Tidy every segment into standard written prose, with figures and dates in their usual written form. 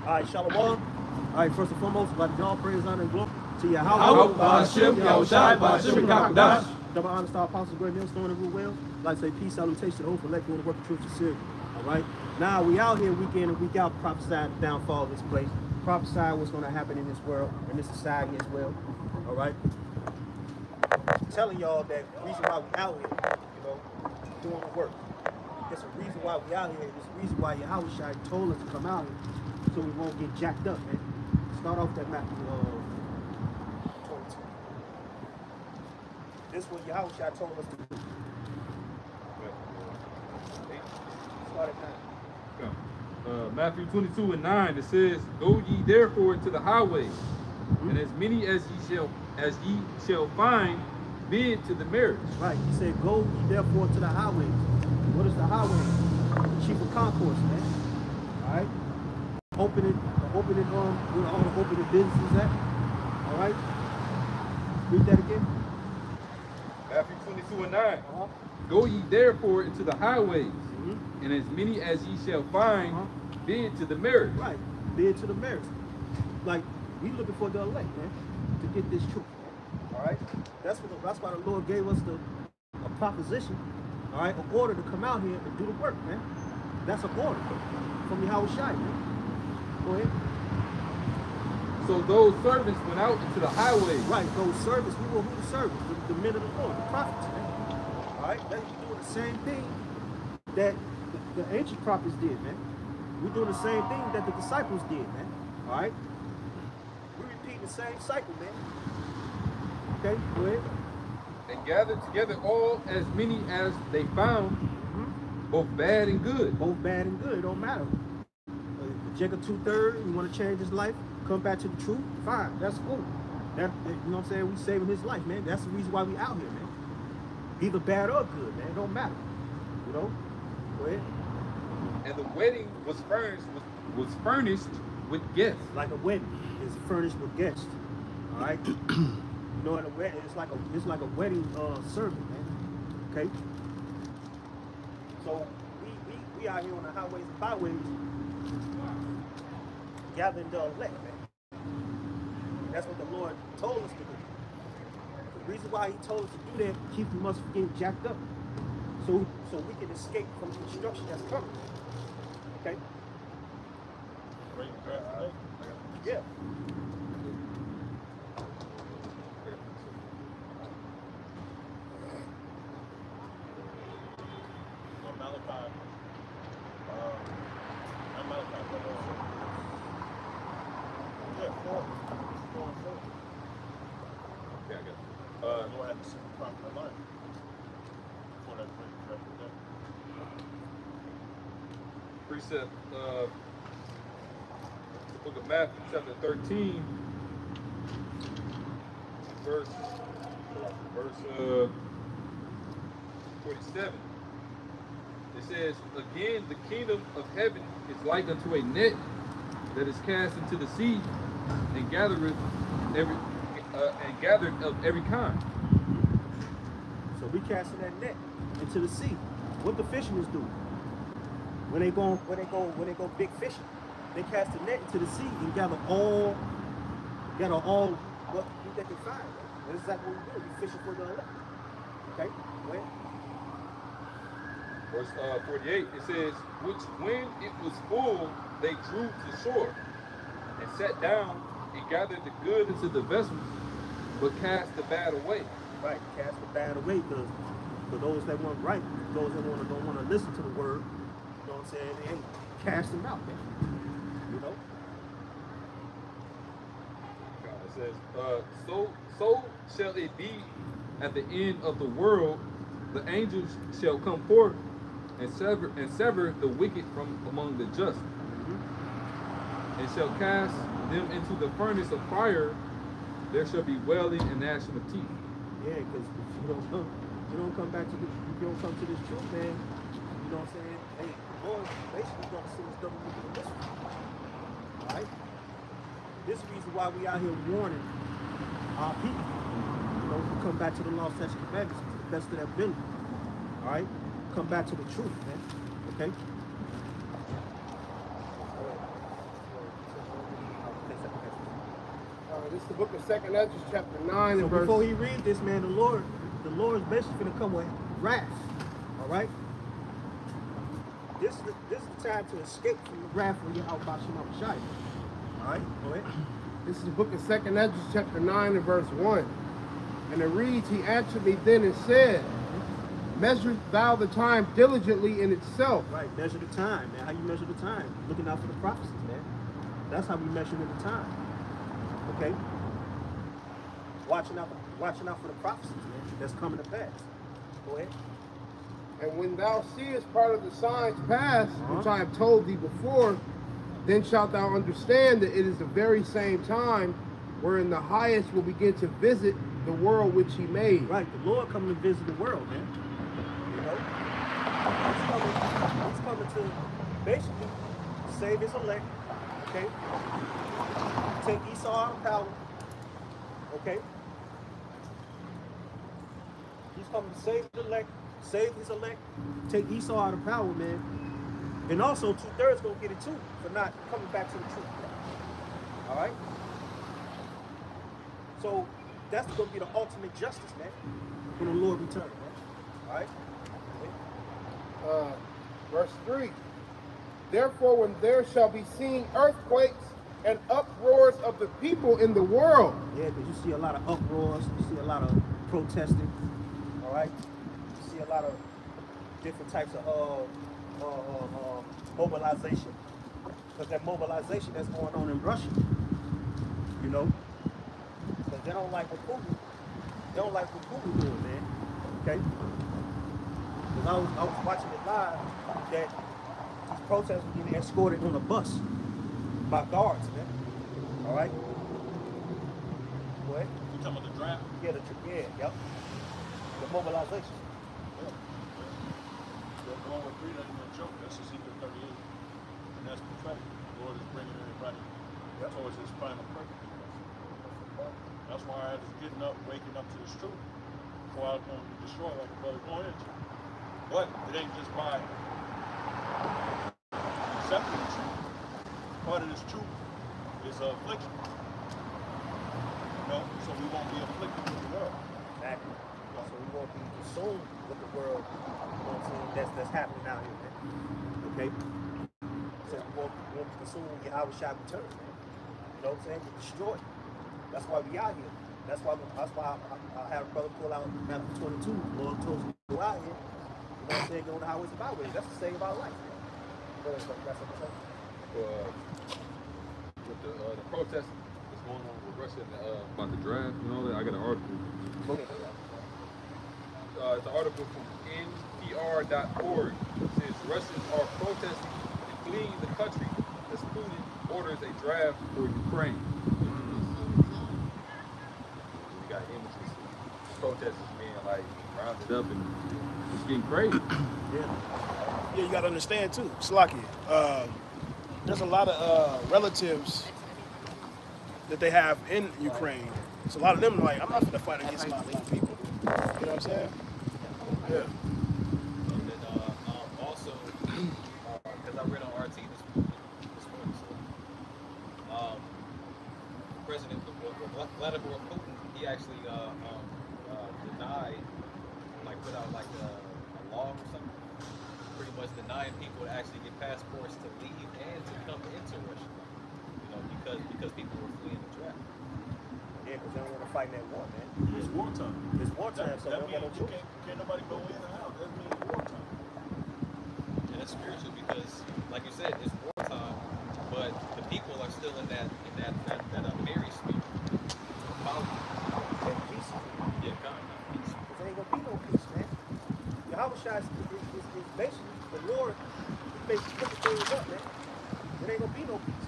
All right, shalom. All right, first and foremost, by the all praise, honor, and glory to Yahweh. Double honor, star apostles, great millstone, and rule well. Like I say, peace, salutation, hope, elect, doing the work of truth, sincerity. All right. Now we out here week in and week out, prophesying the downfall of this place, prophesying what's going to happen in this world and this society as well. All right. Telling y'all that the reason why we out here, you know, doing the work. It's a reason why we out here. It's a reason why Yahweh Shai told us to come out here, so we won't get jacked up, man. Start off that Matthew 22. This is what Yahweh Shai told us to do. Start at 9. Matthew 22:9. It says, "Go ye therefore into the highways, and as many as ye shall find, bid to the marriage." Right. He said, "Go ye therefore to the highways." What is the highway? The chief of concourse, man. All right. Opening where all the opening businesses at. All right. Read that again. Matthew 22:9. "Go ye therefore into the highways, and as many as ye shall find, bid to the marriage." Right. Bid to the marriage. Like, we looking for the elect, man, to get this truth. All right. That's why the Lord gave us a proposition. All right, an order to come out here and do the work, man. That's an order from Yahweh Shai, man. Go ahead. So those servants went out into the highways. Right, those servants, we were who the servants, the men of the Lord, the prophets, man. All right, they're doing the same thing that the ancient prophets did, man. We're doing the same thing that the disciples did, man. All right? We're repeating the same cycle, man. Okay, go ahead. And gathered together all as many as they found, both bad and good. Both bad and good, it don't matter. Jacob 2/3, you want to change his life, come back to the truth, fine, that's cool. That, you know what I'm saying? We saving his life, man. That's the reason why we out here, man. Either bad or good, man. It don't matter. You know? Go ahead. And the wedding was furnished with guests. Like a wedding is furnished with guests. All right? You know, at a wedding, it's like a wedding sermon, man. Okay. So we out here on the highways and byways, gathering the elect, man. That's what the Lord told us to do. The reason why He told us to do that, keep from us from getting jacked up, so we can escape from the destruction that's coming. Okay. Yeah. Precept, the book of Matthew, chapter 13, verse 47. It says, "Again, the kingdom of heaven is like unto a net that is cast into the sea, and gathered of every kind." So we casting that net into the sea. What the fishermen do? When they go big fishing, they cast the net into the sea and gather all what they can find. That's exactly what we do. We fishing for the elect. Okay, go ahead. Verse 48, it says, "Which when it was full, they drew to shore, and sat down and gathered the good into the vessels, but cast the bad away." Right, cast the bad away, because for those that weren't right, those that don't want to listen to the word, you know what I'm saying? Hey, cast them out, man. You know? It says, so shall it be at the end of the world. The angels shall come forth and sever the wicked from among the just, and shall cast them into the furnace of fire. There shall be wailing and gnashing of teeth. Yeah, because if you don't come back to this, if you don't come to this truth, man, you know what I'm saying? Hey, Lord basically gonna send us double wicked in this one. Alright? This is the reason why we out here warning our people. You know, to come back to the law, statutes, and commandments to the best of their ability. Alright? Come back to the truth, man. Okay? This is the book of 2nd Ezra, chapter 9, So and verse... before he reads this, man, the Lord is basically going to come with wrath. All right? This is the time to escape from the wrath of Yahweh Shema Shai. All right? Go ahead. This is the book of 2nd Ezra, chapter 9, and verse 1. And it reads, he answered me then and said, measure thou the time diligently in itself. Right, measure the time, man. How you measure the time? Looking out for the prophecies, man. That's how we measure the time. Okay? Watching out for the prophecies, man, that's coming to pass. Go ahead. And when thou seest part of the signs pass, which I have told thee before, then shalt thou understand that it is the very same time wherein the highest will begin to visit the world which he made. Right, the Lord coming to visit the world, man. You know? He's coming to basically save his elect, okay? Take Esau out of power, okay? He's coming to save his elect, take Esau out of power, man. And also 2/3 gonna get it too for not coming back to the truth. All right? So that's gonna be the ultimate justice, man, when the Lord returns, man. All right? Verse 3. Therefore, when there shall be seen earthquakes and uproars of the people in the world. Yeah, because you see a lot of uproars, you see a lot of protesting, all right? You see a lot of different types of mobilization. Because that mobilization that's going on in Russia, you know? Because they don't like what Putin doing, man, okay? Because I was watching it live that these protesters were getting escorted on a bus by guards, man. All right? What? You talking about the draft? Yeah, yep. The mobilization. Yeah. The one with 3 doesn't even joke. That's Ezekiel 38. And that's prophetic. The Lord is bringing everybody towards his final purpose. That's why I was getting up, waking up to this truth. Go out and destroy like a brother going into. But it ain't just by accepting the truth. Part of this truth is affliction. You know, so we won't be afflicted with the world. Exactly. So we won't be consumed with the world, you know what I'm saying, that's happening out here, man. Okay? So we won't be consumed with Yahweh Shai returns, man. You know what I'm saying? We're destroyed. That's why we out here. That's why I had a brother pull out Matthew 22. The Lord told us to go out here. You know what I'm saying? Go on the highways and byways. That's to save our life, man. Go ahead, brother. That's what I'm saying. With the protest that's going on with Russia and about the draft, you know, I got an article. Okay. It's an article from NPR.org. It says Russians are protesting and fleeing the country as Putin orders a draft for Ukraine. We got images of protesters being like rounded up and it's getting crazy. Yeah, you got to understand too, Slaki. There's a lot of relatives that they have in Ukraine. So a lot of them like, I'm not going to fight against my people. You know what I'm saying? Yeah. And then also, because I read on RT this morning, so President Vladimir Putin, he actually denied, like put out like a law or something, pretty much denying people to actually get passports to leave and to come into Russia. You know, because people were fleeing the draft. Yeah, because they don't want to fight in that war, man. It's wartime. It's wartime, so they That don't got no means choice. can't nobody go in or out. That means wartime. And it's spiritual because, like you said, it's wartime, but the people are still in that Mary spirit. And peace. Yeah, kind of peace. Because there ain't going to be no peace, man. Yahweh Shai is basically, the Lord, he basically putting things up, man. There ain't going to be no peace.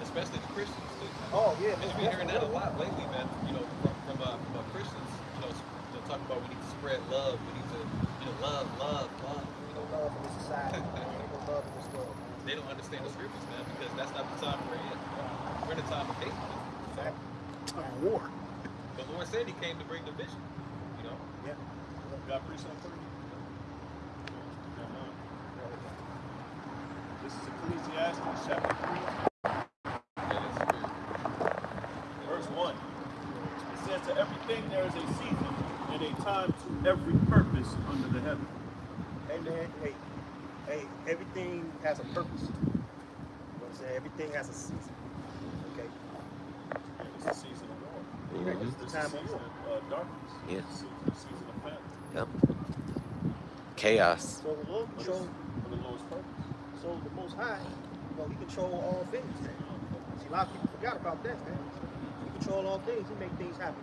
Especially the Christians too. Oh yeah, and you've been hearing that a lot lately, man. You know, from Christians. You know, they're talking about we need to spread love. We need to, you know, love. You know, love in this society. Ain't no love in this world. They don't understand the scriptures, man, because that's not the time we're in. We're in a time of hate. Exactly. Time of war. The Lord said He came to bring division. You know. Yeah. Got precept for you? This is Ecclesiastes chapter 3. Yeah, To everything there is a season and a time to every purpose under the heaven. Hey man, hey, everything has a purpose. You know what I'm saying? Everything has a season. Okay? And it's the season of war. Right, this is It's the the time of season war. of darkness. Yeah. It's the season of famine. Yep. Chaos. So the Lord But it's controls. for the Lord's purpose. So the Most High, you know, He control all things, man. See, a lot of people forgot about that, man. He control all things. He make things happen.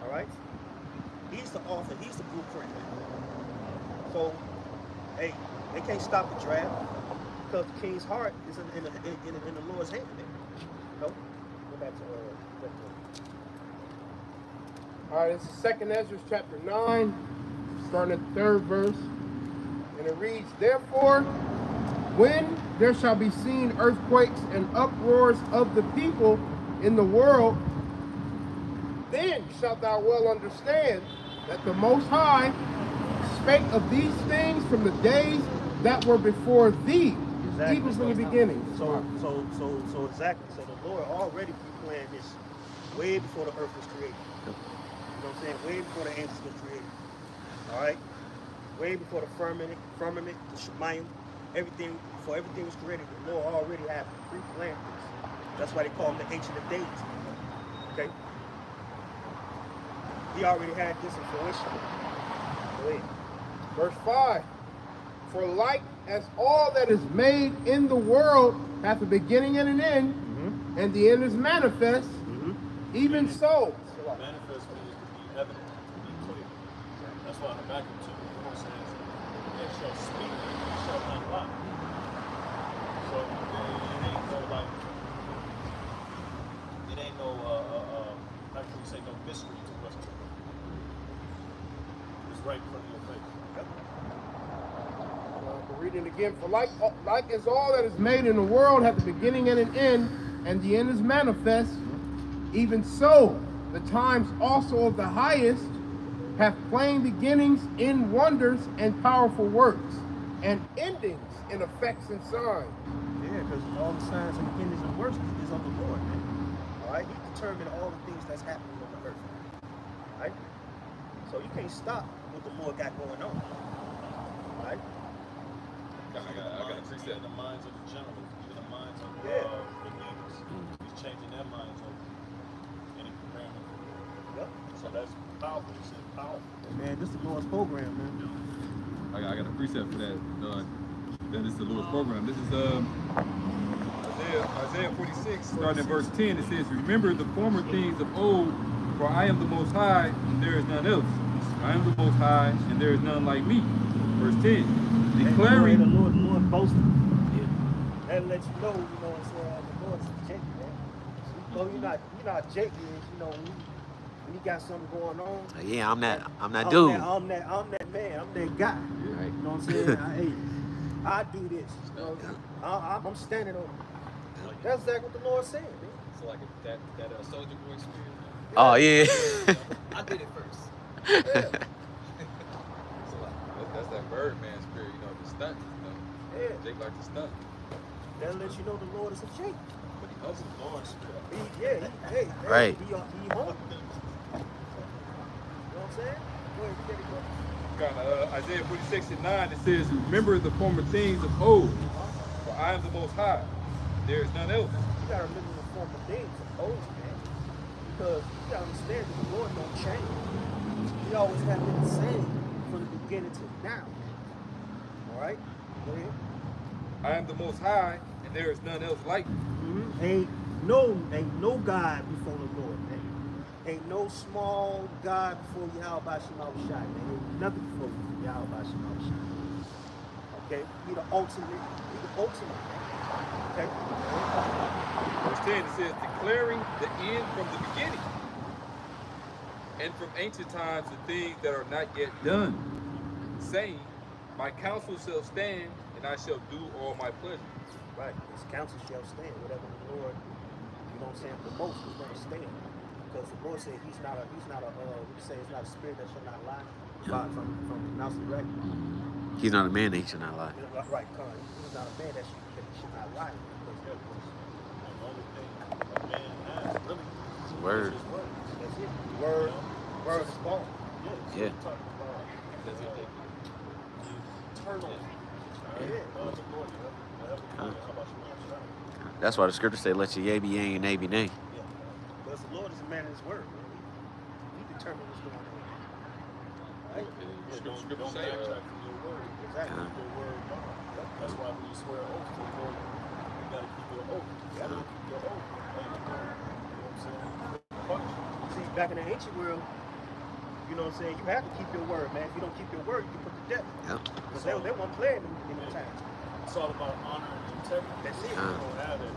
All right. He's the author. He's the blueprint, man. So, hey, they can't stop the draft because the king's heart is in the Lord's hand, man. No, go back to All right, this is 2nd Ezra chapter 9, starting at the 3rd verse. And it reads, Therefore, when there shall be seen earthquakes and uproars of the people in the world, then shalt thou well understand that the Most High spake of these things from the days that were before thee, Exactly. even from the beginning. So exactly. So the Lord already pre-planned this way before the earth was created. You know what I'm saying? Way before the angels were created. All right? Way before the firmament, the Shemayim, everything, before everything was created, the Lord already had pre-planned this. That's why they call him the Ancient of Days. Okay? He already had this in fruition. Go ahead. Verse 5, For like as all that is made in the world hath a beginning and an end, and the end is manifest, even so. Manifest means to be evident, to be clear. That's why Habakkuk 2 says, it shall speak, it shall not lie. So it ain't no like, it ain't no, how can we say, no mystery to what's going on. It's right in front of your face. Reading again, for like as all that is made in the world hath a beginning and an end, and the end is manifest, even so the times also of the highest have plain beginnings in wonders and powerful works, and endings in effects and signs. Yeah, because all the signs and beginnings and works is of the Lord, man. All right? He determined all the things that's happening on the earth. All right? So you can't stop what the Lord got going on. All right? I got a preset. Even the minds of the generals, even the minds of the leaders. He's changing their minds over. And he's preparing them. Yep. So that's powerful. He said powerful. Man, this is the Lord's program, man. I got a precept for that. That is the Lord's program. This is Isaiah 46, starting at verse 10. It says, Remember the former things of old, for I am the Most High, and there is none else. I am the Most High, and there is none like me. Verse 10, declaring... The Lord boasted. Yeah. That lets you know what I'm saying, the Lord is Jake, man. So you know how Jake is, you know, when he got something going on. Yeah, I'm that dude. I'm that man. I'm that guy. Right. You know what I'm saying? I do this. You know, I'm standing on it. That's exactly what the Lord said, man. So like that soldier boy spirit. Oh yeah. I did it first. Yeah. So that's that Birdman spirit, you know, the stunt. You know. Yeah. Jake likes to stunt. That lets you know the Lord is a Jake. But he That's hustles. the Lord's spirit. Hey, Right. He home. You know what I'm saying? Go ahead, get it, go. Got Isaiah 46 and 9. It says, Remember the former things of old, for I am the Most High. There is none else. You gotta remember the former things of old, man. Because you gotta understand that the Lord don't change. He always has been the same from the beginning to now. Alright? Go ahead. I am the Most High, and there is none else like me. Ain't no God before the Lord, man. Ain't no small God before Yahweh Shemawah Shai, man. Ain't nothing before Yahweh Shemawah Shai. Okay? He the ultimate. He the ultimate. Okay? Verse 10, it says, Declaring the end from the beginning, and from ancient times the things that are not yet done, saying, My counsel shall stand, and I shall do all my pleasure. Right. His counsel shall stand. Whatever the Lord, you know what I'm saying, promotes is going to stand. Because the Lord said he's not a what you say, it's not a spirit that shall not lie. From pronouncing right. He's not a man that he should not lie. Right, he's not a man that should not lie. And the only thing a man has really It's a word. That's it. Word. word is born. Yeah. That's it. Eternal. That's why the scripture say, "Let your yea be yea and nay be nay." Yeah. But the Lord is a man of his word. He determines what's going on. Right? Scripture say, backtrack from your word. Exactly. Keep your word bond. That's why when you swear an oath to the Lord, you gotta keep your oath. You gotta keep your oath. And you know what I'm saying? Punishment. See, back in the ancient world, you know what I'm saying, you have to keep your word, man. If you don't keep your word, you get put to death. Yep. Because they weren't playing in the time. It's all about honor and integrity. That's it. You don't have that in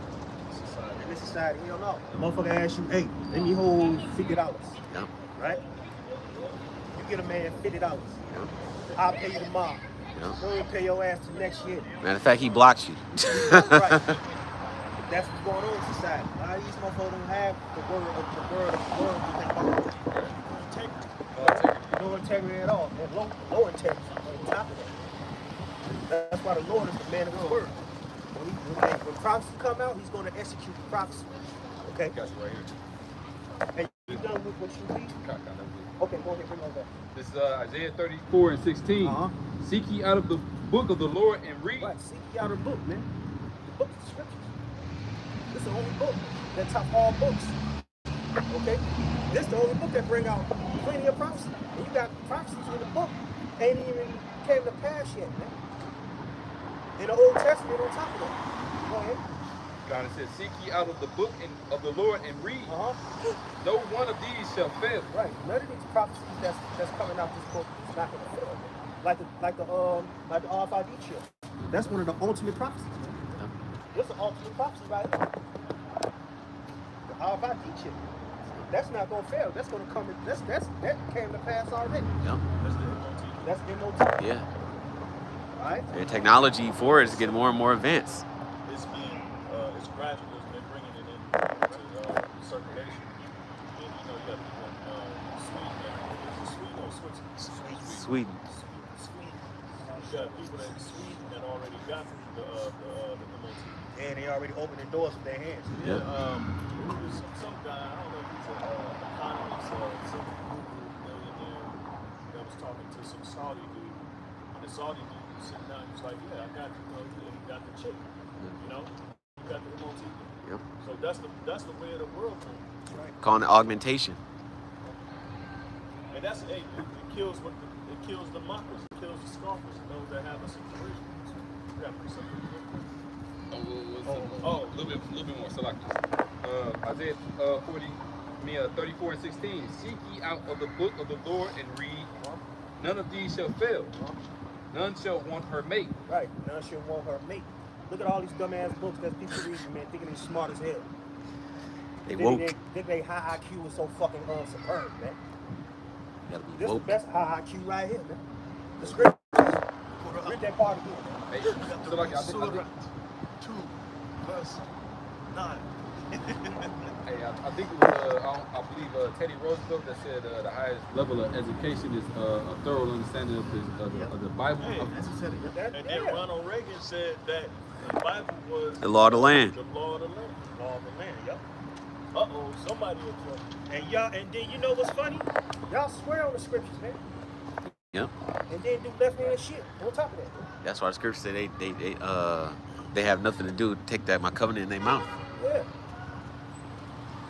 society. In this society, you don't know. The motherfucker asks you, hey, let me hold $50. Yep. Right? You get a man $50. Yep. I'll pay you tomorrow. Yep. Don't even pay your ass till next year. Matter of fact, he blocks you. Right. That's what's going on in society. A lot of these motherfuckers don't have the word of integrity. No integrity at all. And low integrity on top of that. That's why the Lord is the man of his word. When prophecy come out, he's going to execute the prophecy. Okay? Got you right here. And you done with what you read? Okay, go ahead, bring on that. This is Isaiah 34 and 16. Seek ye out of the book of the Lord and read. Right, seek ye out of the book, man. The book of the scriptures. This is the only book that top all books. Okay? This is the only book that bring out plenty of prophecy. And you got prophecies in the book ain't even came to pass yet, man. In the Old Testament on top of that. Go ahead. God says, seek ye out of the book of the Lord and read. No one of these shall fail. Right. None of these prophecies that's coming out this book is not going to fail. Like the RFID chip. That's one of the ultimate prophecies, man. This is the ultimate prophecy right here. The RFID chip. That's not going to fail. That's going to come. That came to pass already. Yep. That's the MOT. Yeah. All right. And technology for it is getting more and more advanced. It's gradual. They're bringing it into circulation. And you know, you have people in Sweden. Is it Sweden or Switzerland? Sweden. You got people in Sweden that already got the MOT. And they already opened the doors with their hands. Yeah. Some guy, I don't know if he's an economist or some millionaire that was talking to some Saudi dude. And the Saudi dude was sitting down, he was like, yeah, I got you got the chip. You know? You got the MOT. Yep. So that's the way of the world going. Right. Calling it augmentation. And that's it kills the mockers, it kills the scoffers, and those that have us in the region. You gotta put something in. A little bit more. So like Isaiah 34 and 16. Seek ye out of the book of the Lord and read. None of these shall fail. None shall want her mate. Right. None shall want her mate. Look at all these dumbass books that people reading, man, thinking they're smart as hell. They woke. Think they high IQ is so fucking superb, man. Gotta be This is the woke. best high IQ right here, man. The script. Read that part again, man. Hey, so like I think, 2 plus 9. hey, I think it was I believe Teddy Roosevelt that said the highest level of education is a thorough understanding of the Bible. Hey, and then Ronald Reagan said that the Bible was The law of the land. The law of the land. Law of the land, yep. Uh-oh, somebody in trouble. And then you know what's funny? Y'all swear on the scriptures, man. Yep. And then do left-hand shit on top of that. That's why the scripture say they have nothing to do. Take that my covenant in their mouth. Yeah.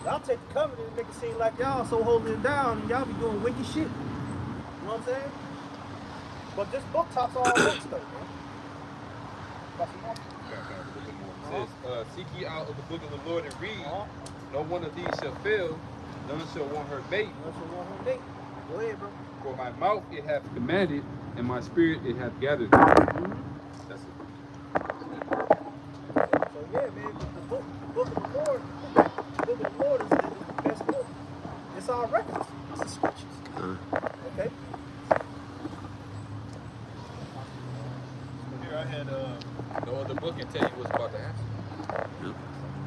Y'all take the covenant and make it seem like y'all so holding it down and y'all be doing wicked shit. You know what I'm saying? But this book tops all books though, man. Got some more? It says, seek ye out of the book of the Lord and read. No one of these shall fail. None shall want her mate. None shall want her mate. Go ahead, bro. For my mouth it hath commanded, and my spirit it hath gathered. That's it. So yeah, man, the book of the Lord is the best book. It's our records. It's the scriptures. Okay? Here I had No other book can tell you what's about to happen.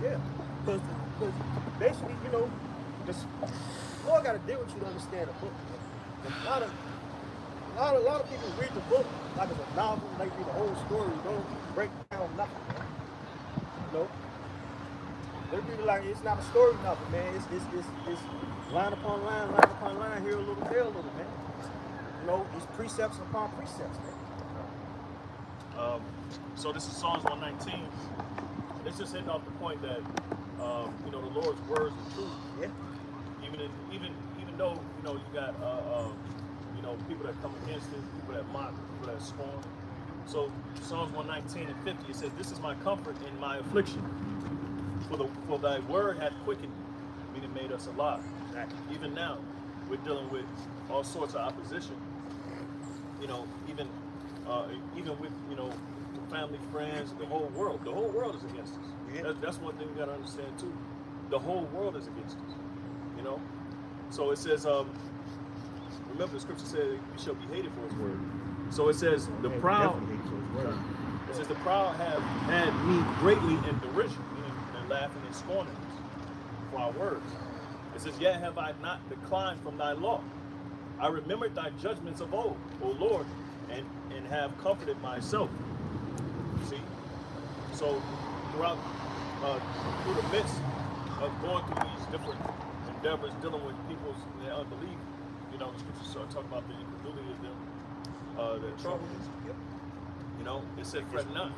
Yeah. Because basically, you know, the Lord got to deal with you to understand the book. A lot of people read the book like it's a novel, like read the whole story, don't break down nothing. You know? It's really like it's not a story novel, man. It's line upon line, here a little, there a little, man. You know, it's precepts upon precepts, man. So this is Psalms 119. It's just hitting off the point that you know, the Lord's words are true. Yeah. Even though, you know, you got you know, people that come against it, people that mock, people that scorn. So Psalms 119 and 50, it says, "This is my comfort in my affliction. For thy word hath quickened me," meaning made us alive. Exactly. Even now, we're dealing with all sorts of opposition. You know, even with, you know, family, friends, the whole world. The whole world is against us. Yeah. That's one thing we gotta understand too. The whole world is against us. You know. So it says, remember the scripture said we shall be hated for his word. So it says the proud. It says the proud have had me greatly in derision, meaning they're laughing and scorning us for our words. It says, "Yet have I not declined from thy law. I remembered thy judgments of old, O Lord, and have comforted myself." See? So throughout, through the midst of going through these different endeavors, dealing with people's their unbelief, you know, the scriptures are talking about the incredulity of them, their troubles. Yep. You know, it said, "Fret not."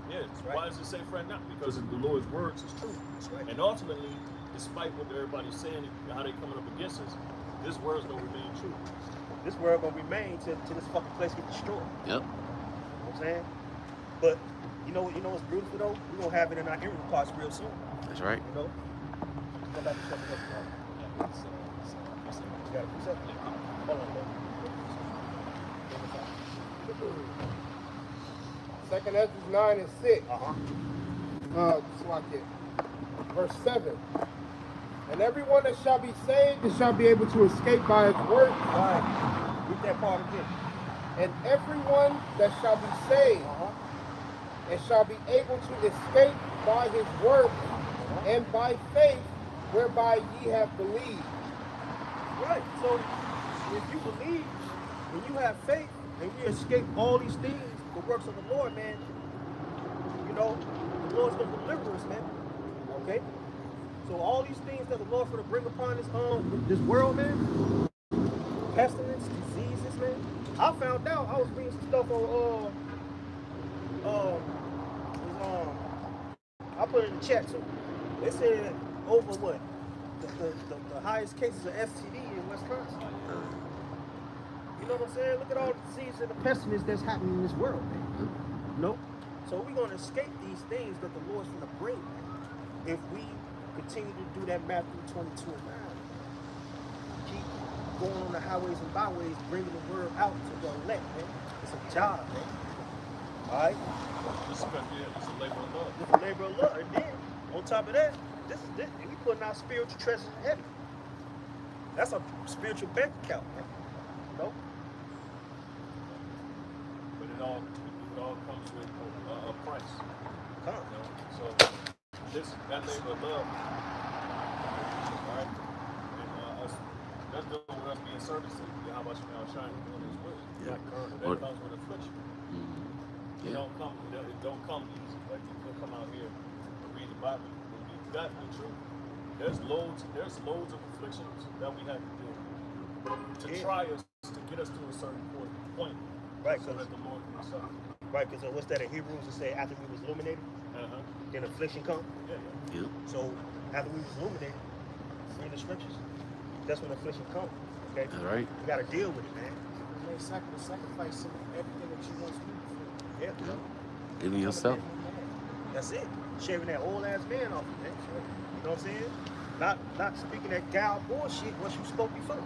Yeah. Right. Why does it say fret not? Because the Lord's words is true. That's right. And ultimately, despite what everybody's saying and how they coming up against us, this word's gonna remain true. This world gonna remain till this fucking place get destroyed. Yep. You know what I'm saying? But you know what's beautiful though? We're gonna have it in our inward parts real soon. That's right. You know? Go back to something else. You got a precept? Hold on, man. Second Ezra 9 and 6. Just watch it. Verse 7. "And everyone that shall be saved and shall be able to escape by his work." Right. Read that part again. "And everyone that shall be saved and shall be able to escape by his work and by faith whereby ye have believed." Right. So if you believe, when you have faith, and you escape all these things, the works of the Lord, man, you know, the Lord's gonna deliver us, man. Okay? So all these things that the Lord's gonna bring upon this world, man, pestilence, diseases, man. I found out, I was reading some stuff on I put it in the chat too. They said over what? The highest cases of STD in Wisconsin. You know what I'm saying? Look at all the disease and the pestilence that's happening in this world, man. You know? So we're gonna escape these things that the Lord's gonna bring, man. If we continue to do that Matthew 22 and 9. Keep going on the highways and byways, bringing the word out to the elect, man. It's a job, man. Alright? It's a labor of love. It's a labor of love. And then, on top of that, this we putting our spiritual treasures in heaven. That's a spiritual bank account, man. You know? But it all comes with a price. Come. You know? So that labor of love, right? And that's dealing with us being service to how much we are shining doing His will. Yeah. That comes with affliction. Yeah. It don't come easy. Like you can come out here and read the Bible. When you got the truth, there's loads of afflictions that we have to deal with to try us to get us to a certain point. Right, so that the Lord can suffer. Right, because what's that in Hebrews to say after we was illuminated, then affliction come? Yeah. So after we was illuminated, in the scriptures, that's when affliction come. Okay? All right. You gotta deal with it, man. Sacrifice everything that you once did. Yeah. Giving yourself. That's it. Shaving that old ass man off, man. You know what I'm saying? Not speaking that gal bullshit what you spoke before.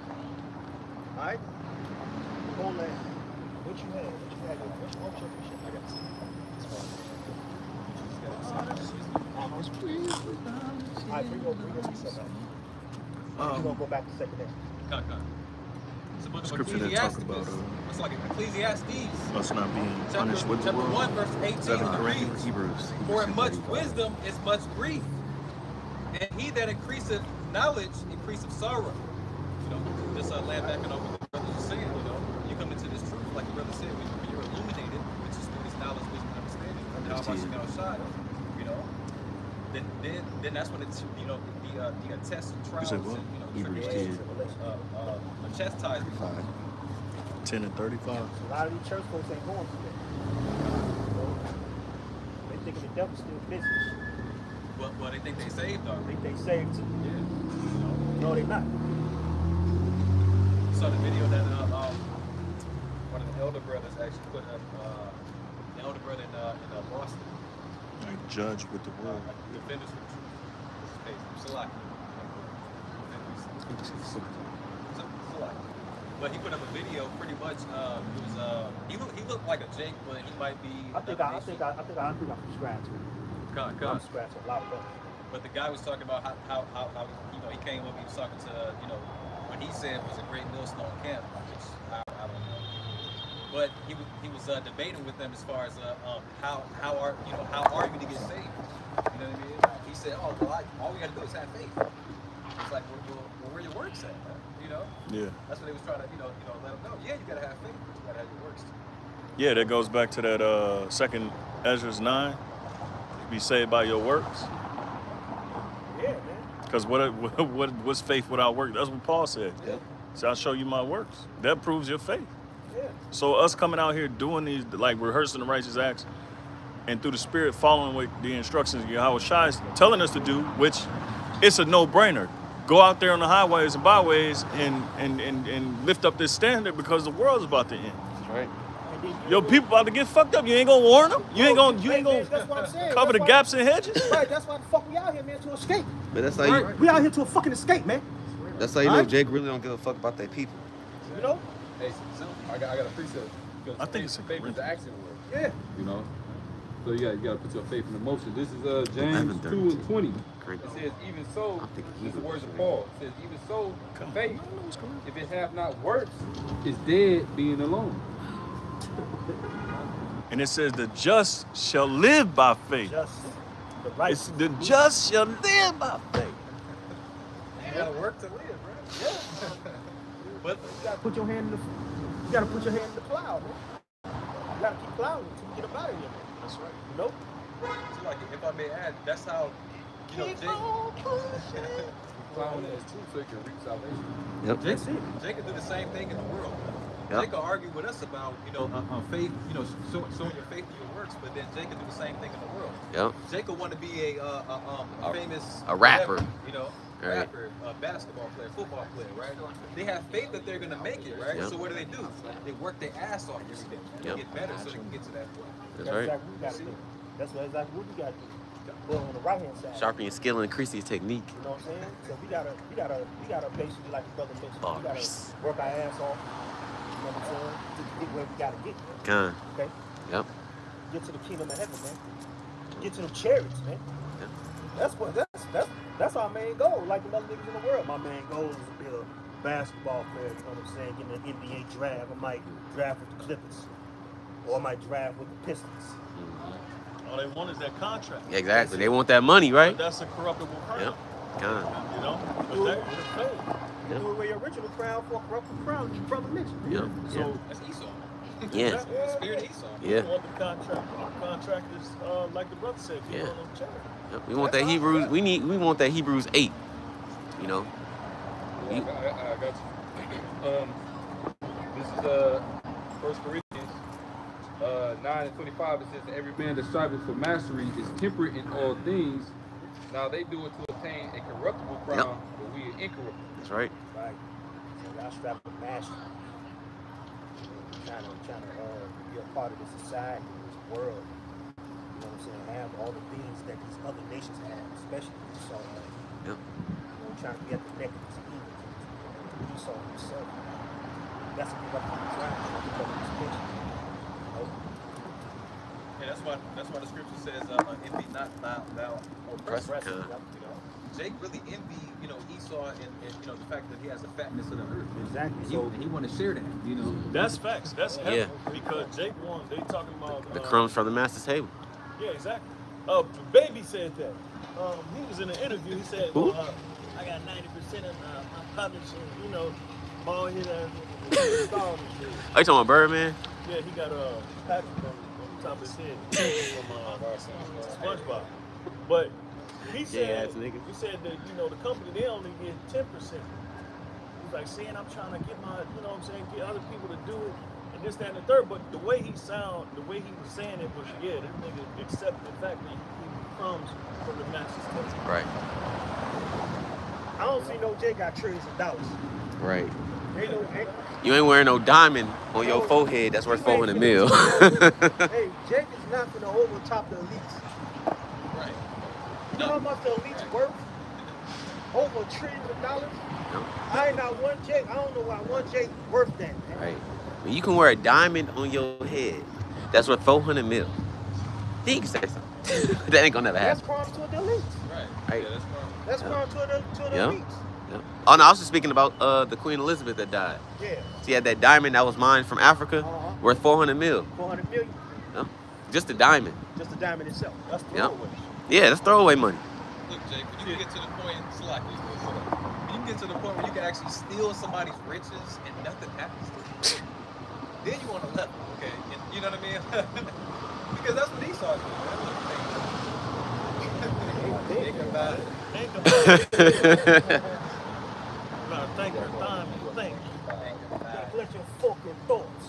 Alright? Old ass. What you had? What's your shit? I got to see. Alright, we gonna be set up. We're gonna go back to second Ezra. It's a book of Scripture that talk about it's like Ecclesiastes. us not being punished with the Chapter 1, world. verse 18. 7 it Corinthians, reads, Hebrews. "For in much 6:35. wisdom is much grief, and he that increaseth knowledge increaseth sorrow." You know, just backing up what the brothers are saying. You know, you come into this truth, like the brother said, when you're illuminated, which is through this knowledge, wisdom, and understanding, and how much you outside. You know, then that's when it's the tests and trials said what? and Hebrews tribulations, 10. a chastisement. 10 and 35. So a lot of these church folks ain't going through that. They thinking the devil's still business. Well, they think they saved, though. They think they saved too. Yeah. No, they not. Saw the video that one of the elder brothers actually put up. The elder brother in Boston. Like judge with the word. Defenders for truth. This is page. Select. But he put up a video pretty much. It was he looked like a Jake, but he might be. I think I subscribe to it. I'm subscribed to a lot of them. But the guy was talking about how he came up. He was talking to what he said was a great millstone camp, which I don't know. But he was debating with them as far as how are you to get saved? You know what I mean? He said, oh well, all we got to do is have faith. It's like where your works at? You know? Yeah. That's what they was trying to let them know. Yeah, you gotta have faith, but you gotta have your works too. Yeah, that goes back to that second Ezra's 9. You be saved by your works. Yeah, man. Because what's faith without work? That's what Paul said. Yeah. So I'll show you my works. That proves your faith. Yeah. So us coming out here doing these, like rehearsing the righteous acts, and through the Spirit following what the instructions Yahweh Shai is telling us to do, which it's a no-brainer. Go out there on the highways and byways and lift up this standard because the world's about to end. That's right. Yo, people about to get fucked up. You ain't gonna warn them. You ain't gonna That's what I'm saying. cover the gaps and hedges. Right, that's why the fuck we out here, man, to escape. But that's how you. We out here to a fucking escape, man. That's how you know Alright? Jake really don't give a fuck about their people. You know? Hey, so I got a precept. Because I think it's faith is the action word. Yeah. You know? So you gotta put your faith in motion. This is James 2 and 20. It says, even so, this is the words of Paul. It says, even so, faith, if it have not works, is dead being alone. And it says the just shall live by faith. Just the It's righteous. the just shall live by faith. You gotta work to live, right? Yeah. But You gotta put your hand in the plow, man. You gotta keep plowing until you get up out of here, man. that's right. You know? So like, if I may add, that's how Jake. Plowing is truth so you can reap salvation. Yep. That's it. Jake can do the same thing in the world. Yep. Jake can argue with us about, faith, showing your faith through your works, but then Jake can do the same thing in the world. Yep. Jake will want to be a famous a rapper. whatever, Right. rapper, a basketball player, football player, right? They have faith that they're gonna make it, right? Yep. So what do? They work their ass off every day. They Yep. get better so they can get to that point. That's That's right. exactly what we gotta do. That's exactly what we gotta do. But on the right hand side, Sharpen your skill and increase your technique. you know what I'm saying? So we gotta basically, like the brother mentioned, we Bars. gotta work our ass off. You know what I'm saying? To get where we gotta get. Con. Okay? Yep. Get to the kingdom of heaven, man. Get to them chariots, man. Yep. That's our main goal. Like the other niggas in the world, my main goal is to be a basketball player. You know what I'm saying? Get an NBA draft. I might draft with the Clippers, or I might draft with the Pistons. All they want is that contract. Exactly. They want that money, right? But that's a corruptible crown. Yep. Con. You know? But that is faith. You do away your original crown for a corruptible crown, you brother mentioned. Yep. So That's Esau. Yeah. That's the spirit of Esau. we Yeah. want the contract. Our contract is like the brother said, keep Yeah. on them charity. Yep. We want that Hebrews. We want that Hebrews 8. You know. Yeah, I got you. This is 1 Corinthians 9 and 25. It says that every man that striveth for mastery is temperate in all things. Now they do it to obtain a corruptible crown, Yep. but we are incorruptible. That's right. Right. So y'all strapped with mastery. Trying to be a part of this society, this world. You know what I'm saying? Have all the things that these other nations have, especially Esau. Yep. You know, trying to be at the neck of these evils. Esau himself. That's a give up on the ground. Give up on his picture. You know? Yeah, that's why the scripture says, envy not thou oppressor. Oppressor. You know, Jake really envied, Esau and the fact that he has the fatness of the earth. Exactly. So he want to share that, That's facts. That's heaven. Yeah. Because Jake won. They talking about The crumbs from the master's table. Yeah, exactly. Baby said that. He was in an interview. He said, Who? I got 90% of my publishing, ball hit ass. Are you talking about Birdman? Yeah, he got a patent on the top of his head from SpongeBob. But He Gay said, ass niggas. he said that, you know, the company, they only get 10%. He's like saying, I'm trying to get my, you know what I'm saying, get other people to do it, and this, that, and the third. But the way he was saying it was, yeah, this nigga accept the fact that he comes from the master's text. Right. I don't see no Jay got trillions of dollars. Right. Ain't no, You ain't wearing no diamond on your forehead. That's worth 400 mil. Hey, Jake is not gonna overtop the elites. Right. You know how much the elites worth? Over $1 trillion. I ain't not one Jake. I don't know why one Jake worth that, man. Right. When you can wear a diamond on your head, that's worth 400 mil. He can say something. That ain't gonna never That's happen. crime to the elites. Right. Right. Yeah, that's fine. That's crime to the Yeah. elites. Yeah. Oh no, I was just speaking about the Queen Elizabeth that died. Yeah. She had that diamond that was mine from Africa, worth 400 mil. 400 million. Yeah. Just a diamond. Just the diamond itself. That's Yeah. throwaway. Yeah, that's throwaway money. Look, Jake, when you can get to the point, slack you. When you can get to the point where you can actually steal somebody's riches and nothing happens to you, then you want to level, okay? And you know what I mean? Because that's what Esau's doing. Think about it. Think about it. You gotta think your time and think. You gotta collect your fucking thoughts.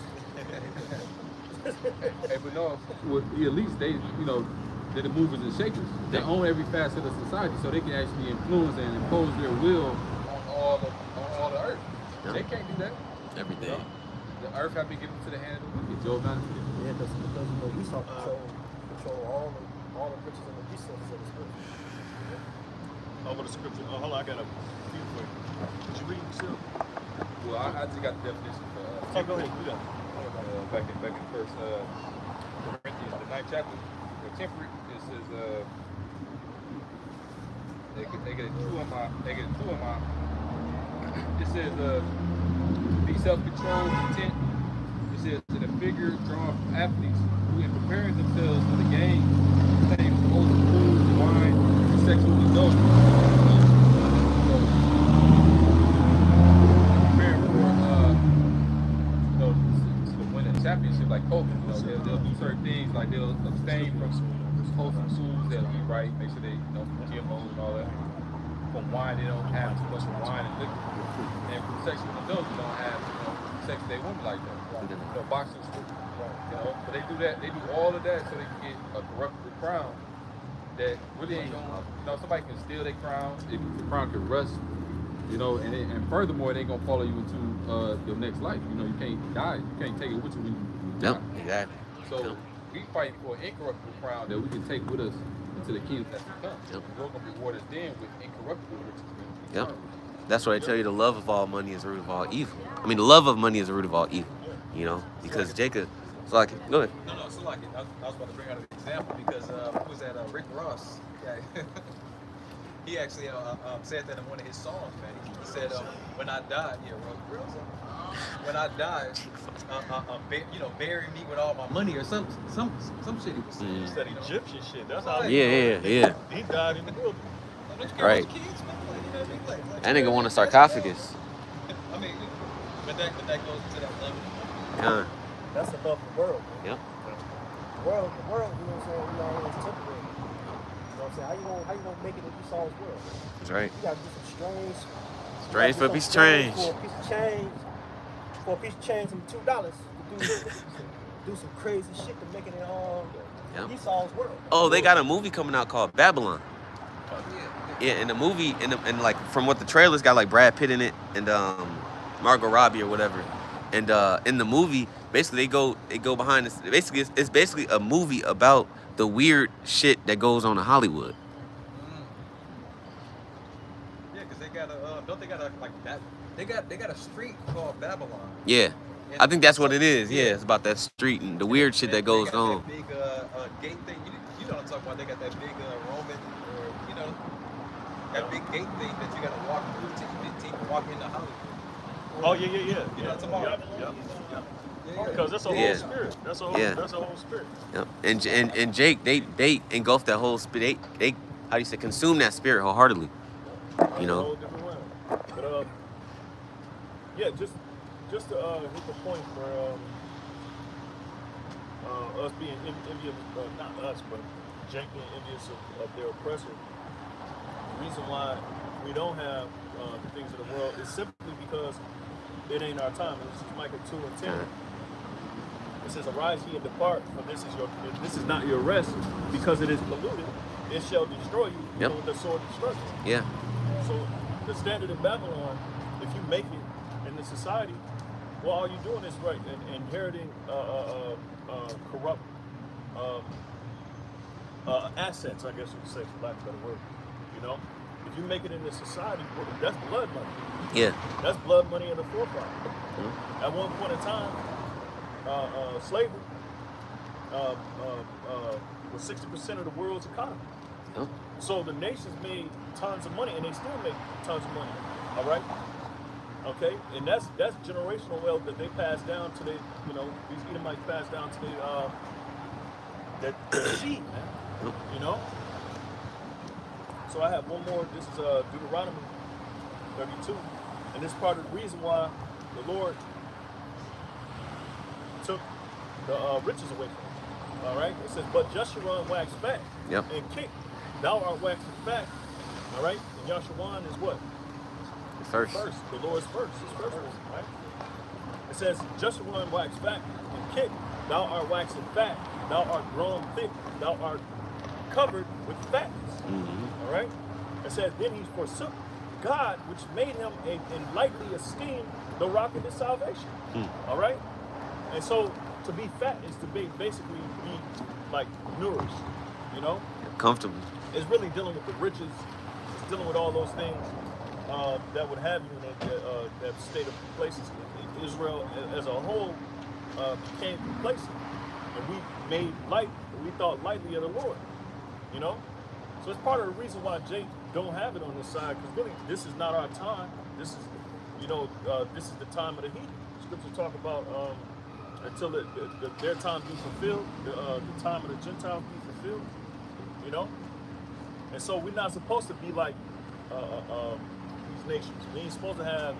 Hey, but no, with the elites, they, you know, they're the movers and shakers. They own every facet of society, so they can actually influence and impose their will on all the earth. Yeah. They can't do that. Everything. You know? The earth have been given to the hand of the wicked. Job 9. Yeah, because you know, Esau control all the riches and the resources of this earth. Oh, what the scripture? Oh, hold on, I got a few for you. Did you read yourself? Well, I just got the definition for Oh, go ahead. Do that. back in First Corinthians, the 9th chapter. The temperate, it says they get a two on my. It says be self-controlled, content. It says in a figure drawn from athletes who, in preparing themselves for the game, take over food, wine, and sexual indulgence. Championship like Kobe, you know, they'll do certain things like they'll abstain from wholesome foods, they'll eat right, make sure they, you know, GMOs and all that. From wine, they don't have too much wine and liquor. And from sexual indulgence, they don't have, you know, sex with their women like that. You know, boxing, you know, but they do that, they do all of that so they can get a corruptible crown that really ain't gonna, you know, somebody can steal their crown, the crown can rust. You know, and furthermore, they ain't gonna follow you into your next life. You know, you can't die. You can't take it with you when you die. Yep, exactly. So we fight for an incorruptible crown that we can take with us into the kingdom that's to come. Yep. We're gonna reward us then with incorruptible riches. Yep. That's why I tell you the love of all money is the root of all evil. I mean, the love of money is the root of all evil. You know, because Jacob, it's like, go ahead. No, so like I was about to bring out an example because who was that? Rick Ross. Yeah. He actually said that in one of his songs, man. He said, "When I die, when I die, you know, bury me with all my money or some shit he was saying." It's that Egyptian shit. That's how. Yeah. He died in the wilderness. Right. That nigga want a sarcophagus. I mean, but that goes into that level. Yeah. That's above the world. Man. Yep. The world, you know what I'm saying? You know, it's temporary. You know what I'm saying? How you gonna make it in Esau's world? That's right. You gotta do some strange. Strange for a piece of change. For a piece of change. For a piece of change and $2 to do some crazy shit to make it in Esau's world. Oh, they got a movie coming out called Babylon. Yeah, and the movie, and like from what the trailers got, like Brad Pitt in it and Margot Robbie or whatever. And in the movie, basically they go behind this. Basically, it's basically a movie about the weird shit that goes on in Hollywood. Yeah, because they got don't they got a like that? They got a street called Babylon. Yeah, And I think that's what it is. Yeah, it's about that street and the weird shit that goes on. That big gate thing. You know what I'm talking about? They got that big Roman, or you know, that big gate thing that you got to walk through to walk into Hollywood. Oh yeah. You know what I'm talking about? Yep. Yeah. Because that's a whole spirit. That's a whole spirit. Yep. And Jake, they engulf that whole spirit. They how do you say, consume that spirit wholeheartedly. You know. A whole different realm. But yeah, just to hit the point where us being envious, not us, but Jake being envious of their oppressor. The reason why we don't have the things of the world is simply because it ain't our time. And this is Micah 2:10. It says, "Arise ye and depart, for this is not your rest, because it is polluted. It shall destroy you with the sword of destruction." Yeah. So the standard in Babylon, if you make it in the society, well, all you're doing is inheriting corrupt assets, I guess you could say, for lack of a better word. You know, if you make it in this society, well, that's blood money. Yeah. That's blood money in the forefront. At one point in time, slavery was 60% of the world's economy. So the nations made tons of money, and they still make tons of money. All right, okay, and that's generational wealth that they pass down to these Edomites pass down to their seed, man. You know. So I have one more. This is Deuteronomy 32, and this is part of the reason why the Lord took the riches away from him. All right, it says, "But Jeshurun waxed fat and kicked. Thou art waxing fat." All right, and Yashawan is what? First. The Lord's first. His first one, right? It says, "Jeshurun waxed fat and kicked. Thou art waxing fat. Thou art grown thick. Thou art covered with fatness." All right. It says, "Then he forsook God, which made him and lightly esteemed the rock of his salvation." All right. And so to be fat is to basically be like nourished, you know, comfortable. It's really dealing with the riches. It's dealing with all those things that would have you in that state of complacency. Israel as a whole became complacent, and we thought lightly of the Lord, you know. So it's part of the reason why Jake don't have it on this side, because really this is not our time. This is, this is the time of the heathen. Scriptures talk about until their time be fulfilled, the time of the Gentiles be fulfilled, you know. And so we're not supposed to be like these nations. We ain't supposed to have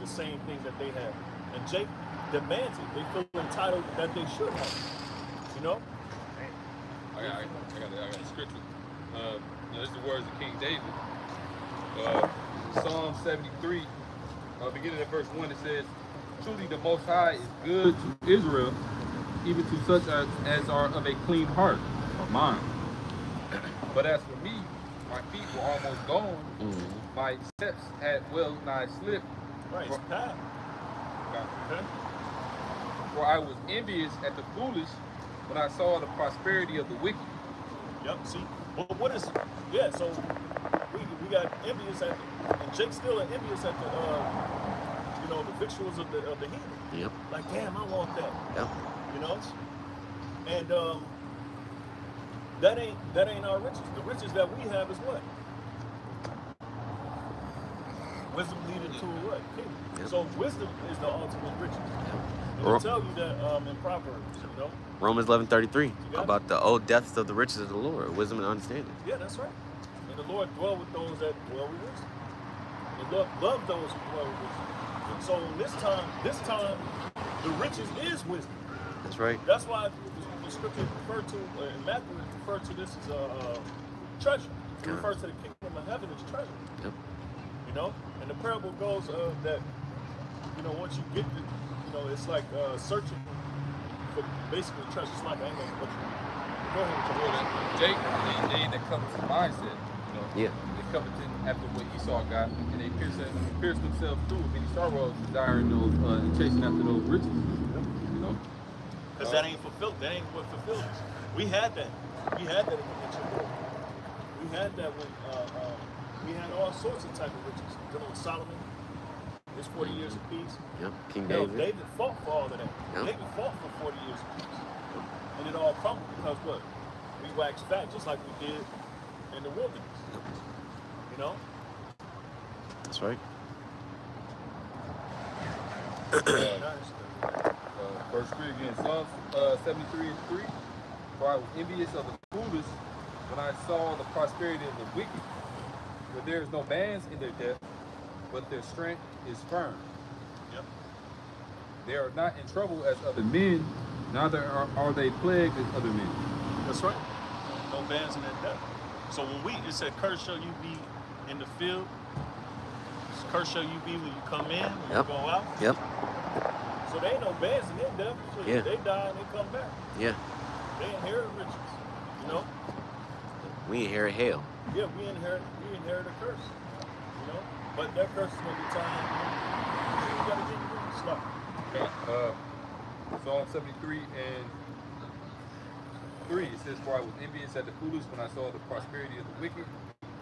the same thing that they have. And Jake demands it. They feel entitled that they should have, you know. I got the scripture. This is the words of King David. Psalm 73, beginning at verse 1, it says, "Truly the Most High is good to Israel, even to such as are of a clean heart of mind. But as for me, my feet were almost gone. My steps had well nigh slipped. Right, it's bad. Okay. For I was envious at the foolish when I saw the prosperity of the wicked." Yep, see? Well, what is, yeah, so we got envious at, and Jake's still envious at the, the victuals of the heathen. Yep. Like, damn, I want that. Yep. You know? And that ain't our riches. The riches that we have is what? Wisdom leading to what? Kingdom. Yep. So wisdom is the ultimate riches. Yep. And they tell you that in Proverbs, you know? Romans 11:33 about the old depths of the riches of the Lord, wisdom and understanding. Yeah, that's right. And the Lord dwell with those that dwell with wisdom. And the Lord love those who dwell with wisdom. And so this time, the riches is wisdom. That's right. That's why the scripture referred to, in Matthew, referred to this as treasure. It refers to the kingdom of heaven as treasure. Yep. You know? And the parable goes that, once you get the, it's like searching for basically treasure. It's like, I ain't gonna go ahead and Jake, they in that coveted mindset, Yeah. They coveted after what Esau got, and they pierced themselves through with many sorrows, desiring those, chasing after those riches, Because that ain't fulfilled. That ain't what fulfilled us. We had that. We had that in the ancient world. We had that when we had all sorts of type of riches. Dealing with Solomon, his 40 years of peace. Yep. King David. David fought for all of that. Yep. David fought for 40 years of peace. And it all crumbled because what? We waxed fat just like we did in the wilderness. You know? That's right. Verse 3 again, Psalms 73:3. "For I was envious of the foolish when I saw the prosperity of the wicked. For there is no bands in their death, but their strength is firm. Yep. They are not in trouble as other men, neither are they plagued as other men." That's right. No bands in their death. So when it said, "Cursed shall you be in the field. Curse shall you be when you come in, when Yep. you go out. Yep. So they ain't no bands in their death. So Yeah. they die and they come back. Yeah. They inherit riches. You know? We inherit hell. Yeah, we inherit a curse. You know? But that curse is gonna be time. You gotta get rid of stuff. Okay. Psalm 73 and 3, it says, "For I was envious at the foolish when I saw the prosperity of the wicked.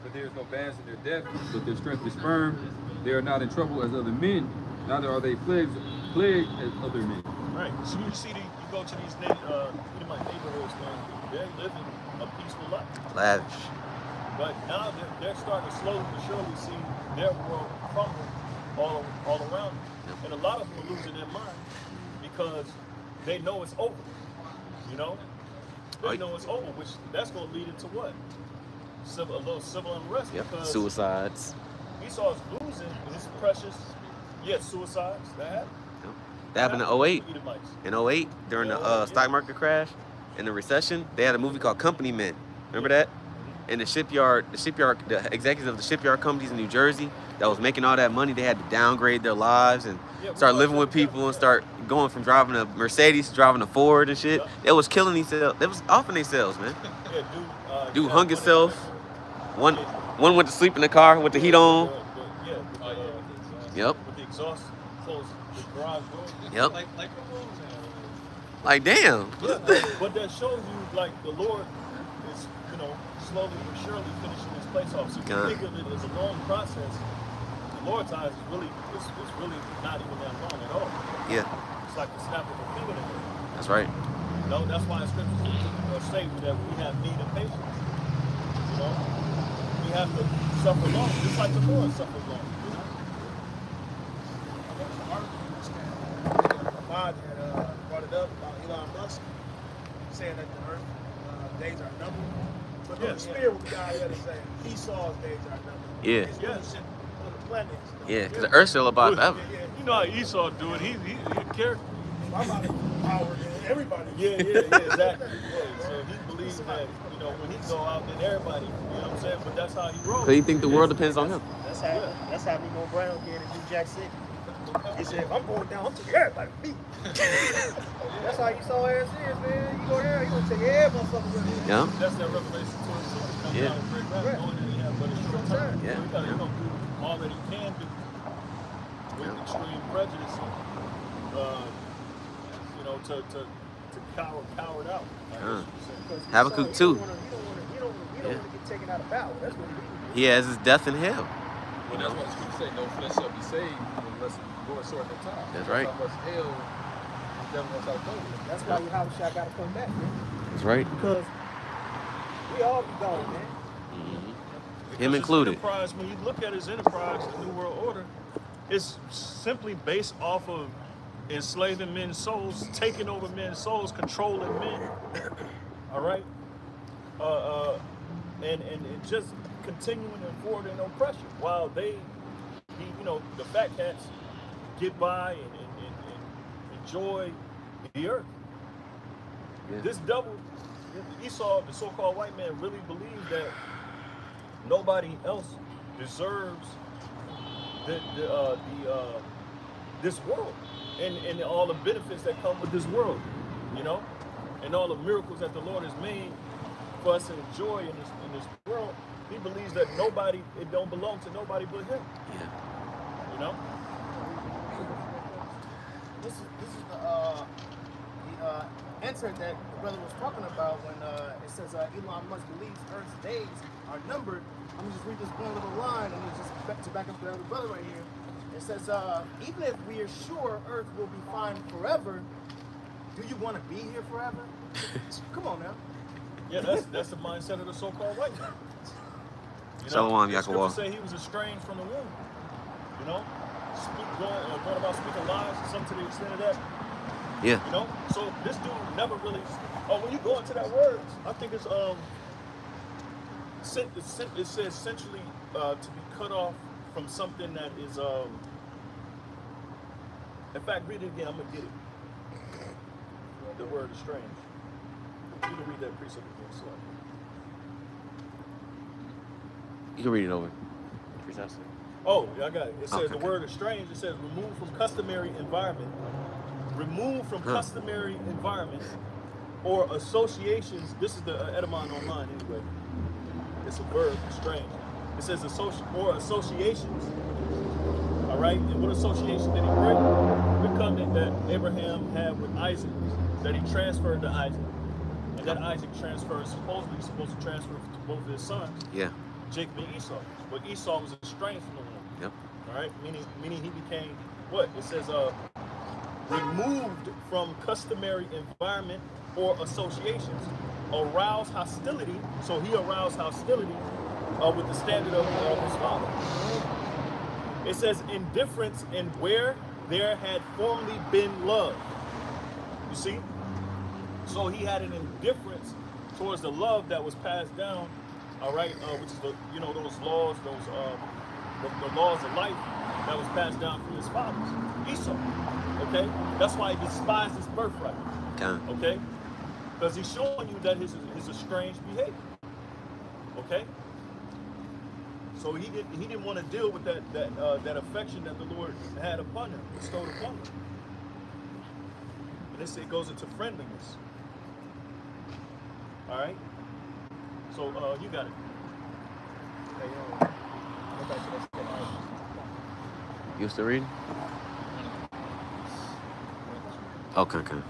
For there is no bands in their death, but their strength is firm. They are not in trouble as other men, neither are they plagued as other men." Right. So you see, you go to these Edomite neighborhoods, man. They're living a peaceful life. Lavish. But now they're starting to slowly but surely see their world crumble all around them. And a lot of them are losing their mind because they know it's over. You know? They know it's over, which that's going to lead into what? A little civil unrest. Yep. Because Suicides. Esau's losing his precious, suicides. That happened. Yep. That happened in 08. Edomites. In 08, during the stock market crash and the recession, they had a movie called Company Men. Remember that? In the executives of the shipyard companies in New Jersey that was making all that money, they had to downgrade their lives and start living with people and start going from driving a Mercedes to driving a Ford and shit. They was killing themselves. They was offing themselves, man. Dude hung himself. One went to sleep in the car with the heat on. Yep. With the exhaust closed, the garage door. Yep. Like Like, damn. But that shows you, like, the Lord is, slowly but surely finishing this place off. So you think of it as a long process. The Lord's eyes is really not even that long at all. Yeah. It's like the snap of a finger. That's right. That's why the scriptures say that we have need of patience. We have to suffer long, just like the Lord suffered long. Ahmad had brought it up about Elon Musk saying that the Earth days are numbered. But the Spirit will be out here to say Esau's days are numbered. Yeah. It's really shit on the planet. Yeah, because the Earth's still about forever. You know how Esau do it. He a character. I'm out of power than everybody. Yeah, exactly. So he believes that, when he go out, then everybody, you know what I'm saying? But that's how he rolls. So you think the world depends on him? That's how Nemo Brown did in New Jack City. He said, if I'm going down, I'm taking everybody with me. That's how you saw ass is, man. You go there, you gonna take every motherfucker with you. Yeah. That's that revelation to himself. Yeah. Going in and but it's short time. Yeah. So he gotta do all that he can do with extreme prejudice, to cower it out. Habakkuk 2. You don't want to get taken out of power. That's what he He has his death in hell. Well, that's why the scripture say, "No flesh shall be saved unless the Lord short their time." That's right. How much hell the devil wants out of them. That's why Yahushua got to come back, man. That's right. Because we all be gone, man. Him included. Enterprise, when you look at his enterprise, the New World Order, it's simply based off of enslaving men's souls, taking over men's souls, controlling men. All right? And just continuing and forwarding oppression while the fat cats get by and enjoy the earth. Yeah. This devil, Esau, the so-called white man, really believes that nobody else deserves this world and all the benefits that come with this world, and all the miracles that the Lord has made for us to enjoy in this world. He believes that it don't belong to nobody but him. Yeah. This is the answer that the brother was talking about when it says Elon Musk believes Earth's days are numbered. I'm gonna just read this one little line and just to back up the other brother right here. It says, even if we are sure Earth will be fine forever, do you want to be here forever? Come on now. Yeah, that's the mindset of the so-called white man. Shalom, the scripture Yakawa. say he was estranged from the womb. Going about speaking lies, some to the extent of that. Yeah. So this dude never really. When you go into that word, I think it's it says essentially to be cut off from something that is in fact, read it again. I'm gonna get it. The word estranged. You can read that precept again, so. You can read it over. Oh, yeah, I got it. It says Okay, the okay. word estranged. It says remove from customary environment. Remove from customary environment or associations. This is the etymon online anyway. It's a verb, estranged. It says associations. All right, and what association did he break? The covenant that Abraham had with Isaac, that he transferred to Isaac, and that Isaac supposedly supposed to transfer to both of his sons, Yeah. Jacob and Esau. But Esau was estranged from the woman. Yep. All right, meaning he became what? It says removed from customary environment or associations, arouse hostility. So he aroused hostility with the standard of his father. It says indifference in where there had formerly been love. You see? So he had an indifference towards the love that was passed down, all right, which is the, those laws, the laws of life that was passed down from his fathers, Esau. Okay? That's why he despised his birthright. Okay? Because he's showing you that his estranged behavior. Okay? So he didn't want to deal with that affection that the Lord had upon him, bestowed upon him. And it goes into friendliness. All right. So you got it. You still reading? Okay, okay.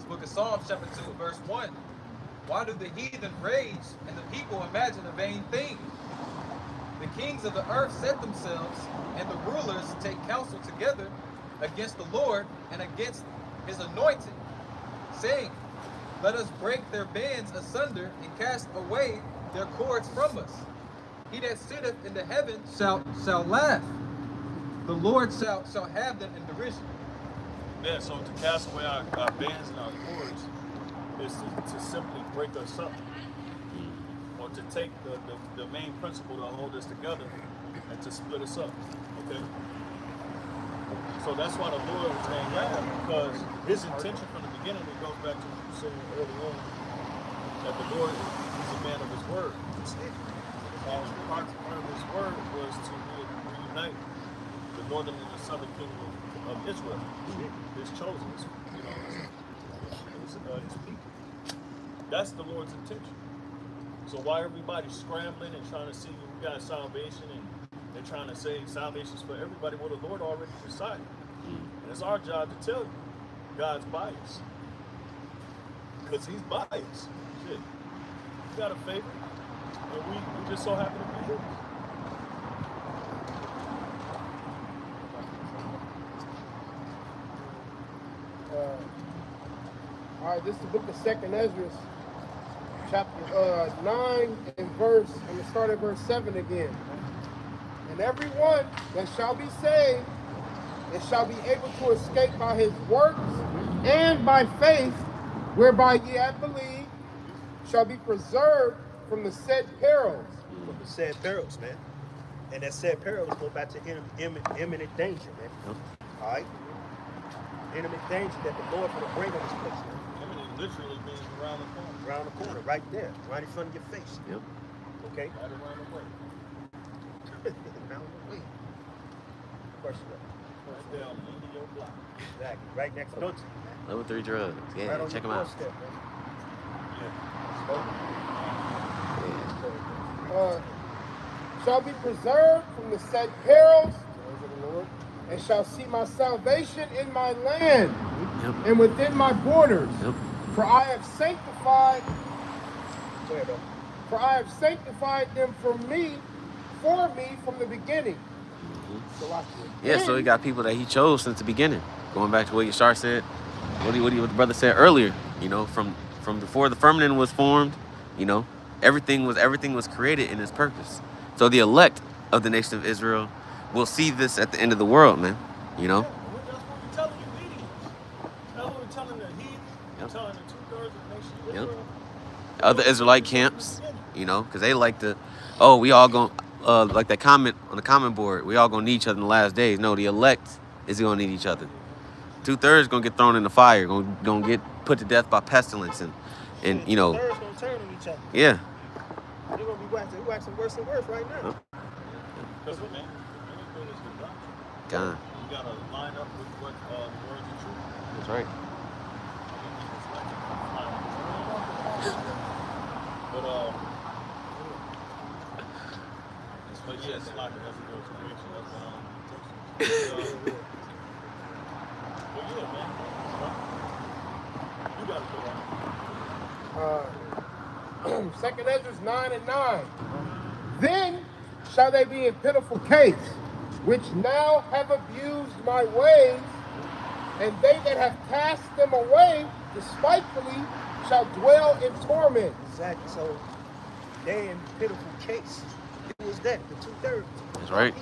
Book of Psalms, chapter 2, verse 1. Why do the heathen rage and the people imagine a vain thing? The kings of the earth set themselves, and the rulers take counsel together against the Lord and against his anointed, saying, let us break their bands asunder and cast away their cords from us. He that sitteth in the heaven shall laugh. The Lord shall have them in derision. Yeah, so to cast away our bands and our cords is to simply break us up, or to take the main principle to hold us together and to split us up. Okay? So that's why the Lord was named Yahweh, because his intention from the beginning, it goes back to what you said early on, that the Lord is a man of his word. And part of his word was to reunite the northern and the southern kingdom of Israel, his chosen, his people. That's the Lord's intention. So why everybody's scrambling and trying to see who got salvation, and they're trying to say salvation's for everybody? Well, the Lord already decided. And it's our job to tell you God's bias. Because he's biased. Shit. He got a favorite, and we just so happen to be his. All right, this is the book of 2nd Ezra, chapter 9 and start at verse 7 again. And everyone that shall be saved and shall be able to escape by his works and by faith, whereby ye have believed, shall be preserved from the said perils. From the said perils, man. And that said perils go back to imminent danger, man. All right? Imminent danger that the Lord will bring on this place, man. Imminent literally means around the corner. Around the corner, right there, right in front of your face. Yep. Okay? Right around the way. Around the way. First up. Right there on the end of your block. Exactly. Right next door to you, man. Level 3 drugs. Yeah, Right on check your them out. doorstep, man. Shall be preserved from the said perils, of the Lord, and shall see my salvation in my land and within my borders. For I have sanctified them for me from the beginning. Yeah, so he got people that he chose since the beginning. Going back to what Yashar said, what the brother said earlier, from before the firmament was formed, everything was created in his purpose. So the elect of the nation of Israel will see this at the end of the world, man. Yeah, that's what we're telling you, meetings. That's what we're telling the heathen. We're telling the 2/3 of the nation of Israel. Other Israelite camps, because they like to, oh, we all going, like that comment on the comment board, we all gonna need each other in the last days. No, the elect is gonna need each other. 2/3 gonna get thrown in the fire, gonna get put to death by pestilence, and you know. 2/3 gonna turn on each other. Yeah. They're gonna be waxing worse and worse right now. Because what, man? Anything is the doctrine. God. You gotta line up with what the words of truth. That's right. But yeah, it's like that's a good explanation. That's but yeah, man. You gotta go on. 2nd Ezra 9:9. Then shall they be in pitiful case, which now have abused my ways, and they that have cast them away despitefully shall dwell in torment. Exactly. So they in pitiful case. Who was that? The 2/3. That's right.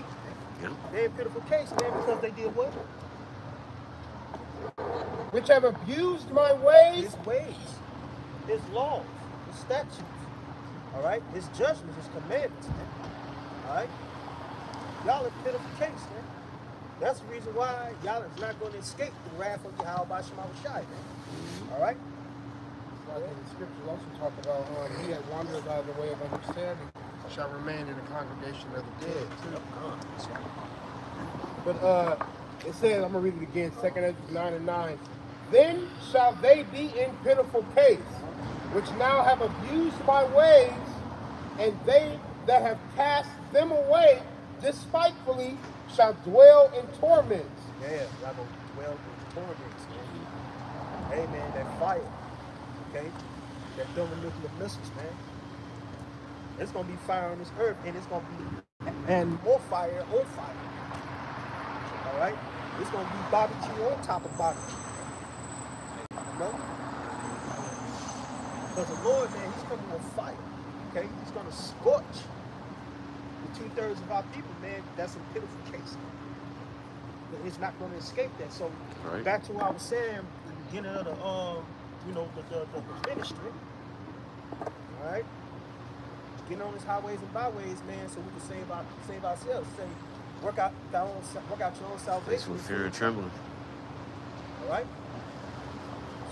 Yeah. They in pitiful case, man, because they did what? Which have abused my ways. His ways, his laws, his statutes. All right, his judgments, his commandments, man. All right, y'all in pitiful case, man. That's the reason why y'all is not going to escape the wrath of Yahweh Shai, man. All right. Like the scriptures also talk about he that wanders out of the way of understanding shall remain in the congregation of the dead. But it says, I'm gonna read it again, 2nd Ezra 9:9. Then shall they be in pitiful case, which now have abused my ways, and they that have cast them away despitefully shall dwell in torments. Yeah, y'all gonna dwell in torments, man. Hey, man, that fire, okay? That thermonuclear missiles, man. It's gonna be fire on this earth, and it's gonna be and more fire on fire. All right, it's gonna be barbecue on top of barbecue. You know, because the Lord, man, He's coming with fire. Okay, He's gonna scorch the 2/3 of our people, man. That's a pitiful case. But it's not gonna escape that. So Right. back to what I was saying, the beginning of the you know, the ministry. All right. Get on his highways and byways, man, so we can save ourselves. Say, work out your own salvation. Face with fear and trembling. All right.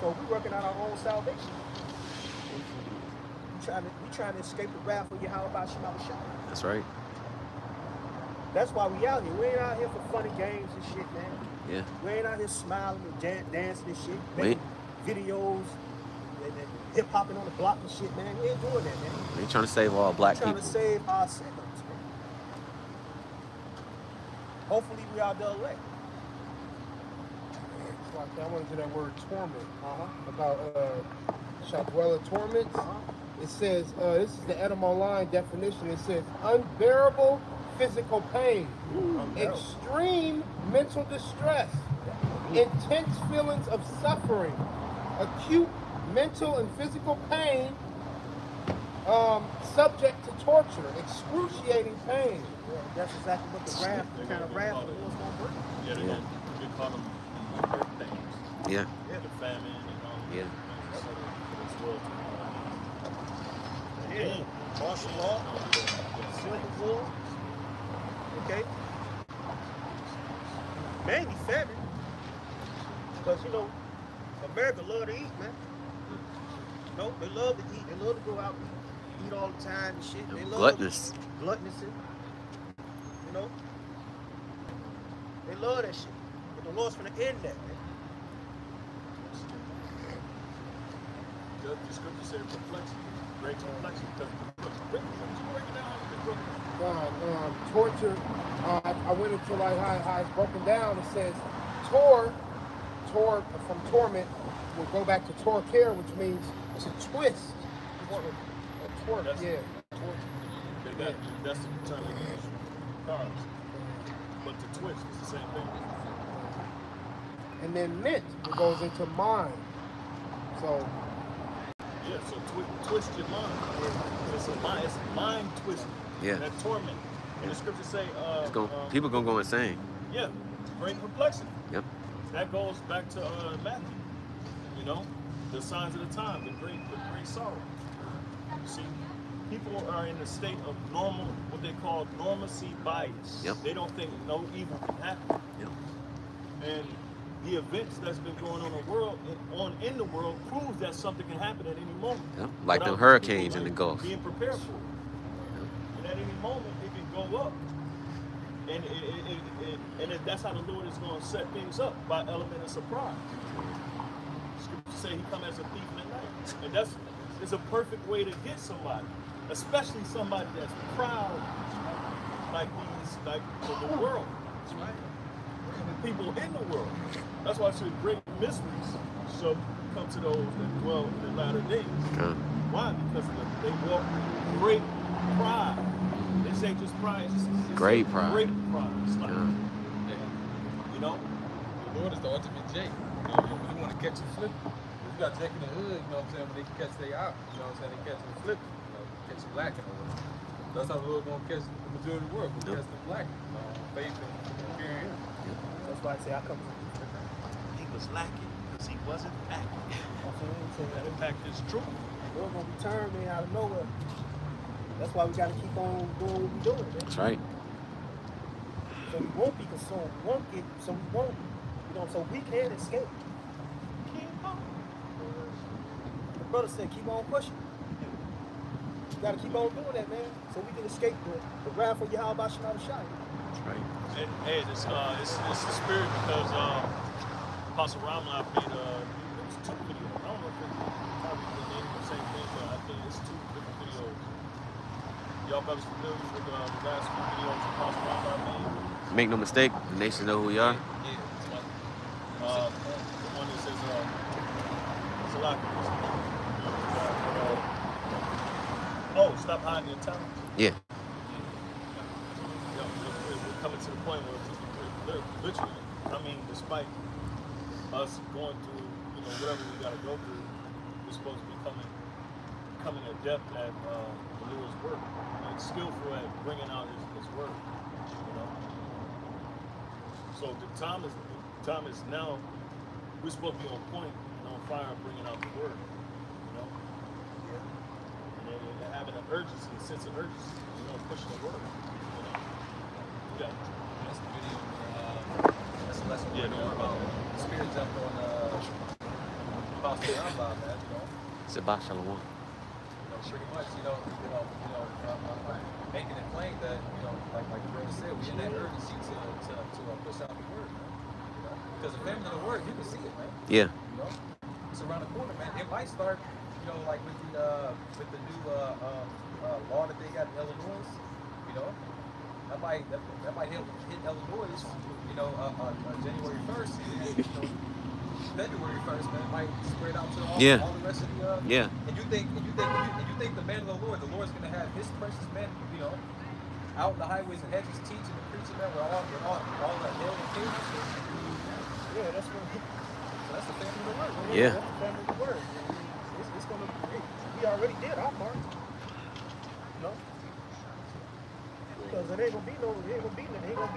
So we're working out our own salvation. We trying to escape the wrath of Yahweh Shai. That's right. That's why we out here. We ain't out here for funny games and shit, man. Yeah. We ain't out here smiling and dancing and shit, Wait. making videos and hip hopping on the block and shit, man. We ain't doing that, man. We ain't trying to save all black We're trying people. to save ourselves, man. Hopefully we are the elect. It's like I went to that word torment. About shall dwell in torments. It says this is the etymological definition. It says unbearable physical pain, extreme mental distress, intense feelings of suffering, acute mental and physical pain, subject to torture, excruciating pain. Yeah, that's exactly what the kind of wrath the Lord's gonna bring. Yeah, they call them things. Yeah. The famine and all that. Yeah. This world. Yeah. Martial law, civil war. Okay. Mainly famine. Because, you know, America love to eat, man. You know, they love to eat. They love to go out and eat all the time and shit. They love Gluttonous. gluttonous. You know? They love that shit. But the Lord's gonna end that, man. The scripture said perplexity. Great perplexity. Torture. I went into like how it's broken down. It says tor from torment will go back to torquer, which means to twist. A torque, yeah. That's the term we use for cars. But to twist is the same thing. And then mint, it goes into mind. So Yeah, so twist your mind. It's mind twisting. Yeah. That torment. And the scriptures say People gonna go insane. yeah, great perplexity. Yep. That goes back to Matthew. You know, the signs of the time, the great sorrow. You see, people are in a state of normal, what they call normacy bias. Yep. They don't think no evil can happen. Yep. And the events that's been going on in the world proves that something can happen at any moment. Yep. Like without them hurricanes people, in the Gulf. Being prepared for it. And at any moment, it can go up. And that's how the Lord is going to set things up, by element of surprise. Scripture say he come as a thief in the night. And it's a perfect way to get somebody, especially somebody that's proud, like the world. The people in the world. That's why I said great mysteries shall come to those that dwell in the latter days. Why? Because they walk with great pride. They say just pride. It's Great pride. Great pride. It's like, you know? The Lord is the ultimate Jake. You want to catch and flip. You got Jake in the hood, you know what I'm saying, but they can catch they out. You know what I'm saying? They catch and flip. You know, catch you lacking or whatever. That's how the Lord gonna catch the majority of the world. Gonna catch them lacking. Faith and fear in him. That's why I say I come from. he was lacking because he wasn't acting. So that impact is true. We're gonna return, man, out of nowhere. That's why we gotta keep on doing what we're doing, man. That's right. So we won't be consumed. We won't get. So we won't. You know. So we can escape. Keep on. The brother said, keep on pushing. You gotta keep on doing that, man. So we can escape the wrath of Yahweh Shai. That's right. And hey, it's the spirit because Apostle Ramla made it was 2 videos. I don't know if it's probably the name of the same thing, but I think it's 2 different videos. Y'all brothers familiar with the last few videos Apostle Ramla made? Make no mistake, the nation know who we are. The one that says it's a lot. Oh, stop hiding your talent. Yeah. We're coming to the point where literally, I mean, despite us going through, whatever we got to go through, we're supposed to be becoming adept at the Lord's work and skillful at bringing out His word. So the time is now. We're supposed to be on point and on fire, bringing out the word. And having an urgency, a sense of urgency, pushing the word. Yeah. That's the video where that's the lesson we're doing about the spirit jumped on Apostle Ramla, man. Shabbat Shalom. Pretty much, making it plain that like the brother said, we in that urgency to push out the word, man. Because the family of the word, you can see it, man. Yeah. It's around the corner, man. It might start, like with the new law that they got in Illinois, that might hit Illinois, January 1st, February 1st, man. It might spread out to all the rest of the And you think the man of the Lord's gonna have his precious men, out in the highways and hedges teaching and preaching that with all the hell and cages. Yeah, that's what. That's the family of the word. Yeah. That's the family of the word. It's gonna. We already did our part. Because it ain't gonna be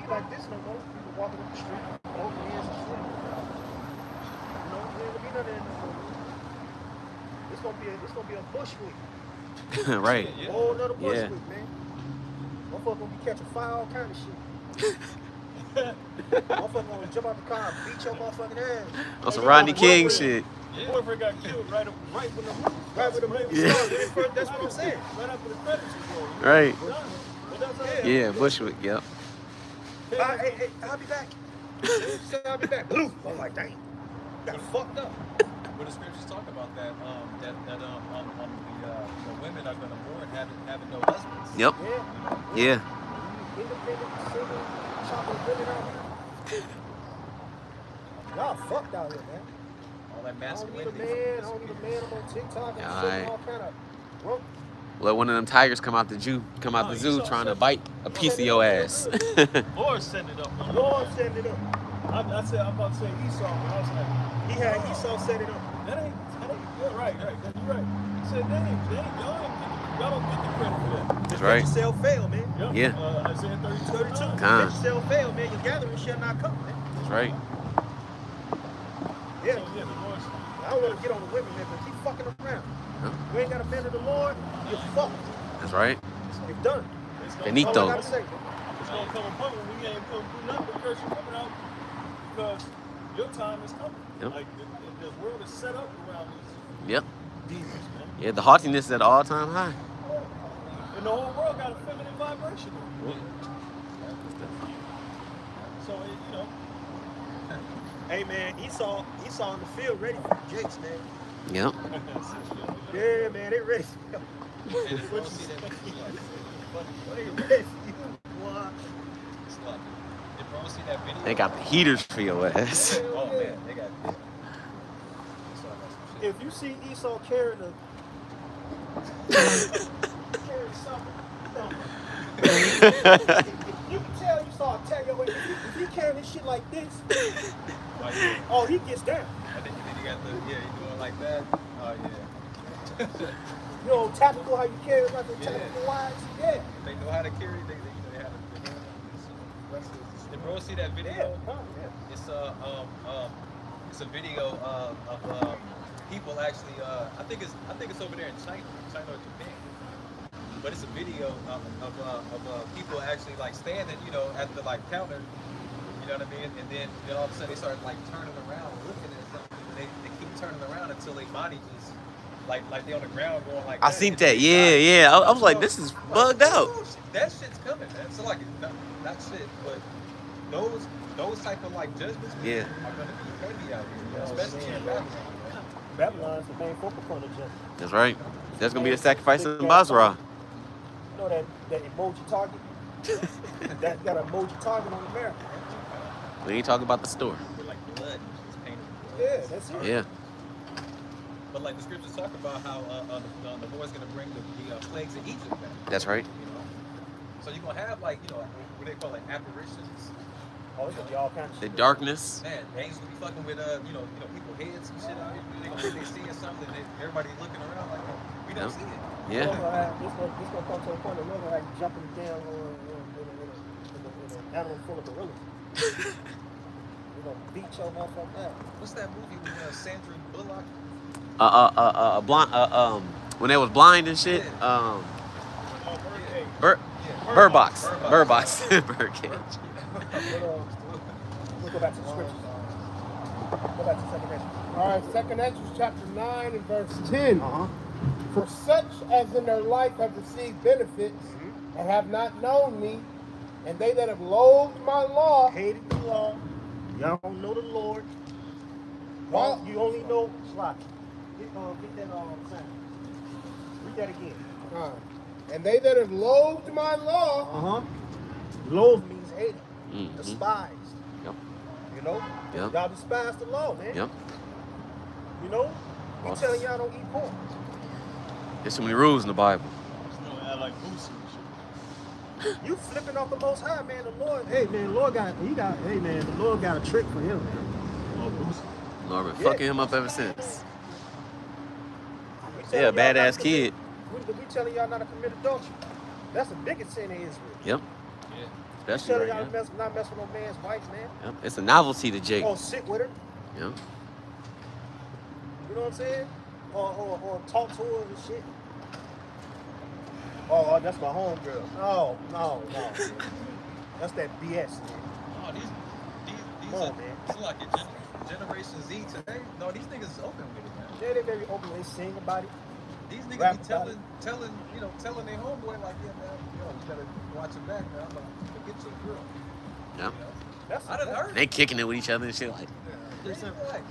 like this no more. People walking up the street, holding hands and shit. It ain't gonna be none of that no more. It's gonna be a bush week. Right. A whole nother bush week, man. Motherfucker gonna be catching fire, all kind of shit. Motherfucker gonna jump out the car, beat your motherfucking ass. On some Rodney King shit. Boyfriend got killed right when the movie started. That's what I'm saying. Right after the credits roll. Right. But Yeah, Bushwick, yep. Hey, I'll be back. Say I'll be back. Blue. I'm like, dang. Got fucked up. When the scriptures talk about that, the women are gonna mourn having no husbands. Yep. Yeah. Independent, single, chocolate women out here. Y'all fucked out here, man. All that masculinity. I don't need a man. I'm on TikTok and shit, all kind of broke. Let one of them tigers come out the zoo trying to bite a piece of your ass. Lord send it up. Lord send it up. I'm about to say Esau, but I was like, he had Esau set it up. That ain't yeah, right. You're right. He said, y'all don't get the credit for that. That's right. Let yourself fail, man. Yeah. Isaiah 32. Let Con. yourself fail, man. Your gathering shall not come, man. That's right. Yeah. So, the Lord's, I don't want to get on the women, man, but keep fucking around. Huh? You ain't got a man of the Lord, you're fucked. That's right. It's done. It's That's all I Finito. gotta say. It's gonna come a point when we ain't gonna do nothing but curse you coming out because your time is coming. Yep. Like the world is set up around these Yep. demons, man. Yeah, the haughtiness is at all time high. And the whole world got a feminine vibration. So you know, Hey man, Esau in the field ready for the Jakes, man. Yep. Yeah, man, they ready. And if you don't see that video, What they ready for you? Boy. it's like, if you don't see that video, They got the heaters for your ass. oh man, they got this. So I got some shit. If you see Esau carrying a carrying something, you can tell Esau tell you if he carrying his shit like this, Oh, yeah. oh he gets down. And then you got the, yeah, you doing like that. Oh yeah. You know, tactical how you carry like a Yeah. tactical wise, yeah. They know how to carry. They you know they have to. If bro see that video, Yeah, it's a video of people actually. I think it's over there in China or Japan. But it's a video of people actually like standing, you know, at the like counter. You know what I mean? And then all of a sudden they start like turning around, looking at something. They keep turning around until their body just like they on the ground going like. I seen that. Yeah. I was like, this is bugged out. That shit's coming, man. So like not shit, but those type of like judgments Yeah. are gonna be heavy out here, you know, especially in Babylon. Babylon's the main focal point of justice. That's right. There's gonna be a sacrifice in Basra. You know that emoji target? that got an emoji target on America. We ain't talking about the store. With like blood is painted. Yeah, that's it. Yeah. But like the scriptures talk about how the Lord's gonna bring the plagues of Egypt back. That's right. You know, so you're gonna have like what they call like apparitions. Oh, it's gonna be all kinds of The shit. darkness. Man, they ain't gonna be fucking with people heads and shit out here. They gonna think they seeing something, and everybody looking around like we don't Yep. see it. Yeah. It's gonna come to a point where we're gonna have you jumping down in an animal full of gorillas. We're gonna beat your motherfucker out. What's that movie with Sandra Bullock? Blind. When they was blind and shit. Bird Box. Bird Box. Bird Cage. We'll go back to the scriptures. Go back to second Ezra. All right, Second Ezra chapter 9 and verse 10. For such as in their life have received benefits and have not known me, and they that have loathed my law, Hated the law. Y'all don't know the Lord. Well- You only know Slocky. Get that sign. Read that again. and they that have loathed my law, Loathe means hated, Mhm. despised. Yep. You know? Yep. Y'all despise the law, man. Yep. You know? We Awesome. telling y'all don't eat pork. There's so many rules in the Bible. you know, act like Boosie and shit. You flipping off the Most High, man. The Lord, hey man, the Lord got a trick for him, man. Oh, Boosie. Lord been Yeah. fucking him up ever since. We telling Yeah, y'all not badass to kid. We telling y'all not to commit adultery. That's the biggest sin in Israel. Yep. Yeah. We Especially telling right y'all now. not mess with no man's wife, man. Yep. It's a novelty to Jake. Or sit with her. Yep. You know what I'm saying? Or talk to her and shit. Oh, that's my homegirl. No. That's that BS, man. Oh, these Come are on, man. it's like your Generation Z today. No, these niggas is open with it, man. Yeah, they very open. They sing about it. These Rap niggas be about telling their homeboy like, yeah, man, you gotta watch your back, man. I'm gonna forget your girl. Yep. You know? That's I done heard. They kicking it with each other and shit like. They be like,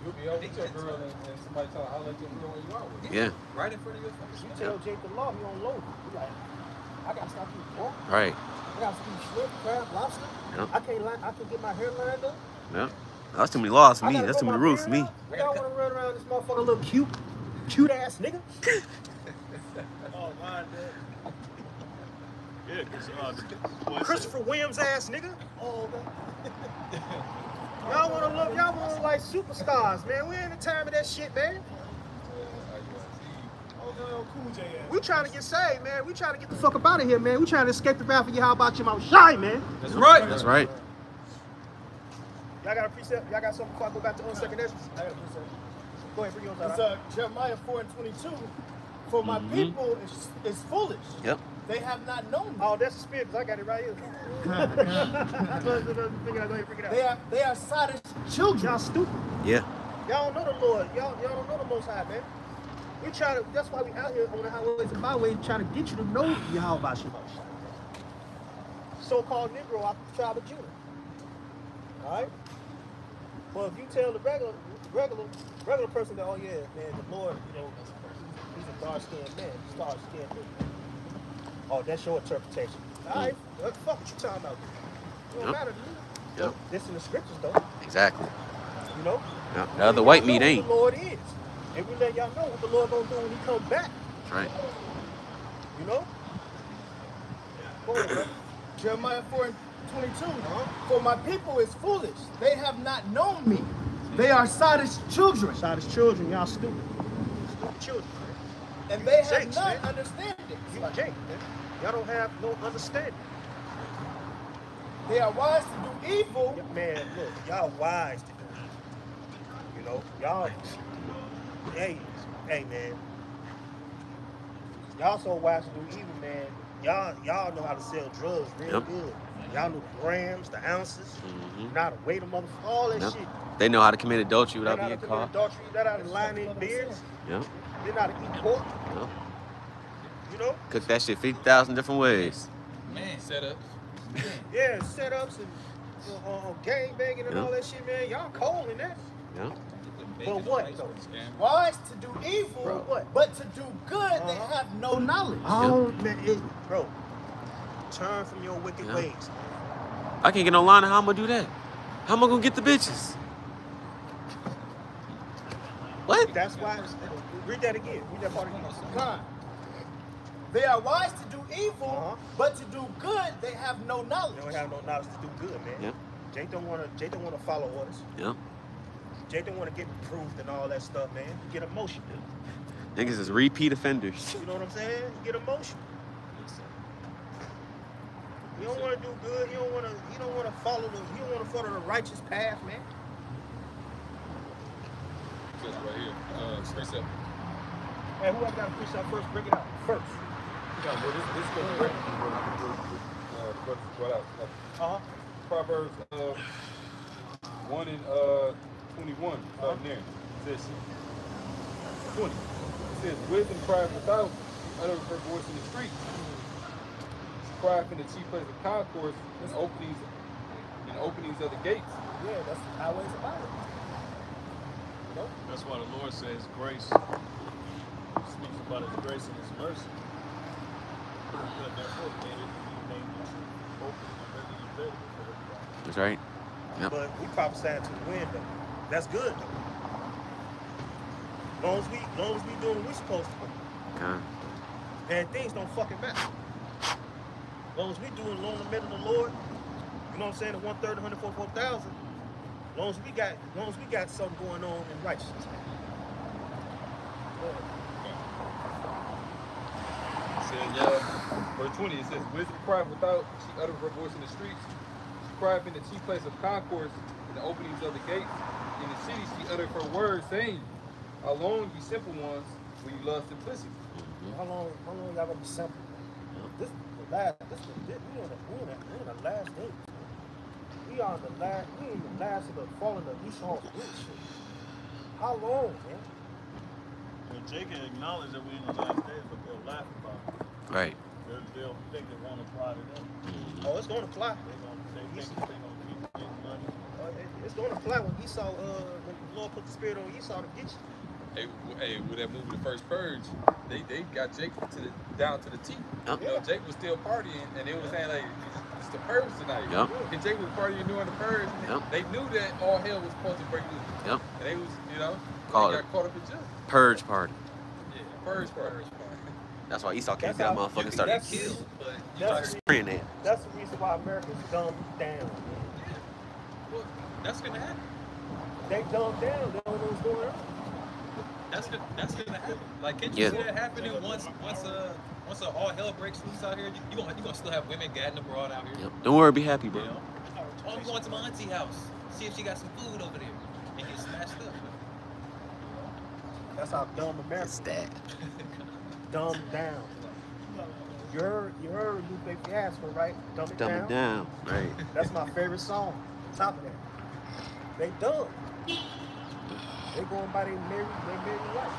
You'll be out with your girl and somebody tell her, I'll let you know where you out with. Yeah. right in front of your face. You tell Jake the law, he on load. You like, I gotta stop eating pork. Right. I gotta stop eating shrimp, crab, lobster. Yep. I can't get my hair lined up. Yep. That's too many laws for I me. gotta That's too grow many my rules for beard me. out. I don't want to run around this motherfucker, little cute ass nigga. Oh, my dad. Yeah, because Christopher Williams ass nigga. Oh, man. Y'all wanna look like superstars, man. We ain't the time of that shit, man. Cool J ass. We trying to get saved, man. We trying to get the fuck up out of here, man. We trying to escape the wrath of you. How about you, my shy, man? That's right. That's right. Y'all got a precept? Y'all got something before I go back to second Ezra? I got a precept. Go ahead, bring yours It's out. Jeremiah 4:22. For my people is foolish. Yep. They have not known me. Oh, that's the spirit, because I got it right here. They are sottish children. Y'all stupid. Yeah. Y'all don't know the Lord. Y'all don't know the Most High, man. We try to. That's why we out here on the highways and byways trying to get you to know Yahweh Shemot. So-called Negro out the tribe of Judah. All right. Well, if you tell the regular person that, oh yeah, man, the Lord, you know, he's a dark-skinned man, he's dark-skinned man. Oh, that's your interpretation. All right, what the fuck what you talking about? It don't matter to me. Yep. This in the scriptures, though. Exactly. You know? Yep. The other white meat ain't. What the Lord is. And we let y'all know what the Lord gonna do when he comes back. That's right. You know? Go ahead, brother. Jeremiah 4:22. For my people is foolish. They have not known me. They are sottish children. Sottish children, y'all stupid. Stupid children. And they have not understanding. You Jake, man. Y'all don't have no understanding. They are wise to do evil. Yeah, man, look, y'all wise to do evil. You know, y'all, hey, man. Y'all so wise to do evil, man. Y'all know how to sell drugs real good. Y'all know the grams, the ounces, know how to weigh the motherfucker, all that shit. They know how to commit adultery without being caught. Adultery, they know how to line in beards. Yep. They know how to eat pork. Yep. You know? Cook that shit 50,000 different ways. Man, setups. Yeah, setups and gang banging and all that shit, man. Y'all cold in that. Yeah. But what though? Wise to do evil, bro, what? But to do good, they have no knowledge. Oh, man, bro. Turn from your wicked ways. I can't get no line. How I'm gonna do that? How am I gonna get the bitches? What? That's why. Read that again. Read that part again. God. They are wise to do evil, but to do good, they have no knowledge. They don't have no knowledge to do good, man. Yep. Jake don't wanna follow orders. Yep. Jake don't wanna get approved and all that stuff, man. You get emotion. Niggas is repeat offenders. You know what I'm saying? You get emotion. You don't want to do good. You don't want to follow the righteous path, man. Says right here, precept. Hey, who I got to precept first? Bring it out first. Yeah, well, this is correct. Proverbs 1 and 21, starting there. It says 20. It says, wisdom cries without, utter her voice in the streets. Cry in the chief place of concourse and openings of the gates. Yeah, that's the highways of Bible. You know? That's why the Lord says grace. He speaks about his grace and his mercy. That's right. Yep. But we prophesying to the wind though. That's good though. Long as we doing what we supposed to do. And things don't fucking matter. As long as we doing along the middle of the Lord, you know what I'm saying, the 1/3, 144,000, as long as we got something going on in righteousness. It says, verse 20, it says, wisdom cried without, she uttered her voice in the streets. She cried in the chief place of concourse, in the openings of the gates. In the city she uttered her words, saying, how long, ye simple ones, will you love simplicity? How long y'all gonna be simple? We in the last days. We in the last of the falling of Esau's rich shit. How long, man? Well, Jake can acknowledge that we in the last days, but they'll laugh about it. Right. They'll think it won't apply to them. Oh, it's gonna apply. They think they're gonna keep getting money. It's gonna apply when Esau, when the Lord put the spirit on Esau to get you. Hey, with that movie, The First Purge, they got Jake down to the T. Yep. You know, Jake was still partying, and they were saying like, it's the purge tonight. Yep. And Jake was partying during the purge. Yep. They knew that all hell was supposed to break loose. Yep. And they was, you know, Called they got caught up in jail. Purge party. Yeah, purge party. That's why Esau came to that motherfucker and started Killed, but spraying that. That's the reason why America's dumbed down. well, that's gonna happen. They dumbed down. They don't know what's going on. That's gonna happen. Like, can't you see that happening once all hell breaks loose out here? You gonna still have women gadding abroad out here. Yep. Don't worry, be happy, bro. You know? Oh, I'm going to my auntie house. See if she got some food over there and get smashed up. That's how dumb America is. That. dumbed down. You heard Lupe Fiasco, right? Dumb it Dumb down. it down. Right. That's my favorite song. Top of that. They dumb. They going by their married life.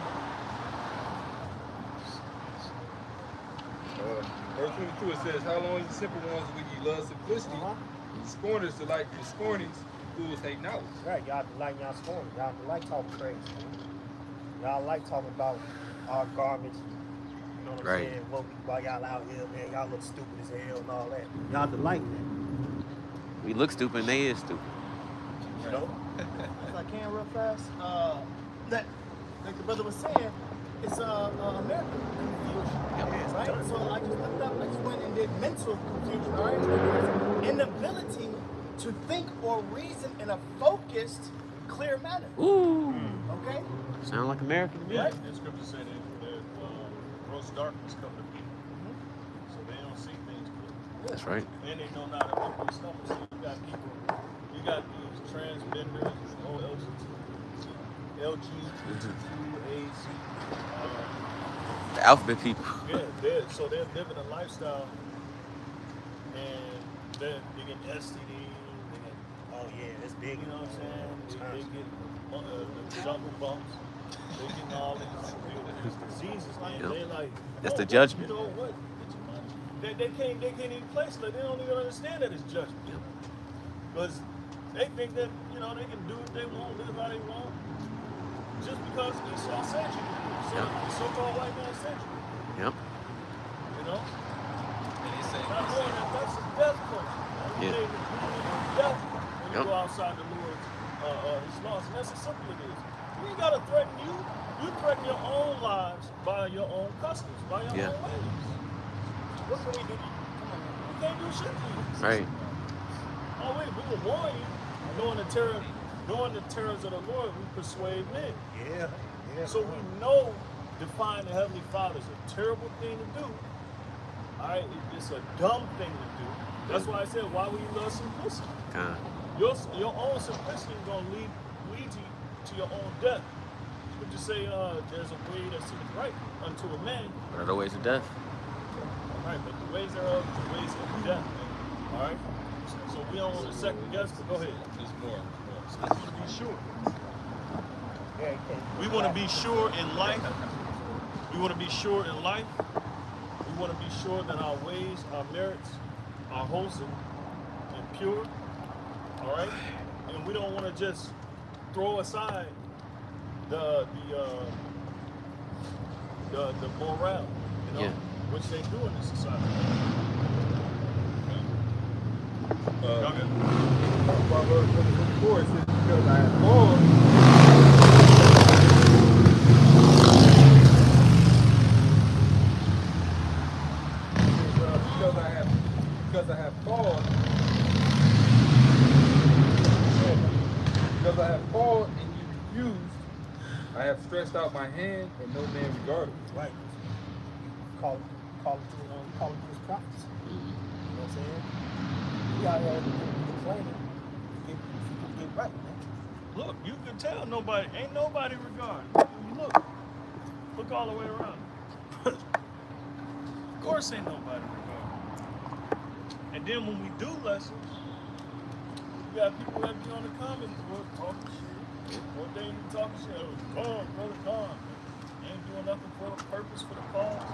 Verse 22, it says, how long is the simple ones when you love simplicity? The scorners to like the scornings, fools hate knowledge. Right, y'all like y'all scorn. Y'all like talking crazy. Y'all like talking about our garments. You know what I'm Right. saying? While y'all out here, man, y'all look stupid as hell and all that. Y'all like that. We look stupid and they is stupid. You know? If I can real fast, that like the brother was saying, it's American confusion, right? So I just looked up, I just went and did mental confusion, all right? It's inability to think or reason in a focused, clear manner. Ooh. Okay? Sound like American to me. Yeah, the scripture said that gross darkness come to people. So they don't see things clearly. That's right. And they know not to work these numbers. So you got people, you got these transgenders, LGBTQAZ. The alphabet people. Yeah, so they're living a lifestyle, and they get STDs, they get, Oh yeah, it's big. you know what I'm saying? They get the jungle bumps, they get all these diseases, and Yep. they like, That's oh, the judgment. You know what? They can't even place it. They don't even understand that it's judgment. Because they think that, you know, they can do what they want, live how they want, just because Esau said you could do. So Yep. the so-called white man said you could. Yep. You know? And they say, Not knowing that that's a death punch. Yeah. Death when you Yep. go outside the Lord's his laws. And that's as simple it is. We ain't gotta threaten you. You threaten your own lives by your own customs, by your Yeah. own ways. What can we do? Come on, we can't do shit to you. Right. Oh wait, we will warn you. Knowing the terrors of the Lord, we persuade men. Yeah. Yeah. So we know defying the Heavenly Father is a terrible thing to do. Alright, it's a dumb thing to do. That's why I said, why would you love simplicity? Kind Your own simplicity is gonna lead you to your own death. You could just say, there's a way that seems right unto a man. What are the ways of death? Alright, but the ways thereof, the ways of death. Alright? So we don't want to second guess, but go ahead. there's more. We want to be sure. Yeah, you can't- We want to be sure in life. We want to be sure in life. We want to be sure that our ways, our merits are wholesome and pure. All right? And we don't want to just throw aside the morale, you know, Yeah. which they do in this society. Y'all good? Proverbs 24, it says, because I have fallen, because I have fallen, because I have fallen and you refused, I have stretched out my hand and no man regarded. Right. Call him to his prophets. You know what I'm saying? We out here complaining. Get right, man. Look, you can tell ain't nobody regarding. You look all the way around. Of course ain't nobody regarding. And then when we do lessons, we got people that be on the comments board talking shit. Or they ain't talking shit. Oh, gone, brother, gone. Ain't doing nothing for the purpose, for the cause.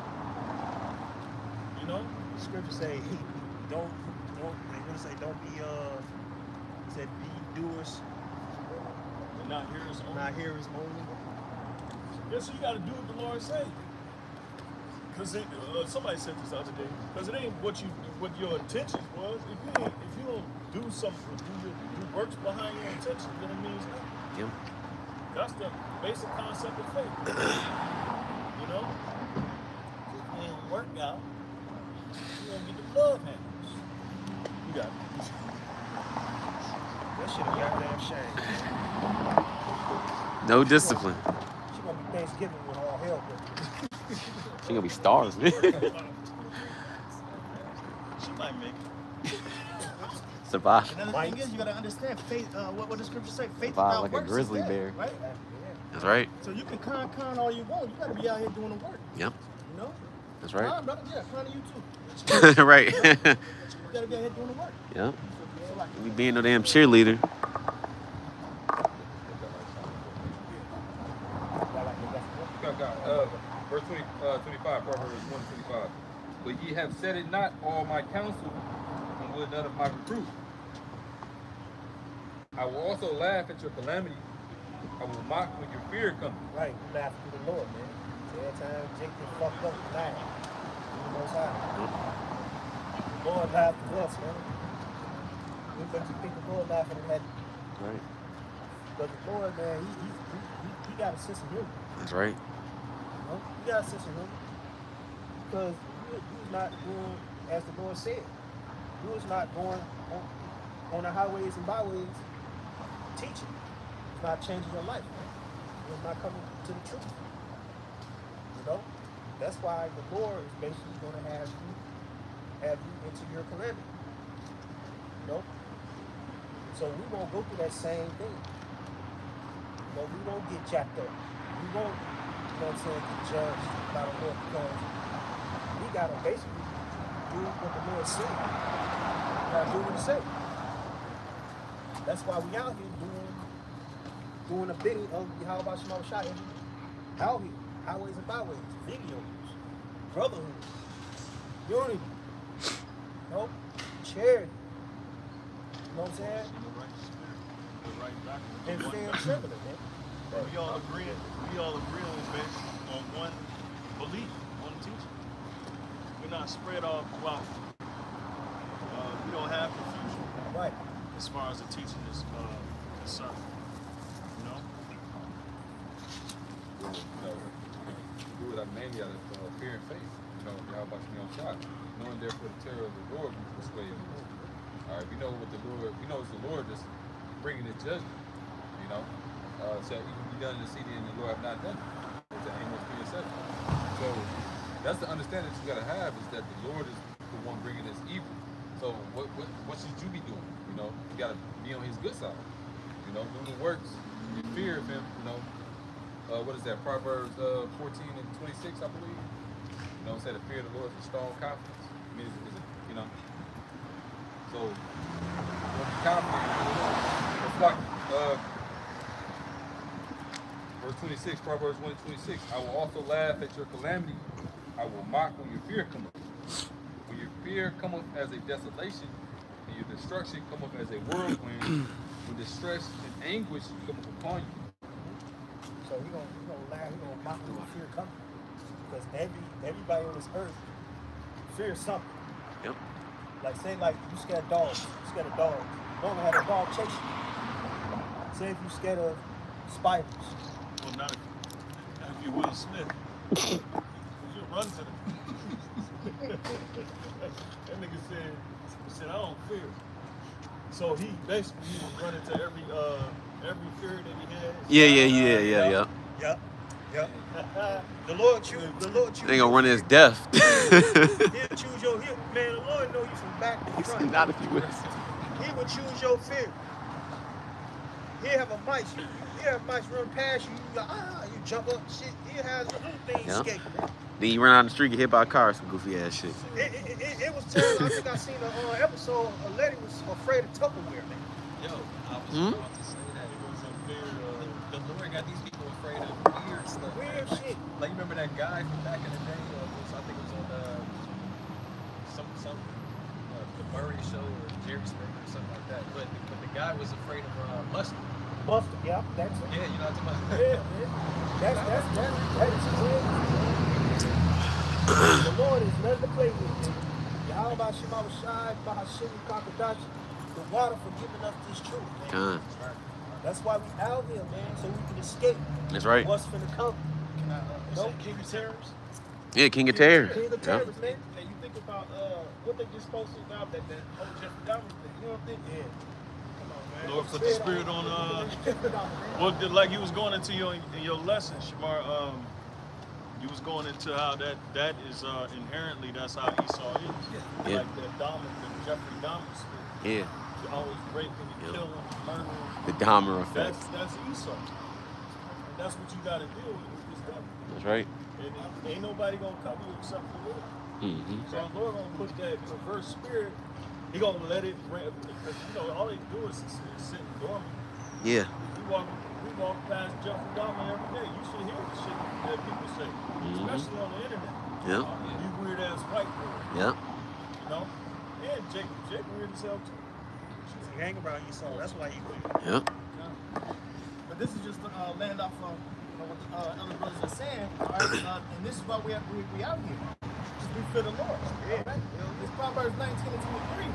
You know? The scripture say, don't, they gonna say, don't be, he said, be doers, And not hearers only. not hearers only. Yeah, so you got to do what the Lord say. Because somebody said this the other day. Because it ain't what your intentions was. If you don't do something, do works behind your intentions, then it means nothing. Yep. That's the basic concept of faith. You know, if you ain't work out, you won't get the blood handles. You got it. That shit a goddamn shame. No discipline. She gonna be Thanksgiving with all hell breaking. She gonna be starved, man. She might make it. Survive. Another thing is, you gotta understand faith. What the scripture say? Faith Survive without like a works is grizzly dead, bear. right? That's right. So you can con all you want. You gotta be out here doing the work. Yep. You know. That's right. Nah, brother, yeah, kind of you too. Right. You gotta be out here doing the work. Yeah. So like, We being no damn cheerleader. Verse 25, Proverbs 1:25. But ye have said it not, all my counsel, and would none of my reproof. I will also laugh at your calamity. I will mock when your fear comes. Right, we laugh through the Lord, man. Every time Jake gets fucked up, we laugh. You know what The Lord laughed at us, man. We bet you think the Lord laughing at that. Right. But the Lord, man, he got a sense of humor. That's right. You know? He got a sense of humor. Because he's not doing as the Lord said. He was not going on the highways and byways teaching. It's not changing your life. It's not coming to the truth. You know? That's why the Lord is basically going to have you into your calamity. You know? So we won't go through that same thing. You know, we won't get jacked up. We won't, you know what I'm saying, get judged by the Lord because we gotta basically do what the Lord said. We gotta do what he said. That's why we out here doing a bidding of Yahweh Shema Shai out here, highways and byways, videos, brotherhood, unity, you know, charity. You know what I'm saying? And fear and trembling, man. We all agree on one belief, one teaching. We're not spread all throughout. We don't have confusion. Right. As far as the teaching is concerned. You know? Do it mainly out of fear and faith. You know, how about you on shot? Knowing therefore the terror of the Lord will persuade you. All right, we know what the Lord, we know it's the Lord that's bringing his judgment. You know, so it can be done in the city and the Lord have not done it. It's the Amos 3:7. So that's the understanding that you gotta have is that the Lord is the one bringing this evil. So what should you be doing? You know, you gotta be on his good side. You know, do the works in fear of him. You know, what is that? Proverbs 14:26, I believe. You know, say the fear of the Lord is a strong confidence. I mean, is it, you know. So, be confident. It's like verse 26, Proverbs 1:26. I will also laugh at your calamity. I will mock when your fear cometh. When your fear cometh as a desolation, and your destruction cometh as a whirlwind, when distress and anguish cometh upon you. So he gonna laugh, he gonna mock when fear coming. Because everybody on this earth fears something. Yep. Like say you scared of dogs. You scared of dogs. You don't have a dog chase you. Say if you scared of spiders. Well, not if you Will Smith. You run to them. That nigga said, I don't fear. So he basically was running to every fear that he has. Yeah. Yep. The Lord choose. They gonna run his death. He'll choose your hip. Man, the Lord know you from back to front. Not if you will. He will choose your fear. He'll have a mice. He'll have mice run past you. You go, you jump up, shit. He'll have little things escape. Then you run out in the street, get hit by a car, some goofy ass shit. It was terrible. I think I seen an episode. A lady was afraid of Tupperware, man. Yo, I was about to say that. It was a fear. The Lord got these people afraid of weird stuff. Weird shit. Like you remember that guy from back in the day? I think it was on the Murray Show or Jerry Springer or something like that. But the guy was afraid of mustard. Mustard, yeah, that's it. Yeah, you know what I'm talking about. Yeah. That is it. The Lord is nothing to play with. Yahweh Shema Shai, Bahashim Kakadashi. The water for giving us this truth, man. That's why we out here, man, so we can escape. That's right. What's finna come? Can I King of Terrors? Yeah, King of Terror. King of Terrors, man. And you think about what they just posted out that whole Jeffrey Dahmer thing. You know what I'm thinking? Yeah. Come on, man. Lord put the spirit on. Well, like you was going into your lesson, Shamar. You was going into how that is inherently that's how Esau is. Yeah. Like that the Jeffrey Dahmer spirit. Yeah. You're always raping, killing, murdering. The Dahmer effect. That's Esau. And that's what you got to deal with this devil. That's right. And ain't nobody gonna cover you except the Lord. Mm-hmm. So the Lord gonna put that perverse spirit. He gonna let it because all they do is sit dormant. Yeah. We walk past Jeffrey Dahmer every day. You should hear the shit that people say, especially on the internet. Yep. You weird ass white boy. Yep. You know? And Jake weird as hell too. You hang around you, so that's why you weird. Yep. But this is just to land off of what the other brothers are saying, all right? And this is why we out here. Just we fear the Lord. Yeah. Right? It's Proverbs 19 and 23.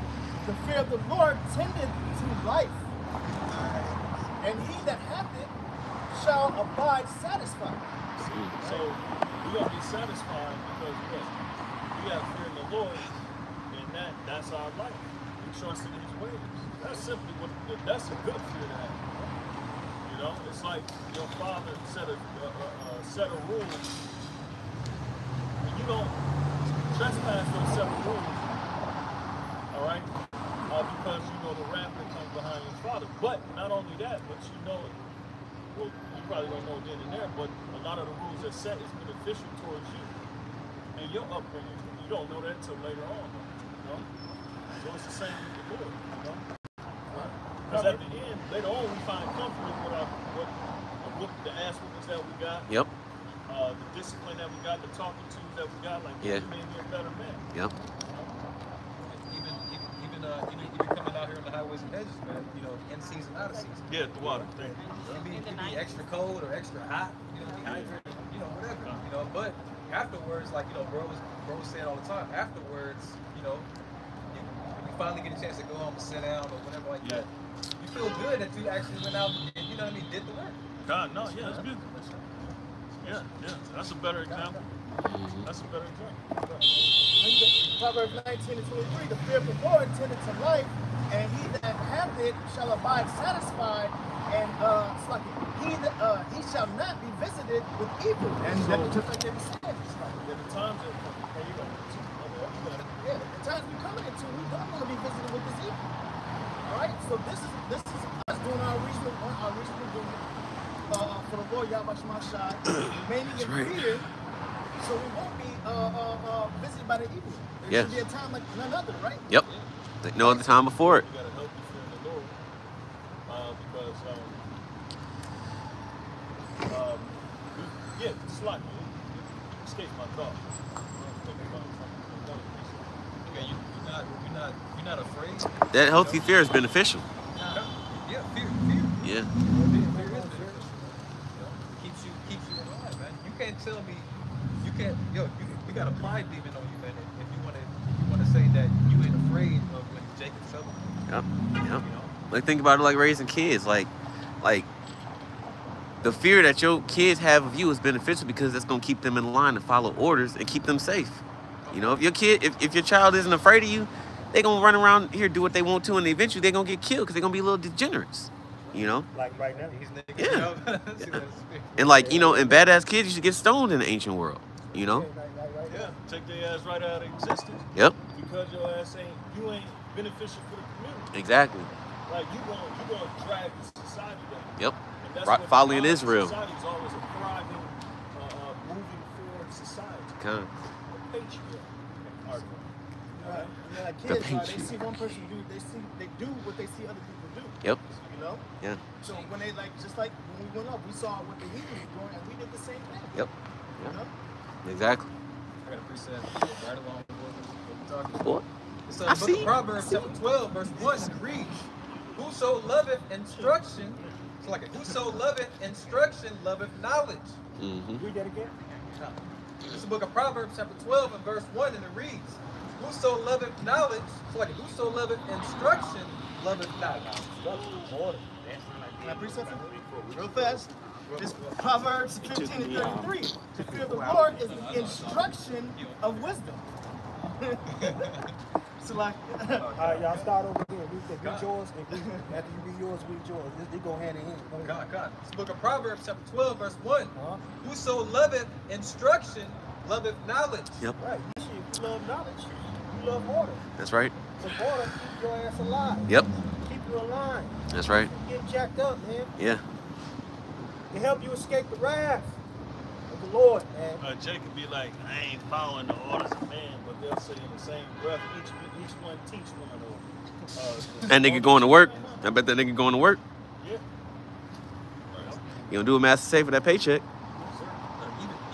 The fear of the Lord tendeth to life, and he that hath it shall abide satisfied. So we gonna be satisfied because what? We have fear in the Lord, and that's our life. We trust in his ways. That's simply that's a good fear to have. You know, it's like your father set a rule, and you don't trespass those set of rules, all right? Because you know the wrath that comes behind your father. But not only that, but you know, well, you probably don't know then and there, but a lot of the rules that set is beneficial towards you and your upbringing. You don't know that until later on, you know? So it's the same with the Lord, you know? Because at the end, later on, we find comfort with the ass whoopings that we got. Yep. The discipline that we got, the talking to that we got, like, yeah, you made me a better man. Yep. Even coming out here on the highways and edges, man, you know, in season, out of season. Yeah, the water. Thank you. It be extra cold or extra hot, you know, dehydrated, you know, whatever, you know. But afterwards, like, you know, bro was saying all the time, afterwards, you know, when you finally get a chance to go home and sit down or whatever like that, you feel good that you actually went out and, you know what I mean, did the work. God, no, yeah, that's beautiful. Yeah, that's a better example. That's a better example. Proverbs 19 and 23, the fear of the Lord tendeth to life, and he that hath it shall abide satisfied, and he shall not be visited with evil. And so, just like they were saying, the times that the times we're coming into, we don't want to be visited with this evil. All right, so this is us doing our reasonable doing for the Lord Yahweh Shemashai, mainly in fear, so we won't be visited by the evil. There should be a time like none other, right? Yep. Like no other time before it. You got to help you fear the Lord, because it's like it escapes my thoughts. Okay, you're not afraid. That healthy fear is beneficial. Yeah, fear. Yeah. Fear is beneficial. Keeps you alive, man. You can't tell me, we got a pride demon on you, man. If you want to say that you ain't afraid of when Jacob fell. Yep. You know? Like think about it like raising kids. Like the fear that your kids have of you is beneficial because that's gonna keep them in line and follow orders and keep them safe. You know, if your child isn't afraid of you, they gonna run around here, do what they want to, and eventually they're gonna get killed because they're gonna be little degenerates. You know? Like right now. Yeah. And like, you know, and badass kids used to get stoned in the ancient world. You know? Yeah, take their ass right out of existence. Yep. Because your ass ain't beneficial for the community. Exactly. Like you gonna drag the society down. Yep. And that's what following Israel. Society is always a thriving, moving forward society. Kind of. A patriarch. Like kids, they see one person they do what they see other people do. Yep. You know? Yeah. So when they just like when we went up, we saw what the heathens were doing, and we did the same thing. Yep. You know? Exactly. I got a precept right along with what we're talking about. What? It's the book of Proverbs, chapter 12, verse 1, and it reads, Whoso loveth instruction, whoso loveth instruction loveth knowledge. Mm-hmm. Read that again. It's the book of Proverbs, chapter 12, and verse 1, and it reads, Whoso loveth knowledge, whoso loveth instruction loveth knowledge. Order. Can I precept it? Real fast. This Proverbs 15 and 33. The fear of the Lord is the instruction of wisdom. So like, all right, y'all start over here. Read yours, and after you read yours, read yours. They go hand in hand. God. It's the book of Proverbs, chapter 12, verse 1. Whoso loveth instruction loveth knowledge. Yep. Right. You love knowledge. You love order. That's right. So order keep your ass alive. Yep. Keep you aligned. That's right. Get jacked up, man. Yeah. It help you escape the wrath. the Lord, man. Jake could be like, I ain't following the orders of man, but they'll say in the same breath, each one teach one another. That nigga going to work. I bet that nigga going to work. Yeah. You gonna do what Master say for that paycheck?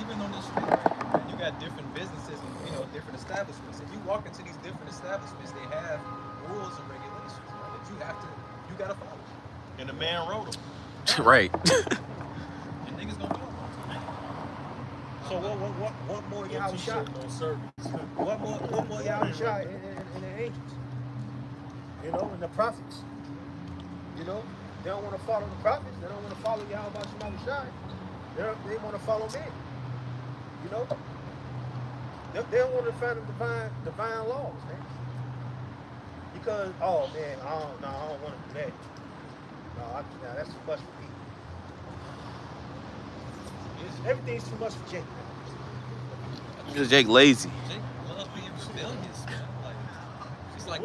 Even on the street, right, you got different businesses and different establishments. If you walk into these different establishments, they have rules and regulations, right, that you gotta follow. And the man wrote them. Right. And niggas gonna do them. So what more y'all shot? No service. What more y'all shot in the angels? You know, and the prophets. You know, they don't want to follow the prophets. They don't want to follow Yahweh Shema Shai. They want to follow men. You know, they don't want to find the divine laws, man. Because I don't want to do that. No, that's too much for me. Everything's too much for Jake. Because Jake lazy. Jake loves being rebellious, man. Like, it's like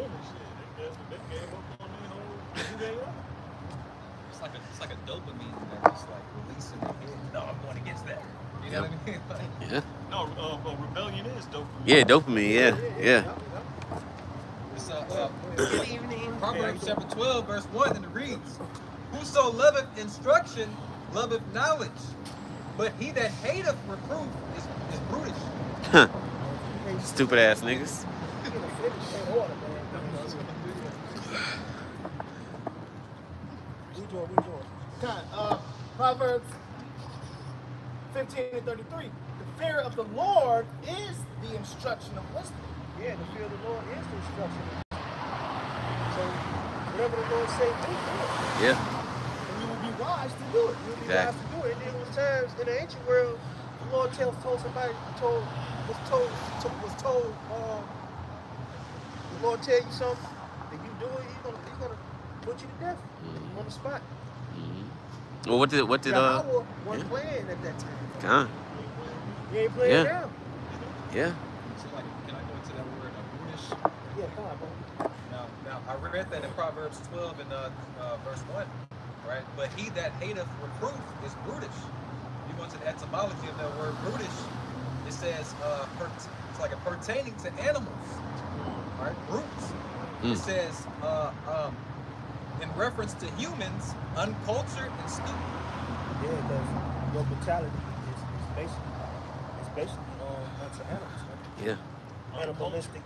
it's like a dopamine that just like releasing the head. No, I'm going against that. You know what I mean? Like, Yeah. No, rebellion is dopamine. Yeah, dopamine. Yeah. It's Proverbs chapter 12, verse 1, and it reads, "Whoso loveth instruction, loveth knowledge, but he that hateth reproof is brutish." Stupid ass niggas. Proverbs 15 and 33. The fear of the Lord is the instruction of wisdom. Yeah, the fear of the Lord is the instruction. So, whatever the Lord say, do it. Yeah. And you will be wise to do it. You will be wise to do it. And then there was times in the ancient world, the Lord told somebody, the Lord tell you something, and you do it, he's gonna put you to death on the spot. Well, what did Yahweh wasn't playing at that time. Con. He ain't playing now. Yeah. So like, can I go into that word brutish? Yeah, come on, bro. Now I read that in Proverbs 12 and verse 1, right? But he that hateth reproof is brutish. You go into the etymology of that word brutish, it says it's like a pertaining to animals, right? Brutes. It says in reference to humans, uncultured and stupid. Yeah, because your mentality is basically onto animals, man. Yeah. Animalistic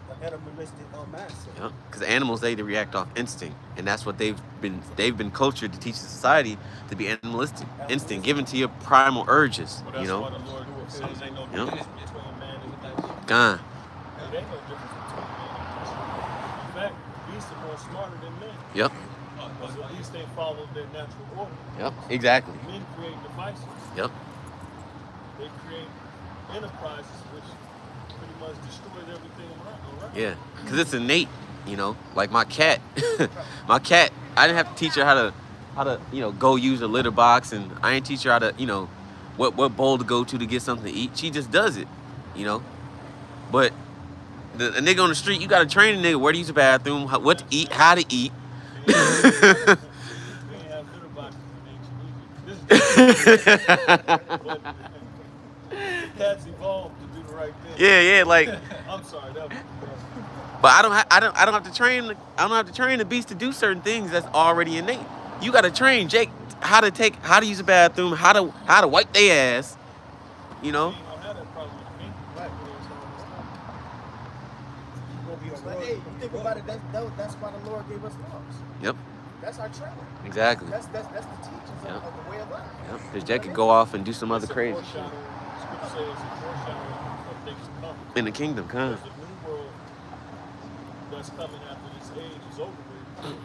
mindset. Yeah. Because animals they react off instinct, and that's what they've been cultured to teach the society to be animalistic. Instinct given to your primal urges. Well, that's you know. why the Lord says ain't no difference between man and the beast. Gone. There ain't no difference between man and beast. In fact, beasts are more smarter than men. Yep. Because at least they follow their natural order. Yep. Exactly. Men create devices. Yep. They create enterprises which pretty much destroys everything around. Yeah. Because it's innate. You know, like my cat. My cat. I didn't have to teach her how to go use a litter box, and I didn't teach her how to what bowl to go to get something to eat. She just does it. You know. But a nigga on the street, you gotta train a nigga where to use the bathroom, what to eat, how to eat. We ain't have litter boxes in ancient Egypt. But the cats evolved to do the right thing. Yeah, like. I'm sorry, that was. But I don't have to train the beast to do certain things that's already innate. You gotta train Jake how to use a bathroom, how to wipe their ass. You know. You ain't gonna have that problem with me. Right. But hey, think about it. That's why the Lord gave us laws. Yep. That's our training. Exactly. That's the teachings of the way of life. Yep. Because Jake could go off and do some other crazy shit. Scripture says it's a foreshadowing of things to come. In the kingdom, come. Because the new world that's coming after this age is over with,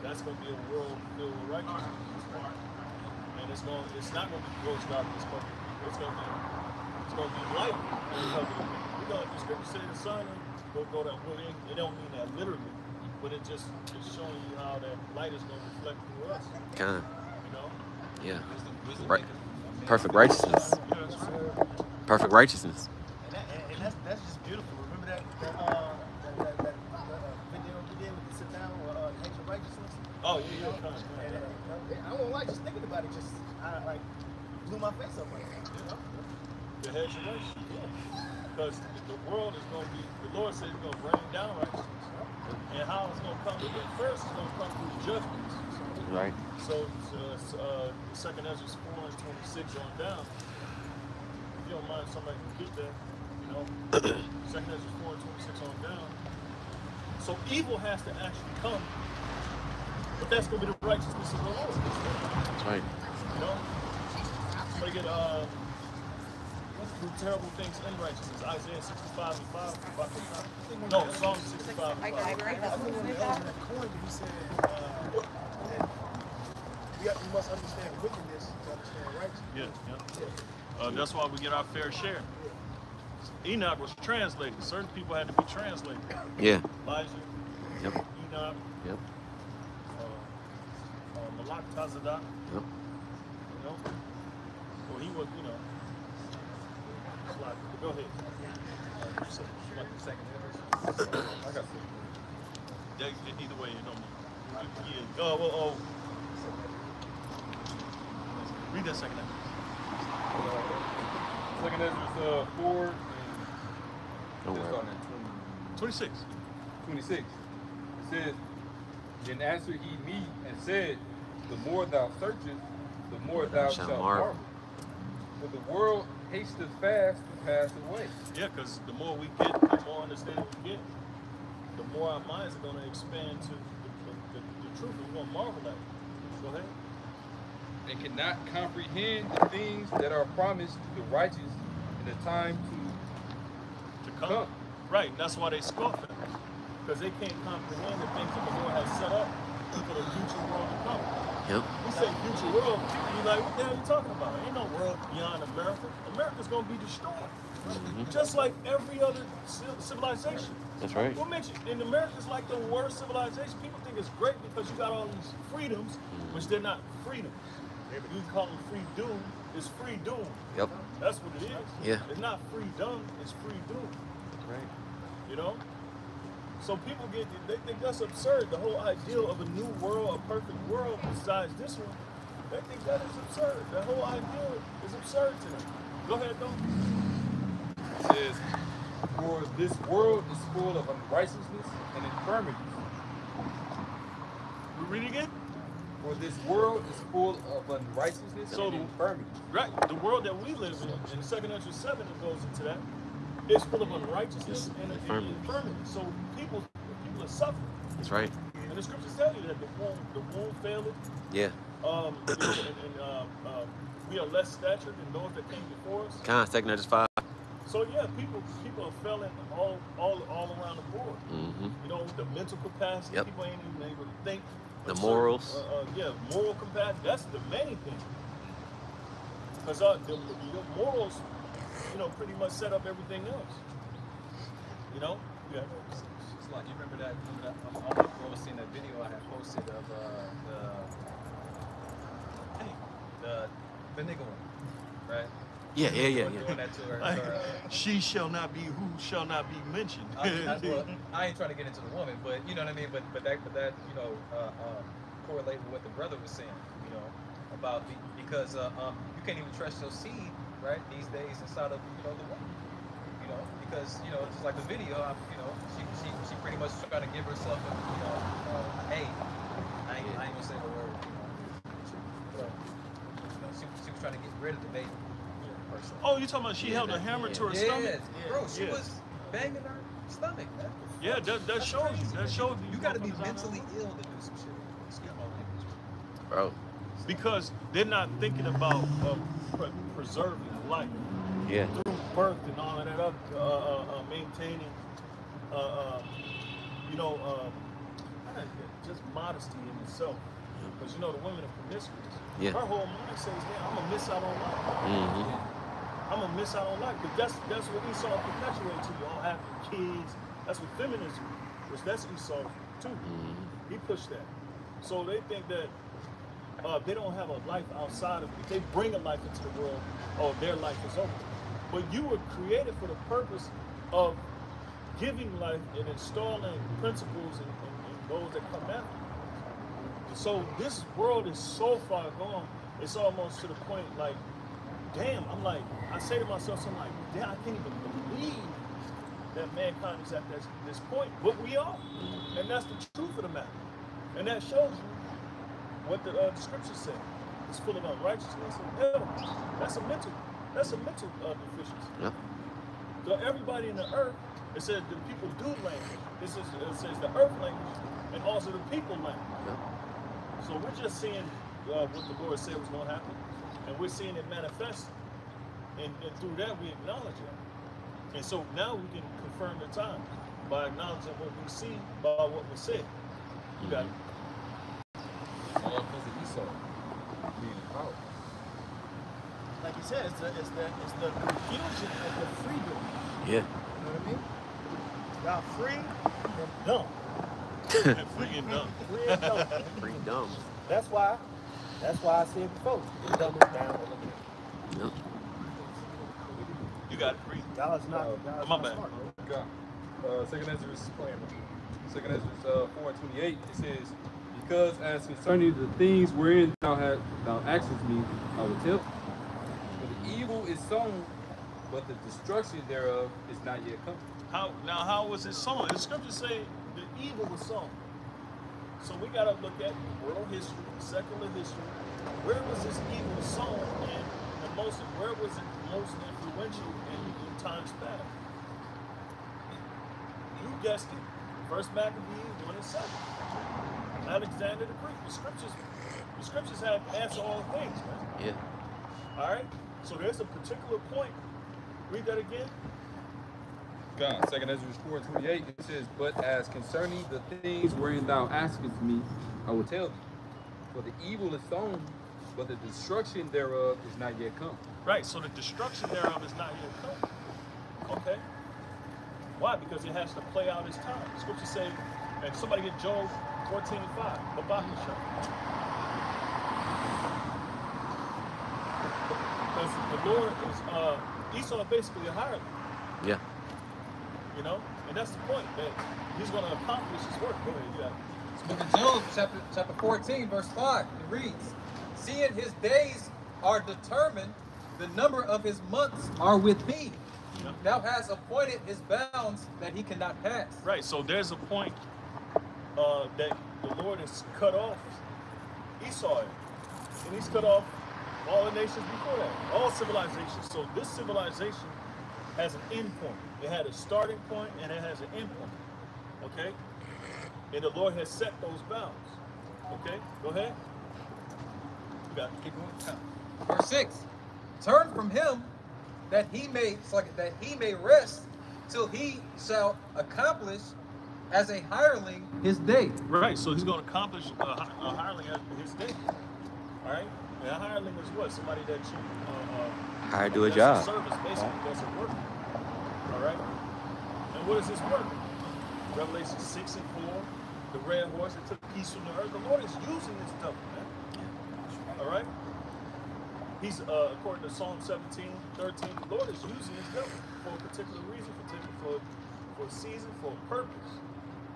that's going to be a world filled with righteousness. And it's not going to be gross darkness. It's going to be light. The scripture says the sun will go that way. It don't mean that literally, but it just is showing you how that light is going to reflect through us. Come. You know? Yeah. Wisdom Right. Perfect righteousness. Perfect righteousness. And that's just beautiful. Remember that video we did with the sit down with Nature Righteousness? Oh, yeah. And I won't like just thinking about it. Just blew my face up right now. You know? The hedge of righteousness. Yeah. Because the world is going to be, the Lord says he's going to rain down righteousness. And how it's going to come, first it's going to come through judgments. Right. So, 2nd Ezra 4 and 26 on down. If you don't mind, somebody can get that. You know, 2nd Ezra 4 and 26 on down. So evil has to actually come, but that's going to be the righteousness of the Lord. That's right. You know, somebody get do terrible things in righteousness. Isaiah 65 and 5. No, Psalm 65 and 5. I remember when Elder coined it, he said that we must understand wickedness to understand righteousness. Yeah. That's why we get our fair share. Enoch was translated. Certain people had to be translated. Yeah. Elijah. Yep. Enoch. Yep. Malak Tazadak. Yep. You know? Well, he was, you know. Go ahead. I got Either way, you know. Yeah. Read that second Second Ezra 4 Don't worry. starting at 26. 26. It says, Then answered he me and said, The more thou searchest, the more thou shalt marvel. For the world hasteth fast to pass away. Yeah, because the more we get, the more understanding we get, the more our minds are going to expand to the truth. We're going to marvel at it. Go ahead. And cannot comprehend the things that are promised to the righteous in the time to come. Right, and that's why they scoff at it. Because they can't comprehend the things that the Lord has set up for the future world to come. Yep. We say future world, you like, what the hell are you talking about? Ain't no world beyond America. America's going to be destroyed. Just like every other civilization. That's right. What makes you, in America, it's like the worst civilization. People think it's great because you got all these freedoms, which they're not freedoms. You can call them free doom. It's free doom. Yep. That's what it is. Yeah. It's not freedom, it's free doom. Right. You know? So people they think that's absurd. The whole ideal of a new world, a perfect world besides this one, they think that is absurd. The whole ideal is absurd to them. Go ahead, though. It says, For this world is full of unrighteousness and infirmities. We read it again? For this world is full of unrighteousness and infirmities. Right. The world that we live in 2nd Ezra 7, it goes into that. It's full of unrighteousness and infirmity. So people are suffering. That's right. And the scriptures tell you that the womb faileth. Yeah. We are less stature than those that came before us. Kind of 2nd Ezra 5. So yeah, people are failing all around the board. Mm-hmm. You know, the mental capacity. Yep. People ain't even able to think. The morals. Moral capacity. That's the main thing. Because the morals, you know, pretty much set up everything else. You know? Yeah. It's like, you remember that I don't know if you ever seen that video I had posted of the nigga one, right? Yeah. Doing that to her. She shall not be who shall not be mentioned. I ain't trying to get into the woman, but you know what I mean. But that you know correlate with what the brother was saying, you know, about because you can't even trust your seed, right? These days inside of the woman, you know, because you know just like the video, you know, she pretty much trying to give herself a hey, I ain't gonna say the word, you know, but she was trying to get rid of the baby. Oh, you talking about she held a hammer to her stomach? Bro, she was banging her stomach, man. Yeah, that shows you. That shows you. You gotta be mentally ill to do some shit. Excuse my language. Bro. Because they're not thinking about preserving life. Yeah. Through birth and all of that other, maintaining, just modesty in itself. Because you know the women are promiscuous. Yeah. Her whole mind says, "Yeah, I'm gonna miss out on life. Mm-hmm. I'm gonna miss out on life." But that's what Esau perpetuated to you. All having kids. That's what feminism, which that's Esau too. Mm-hmm. He pushed that. So they think that they don't have a life outside of. If they bring a life into the world, their life is over. But you were created for the purpose of giving life and installing principles and those that come after. So this world is so far gone, it's almost to the point like damn, I'm like, I say to myself, so I'm like, damn, I can't even believe that mankind is at this point, but we are. And that's the truth of the matter. And that shows you what the scripture said. It's full of unrighteousness and hell. That's a mental deficiency. Yeah. So everybody in the earth, it says the people do language. It says the earth language and also the people language. Yeah. So we're just seeing what the Lord said was going to happen, and we're seeing it manifest, and through that we acknowledge it. And so now we can confirm the time by acknowledging what we see by what we said. You got it. All because of Esau being in power. Like you said, it's the confusion of the freedom. Yeah. You know what I mean? Y'all free and dumb. Free and dumb. Free and dumb. Pretty dumb. That's why I said before, the dumb is down a little bit. Yep. You got it, free. Y'all is not, y'all is My not bad. smart. God. Second Ezra 4:28. It says, "Because as concerning the things wherein thou askest me, I will tell. For the evil is sown, but the destruction thereof is not yet come." How was it sown? The scriptures say the evil was sown. So we got to look at world history, secular history. Where was this evil sown, and where was it most influential in times past? You guessed it. First Maccabees 1:7. Alexander the Greek. The scriptures have answer all things, man. Yeah. All right. So there's a particular point. Read that again. God, 2 Ezra 4:28, it says, "But as concerning the things wherein thou askest me, I will tell thee. For the evil is sown, but the destruction thereof is not yet come." Right. So the destruction thereof is not yet come. Okay. Why? Because it has to play out its time. The scriptures say, and somebody get Job 14:5. Babakashah. Because the Lord is Esau basically a hireling. Yeah. You know, and that's the point, that he's going to accomplish his work. Go ahead, you got it. It's the book of Job, chapter 14, verse 5. It reads, "Seeing his days are determined, the number of his months are with thee. Yeah. Thou hast appointed his bounds that he cannot pass." Right, so there's a point that the Lord has cut off Esau, and he's cut off all the nations before that, all civilizations. So this civilization has an end point. It had a starting point and it has an end point. Okay? And the Lord has set those bounds. Okay? Go ahead. You got it. Keep going. Verse 6. "Turn from him that he may rest till he shall accomplish as a hireling his day." Right, so he's going to accomplish a hireling at his day. All right? And a hireling is what? Somebody that you Hired to a that's job. service, basically. That's a work. All right? And what is his work? Revelation 6:4, the red horse that took peace from the earth. The Lord is using this stuff, man. All right? He's, according to Psalm 17:13, the Lord is using his devil for a particular reason, for a season, for a purpose.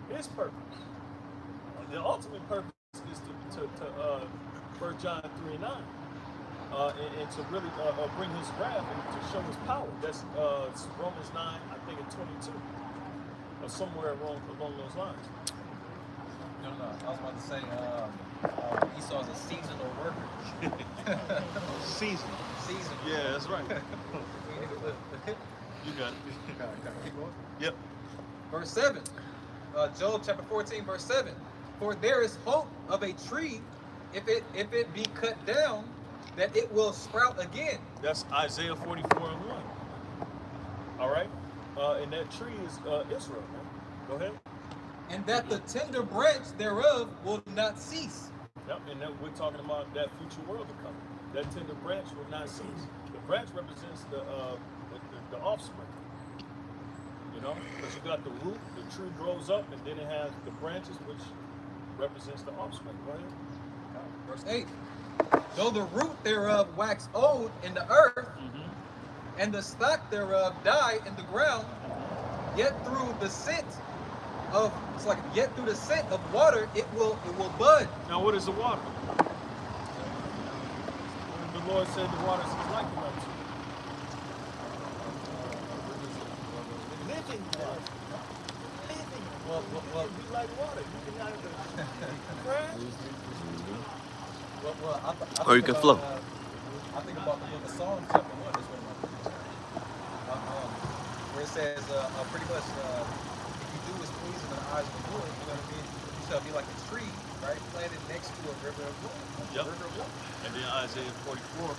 His purpose. The ultimate purpose is to 1 John 3:9. And to really bring his wrath and to show his power. That's Romans 9, I think, at 22, or somewhere along those lines. No, I was about to say Esau's a seasonal worker. Season. Seasonal. Yeah, that's right. You got it. Keep going. Yep. Verse 7. Job chapter 14, verse 7. "For there is hope of a tree, if it be cut down, that it will sprout again." That's Isaiah 44:1. All right? And that tree is Israel, man. Go ahead. "And that the tender branch thereof will not cease." Yep, and then we're talking about that future world to come. That tender branch will not cease. The branch represents the offspring. You know? Because you got the root, the tree grows up, and then it has the branches, which represents the offspring. Go ahead. Verse 8. "Though the root thereof wax old in the earth, and the stock thereof die in the ground, yet through the scent of water it will bud." Now what is the water? The Lord said the water is his life. liken unto? Living water. Living. Well, You be like water. You can either crash. Well, I Or you think can about, float. I think about the book of Psalms, chapter 1. This one, where it says, pretty much, if you do what's pleasing in the eyes of the Lord, you know what I mean? You shall be like a tree, right, planted next to a river of water. Yep. River of water. And then Isaiah 44,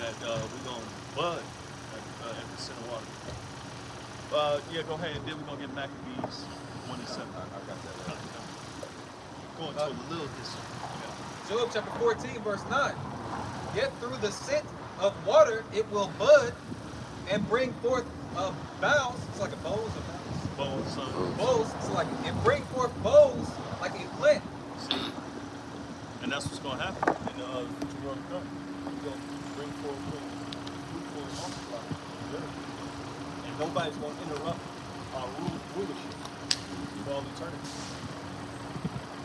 that we're going to bud at the center water. Yeah, go ahead. Then we're going to get Maccabees 1 and 7. I got that right. Going to a little history. Job chapter 14, verse 9. Yet through the scent of water it will bud and bring forth boughs. It's like a bows or boughs? Bows. It's like and bring forth bows like a plant. See? And that's what's going to happen in the future world to come. He's going to bring forth fruitful and multiply. And nobody's going to interrupt our rulership for all eternity.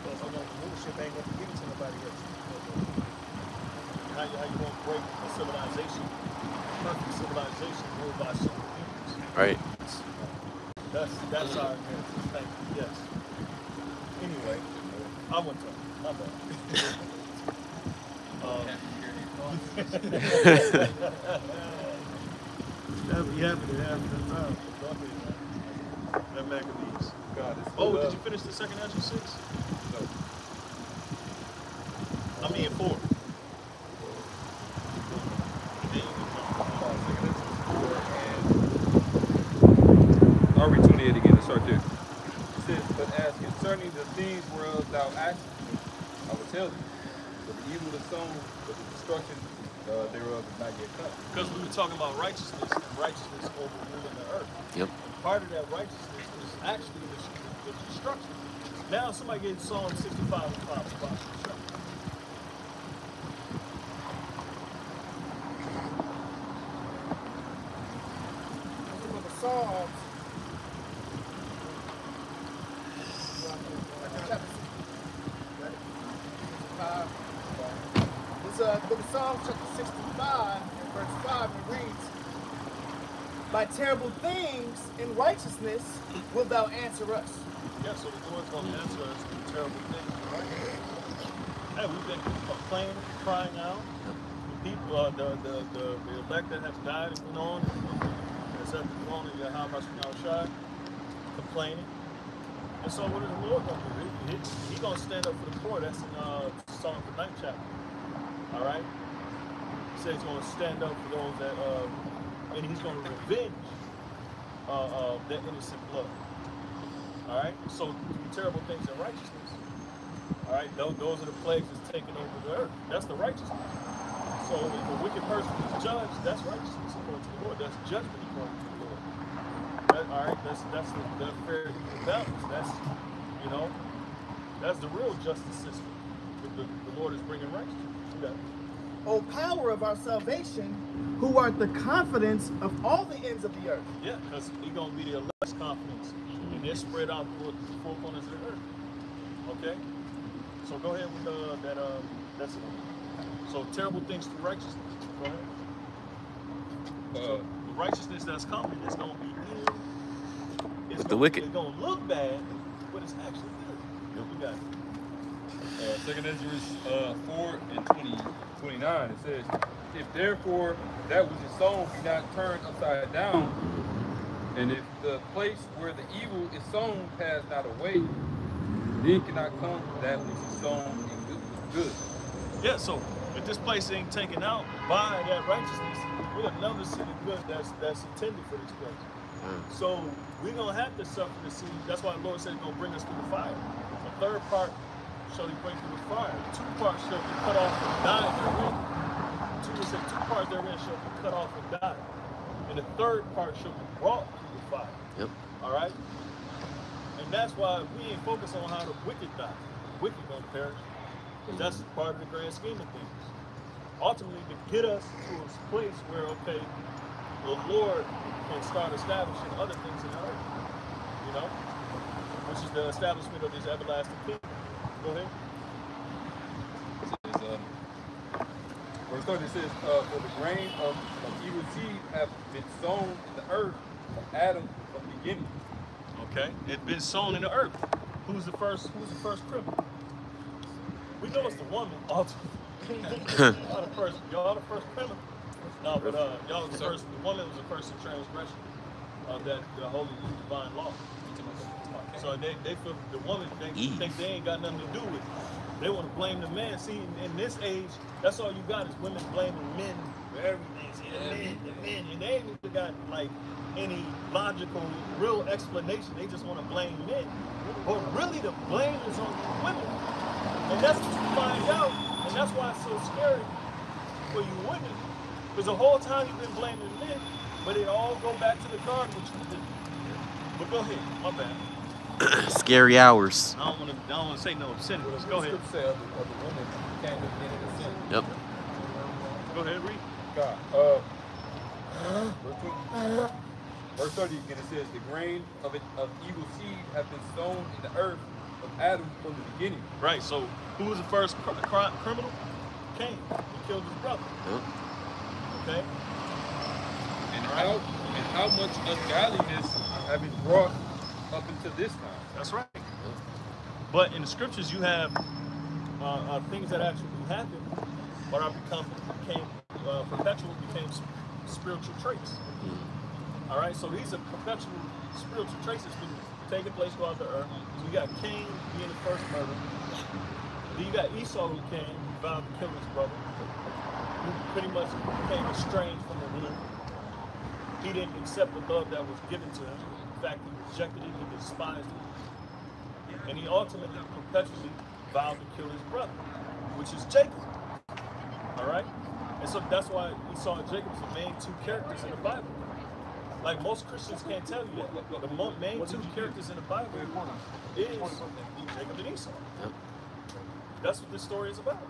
So the rulership ain't going to give it to nobody else. How you won't break a civilization, perfect civilization ruled by simple humans. Right. That's our inheritance. Thank you. Yes. Anyway, I went to my bad. That'd be happening after the time. That Maccabees. God, it's Oh, did you finish the second Ezra 6? No. I mean 4. I'll read 28 again. Let's start there. It says, but as concerning the things whereof thou askest me, I will tell thee. But the evil is sown, but the destruction thereof is not yet come. Because we were talking about righteousness and righteousness overruling the earth. Yep. And part of that righteousness is actually the destruction. Now somebody gave Psalm 65 and 5 about destruction. Psalms. This book of Psalms, chapter 65, and verse 5, and it reads, by terrible things in righteousness wilt thou answer us. Yeah, so the Lord's going to answer us with terrible things, right? Hey, we've been complaining, crying out. The people, the elect that have died and gone on, and it's at the throne of Yahweh, complaining. And so what is the Lord going to do? He's going to stand up for the poor. That's in Psalm the 9th chapter. All right? He says he's going to stand up for those that, and he's going to revenge that innocent blood. All right? So do terrible things in righteousness. All right? Those are the plagues that's taking over the earth. That's the righteousness. So if a wicked person is judged, that's righteousness according to the Lord. That's judgment according to the Lord. All right? That's the fair balance. That's, you know, that's the real justice system. The Lord is bringing righteousness. O power of our salvation, who art the confidence of all the ends of the earth. Yeah, because he's going to be the elect's confidence. And they're spread out for the four corners of the earth. Okay? So go ahead with that's it. So terrible things through righteousness. Go ahead. So the righteousness that's coming is going to be ill. It's The wicked. It's going to look bad, but it's actually good. Yep. You got it. Second Ezra 4 and 29, it says, if therefore that which is sown be not turned upside down, and if the place where the evil is sown pass not away, then cannot come that which is sown in good. Yeah, so if this place ain't taken out by that righteousness, we'll never see the good that's intended for this place. So we're going to have to suffer to see. That's why the Lord said he's going to bring us through the fire. The third part shall he bring through the fire. The 2 parts shall be cut off and die therein. 2 parts therein shall be cut off and die. And the third part shall be brought through the fire. Yep. All right? And that's why we ain't focused on how the wicked die. The wicked gonna perish. Because that's part of the grand scheme of things. Ultimately, to get us to a place where, okay, the Lord can start establishing other things in the earth. You know? Which is the establishment of his everlasting kingdom. Go ahead. It says, Verse 30 says, for the grain of evil seed have been sown in the earth of Adam from the beginning. Okay, it's been sown in the earth. Who's the first criminal? We know it's the woman. Y'all the first criminal. No, but y'all was the first. The woman was the first in transgression of that the holy divine law. So they feel the woman think they ain't got nothing to do with it. They want to blame the man. See, in this age, that's all you got is women blaming men for everything. See, the men, and they ain't even got like any logical, real explanation. They just want to blame men. But really, the blame is on the women, and that's what you find out. And that's why it's so scary for you women, because the whole time you've been blaming men, but it all go back to the garden, which you did. But go ahead, my bad. Scary hours. I don't want to say no obscenities. Go ahead. Say of the woman can't do anything sin. Yep. Go ahead, read. God. Verse 30 again, it says, the grain of evil seed have been sown in the earth of Adam from the beginning. Right. So who was the first criminal? Cain. He killed his brother. Yep. Okay. And how much ungodliness have been brought up into this time. That's right. But in the scriptures, you have things that actually happen, but became perpetual, became spiritual traits. All right, so these are perpetual spiritual traits that's been taking place throughout the earth. So you got Cain being the first murderer. Then you got Esau who came, vowed to kill his brother, who pretty much became estranged from the womb. He didn't accept the love that was given to him. In fact, he rejected it, he despised it. And he ultimately, perpetually vowed to kill his brother, which is Jacob. All right? And so that's why Esau and Jacob are the main two characters in the Bible. Like most Christians can't tell you that. The main two characters in the Bible is Jacob and Esau. Yep. That's what this story is about.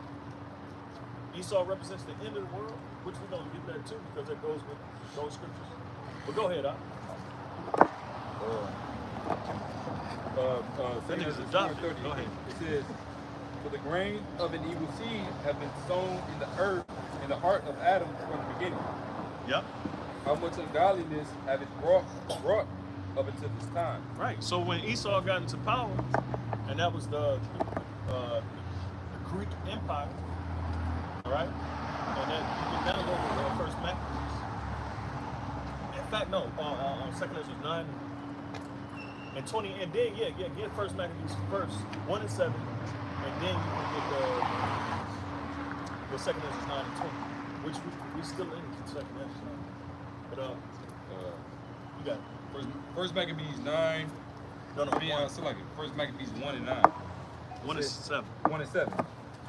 Esau represents the end of the world, which we're going to get there too, because it goes with those scriptures. But go ahead, Genesis 4:30. Go ahead. It says, for the grain of an evil seed have been sown in the earth, in the heart of Adam from the beginning. Yep. How much ungodliness have it brought up until this time? Right. So when Esau got into power, and that was the Greek Empire, all right? And then you can now go to First Maccabees. In fact, no, Second Ezra 9 and 20, and then get First Maccabees first, 1 and 7, and then you can get the Second Ezra 9 and 20, which we still in Second Ezra 9. But you got First Maccabees 9. No, First Maccabees 1 and 9. 1 and 7. 1 and 7.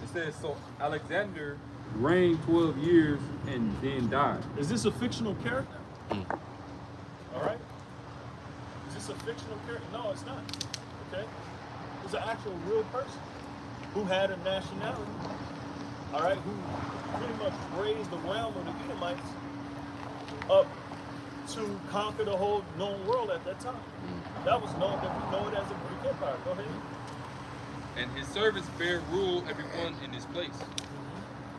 It says, so Alexander reigned 12 years and then died. Is this a fictional character? All right. Is this a fictional character? No, it's not. Okay. It's an actual real person who had a nationality. All right. Who pretty much raised the realm of the Edomites up to conquer the whole known world at that time. That was known, that we know it as the Greek Empire. Go ahead. And his servants bare rule everyone in his place.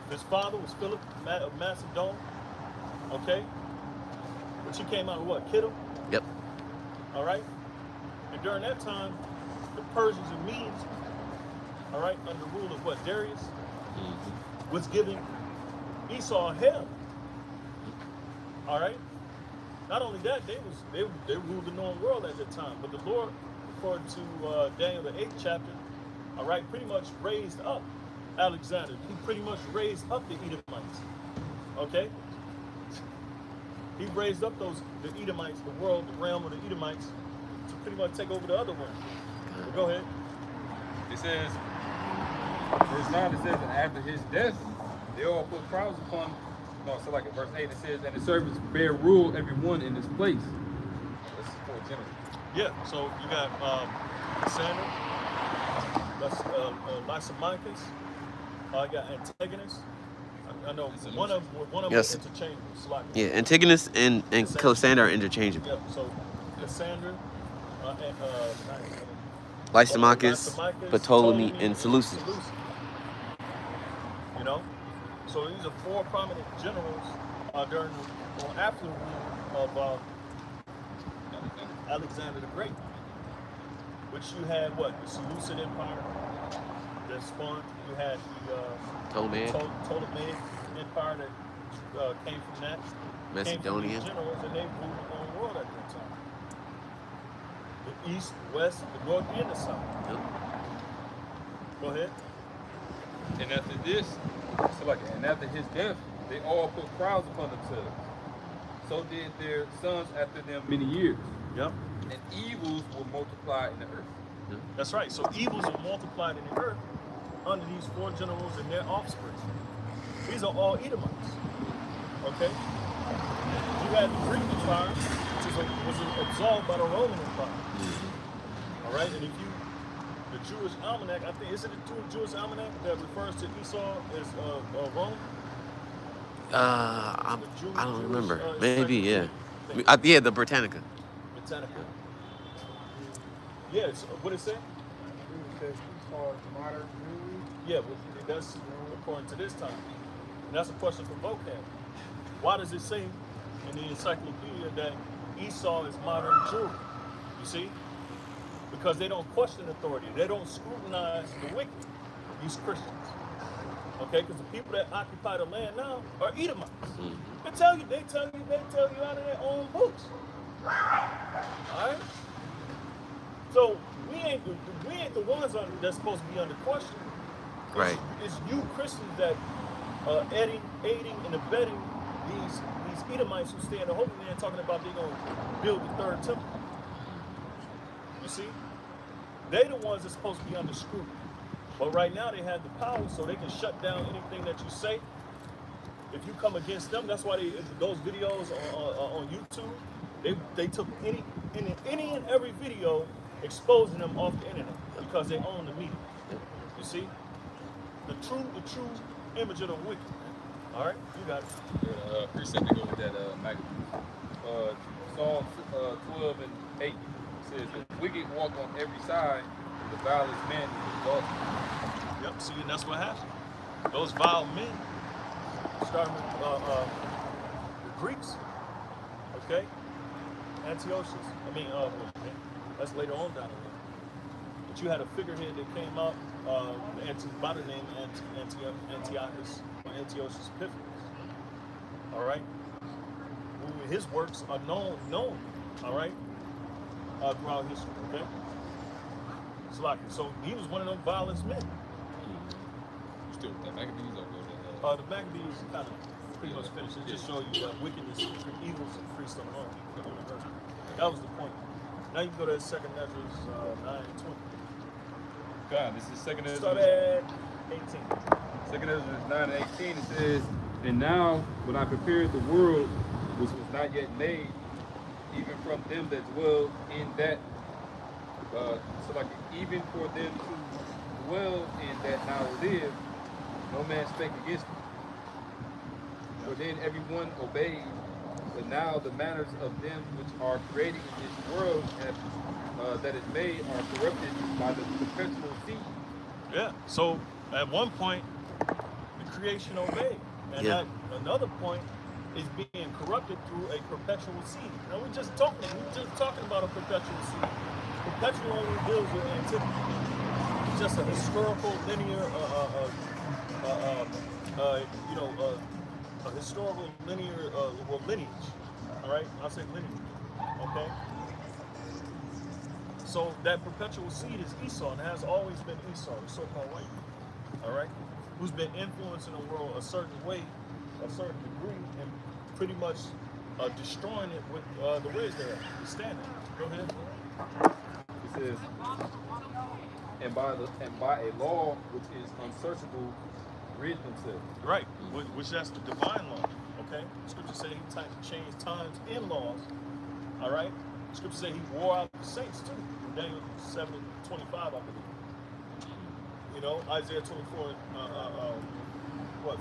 His father was Philip of Macedon. Okay. Which he came out of what? Kittim? Yep. All right. And during that time, the Persians and Medes, all right, under rule of what? Darius, was giving Esau hell. All right. Not only that, they ruled the known world at that time. But the Lord, according to Daniel the 8th chapter, all right, pretty much raised up Alexander. He pretty much raised up the Edomites. Okay. He raised up the Edomites, the world, the realm of the Edomites, to pretty much take over the other one. But go ahead. It says, verse 9, it says, and after his death, they all put crowns upon. No, so like in verse 8, it says, and the servants bear rule everyone in his place. This is for general. Yeah, so you got Cassandra, that's Lysimachus, I got Antigonus. I know one of them Yes. is interchangeable. Yeah, Antigonus and Cassandra are interchangeable. Yeah, so Cassandra, Lysimachus, Ptolemy, and Seleucus. You know? So these are 4 prominent generals during the, or after the rule of Alexander the Great. Which you had what? The Seleucid Empire that spawned. You had the Ptolemaic Empire that came from that. Macedonian. Came from these generals, and they ruled the whole world at that time. The east, west, the north, and the south. Yep. Go ahead. And after this, and after his death, they all put crowns upon themselves. So did their sons after them many years. Yep. And evils were multiplied in the earth. That's right. So evils are multiplied in the earth under these 4 generals and their offspring. These are all Edomites. Okay? You had the Greek Empire, which was absorbed by the Roman Empire. All right? And if you, the Jewish almanac, I think, is it the Jewish almanac that refers to Esau as Rome? I don't remember. Maybe, yeah. Yeah, the Britannica. Britannica. Yeah, so what it say? Because Esau is modern Jew. Yeah, but that's according to this time. And that's a question for vocab. Why does it say in the encyclopedia that Esau is modern Jew? You see? Because they don't question authority. They don't scrutinize the wicked, these Christians. Okay, because the people that occupy the land now are Edomites. They tell you out of their own books. Alright? So we ain't the ones that's supposed to be under question. Right. It's you Christians that aiding and abetting these Edomites who stay in the Holy Land talking about they're gonna build the 3rd temple. You see? They're the ones that's supposed to be under scrutiny. But right now they have the power, so they can shut down anything that you say. If you come against them, that's why those videos on YouTube, they took any and every video exposing them off the internet because they own the media. You see, the true image of the wicked. All right, you got it. Precept to go with that Maccabees. Psalm 12 and 8 says, "The wicked walk on every side, the vilest man is exalted." Yep. See, and that's what happened. Those vile men, starting with the Greeks. Okay, Antiochus. That's later on down the road. But you had a figurehead that came out by the name Antiochus or Antiochus Epiphanes. All right, his works are known. All right, throughout history. Okay, so he was one of those violent men. Still with that Maccabees or The Maccabees kind of pretty much finished. It just show you that wickedness, evils increased on earth. That was the point. Now you can go to 2nd Ezra's 9:20. God, this is 2nd Ezra. Start at 18. 2nd Ezra 9 and 18. It says, "And now when I prepared the world which was not yet made, even from them that dwell in that, even for them to dwell in that now live, no man spake against me. For then everyone obeyed, but now the manners of them which are created in this world that is made are corrupted by the perpetual seed." Yeah. So at one point, the creation obeyed, and at another point is being corrupted through a perpetual seed. Now we're just talking about a perpetual seed. Perpetual only deals with antiquity. It's just a historical linear, a historical linear, lineage. All right, I'll say lineage. Okay. So that perpetual seed is Esau, and has always been Esau, the so-called white man. All right, who's been influencing the world a certain way, a certain degree, and pretty much destroying it with the ways they're standing. Go ahead. It says, and by a law which is unsearchable, rid themselves. Right, which that's the divine law. Okay, Scripture say he changed times and laws. All right, Scripture say he wore out the saints too. In Daniel 7:25, I believe. You know, Isaiah 24,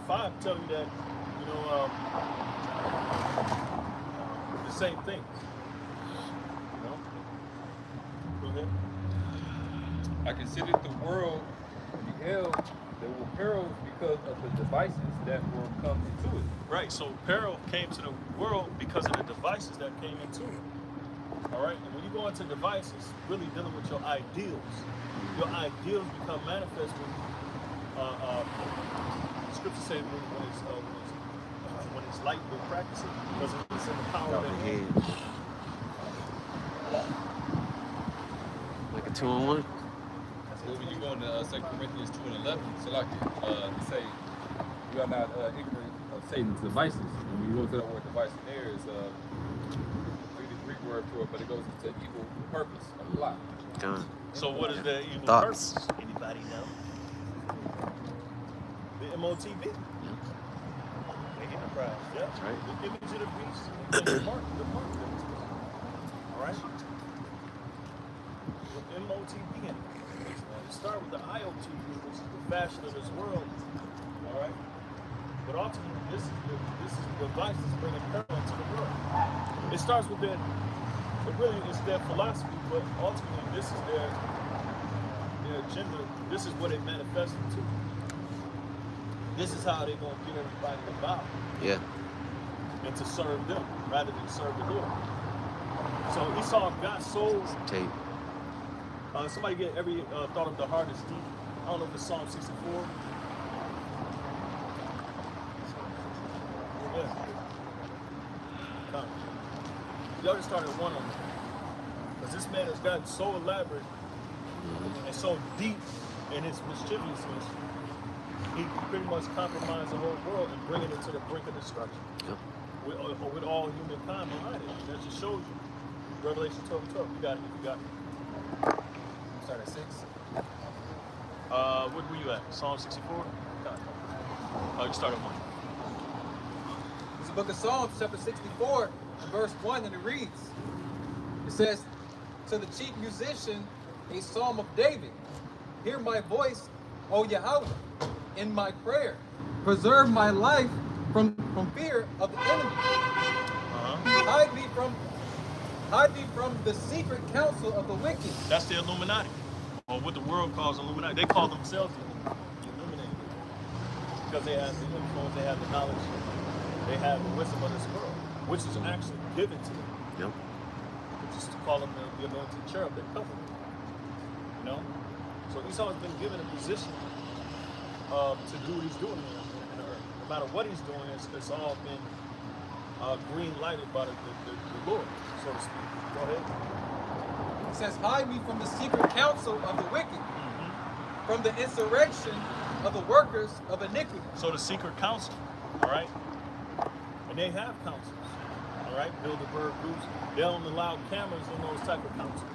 5 tell you that, the same things. You know? Go ahead. "I considered the world and beheld, there were perils because of the devices that were come into it. Right, so peril came to the world because of the devices that came into it. All right, and when you go into devices, really dealing with your ideals become manifest when scripture says when it's light, you'll practice it because it's in the power of the hand. Like a 2-on-1. Well, when you go into 2 Corinthians 2:11, so like you say, you are not ignorant of Satan's devices. And when you go to that word device there, is the Greek word for it, but it goes into evil purpose, a plot. So what is the evil Thoughts. purpose? Anybody know? The MOTB. Yeah. Big enterprise. Yeah. That's right. The image of the beast. The mark. All right. With MOTB in it. You start with the IOTB, which is the fashion of this world. All right. But ultimately, this is the device that's bringing peril into the world. It starts with that. It really is their philosophy, but ultimately, this is their agenda. This is what it manifests into. This is how they're going to get everybody to bow. Yeah. And to serve them rather than serve the Lord. So Esau got sold. Tape. Somebody get every thought of the heart is deep. I don't know if it's Psalm 64. Yeah. Come. Y'all just started one on me. Because this man has gotten so elaborate and so deep in his mischievousness, he pretty much compromised the whole world and bringing it to the brink of destruction. Yep. With all humankind behind it. That just shows you. Revelation 12:12. You got it. You got it. Start at 6. What were you at? Psalm 64? You started 1. It's the book of Psalms, chapter 64, verse 1, and it reads, it says, to the chief musician, a psalm of David. Hear my voice, O Yahweh, in my prayer. Preserve my life from fear of the enemy. Hide me from the secret counsel of the wicked. That's the Illuminati, or what the world calls Illuminati. They call themselves the Illuminated because they have the influence, they have the knowledge, they have the wisdom of this world, which is actually given to them. Yep. Which is to call them the anointed cherub that cover them. You know? So Esau has been given a position to do what he's doing in the earth. No matter what he's doing, it's all been green lighted by the Lord, so to speak. Go ahead. It says, hide me from the secret counsel of the wicked, from the insurrection of the workers of iniquity. So the secret counsel, all right? And they have counsels, all right? Bilderberg groups, they don't allow cameras in those type of counsels.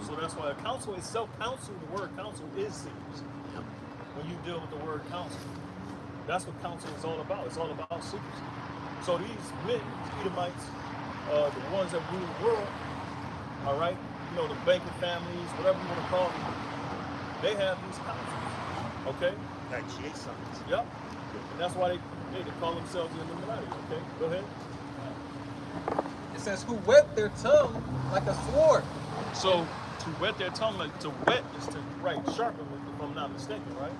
So that's why a counsel itself, the word counsel is secrets. When you deal with the word counsel, that's what counsel is all about. It's all about secrecy. So these men, these Edomites, the ones that rule the world, all right, you know, the banking families, whatever you want to call them, they have these councils, okay? Like Jasons. Yep. And that's why they call themselves the Illuminati, okay? Go ahead. It says, who wet their tongue like a sword. So to wet their tongue, like to wet is to, right, sharpen, if I'm not mistaken, right?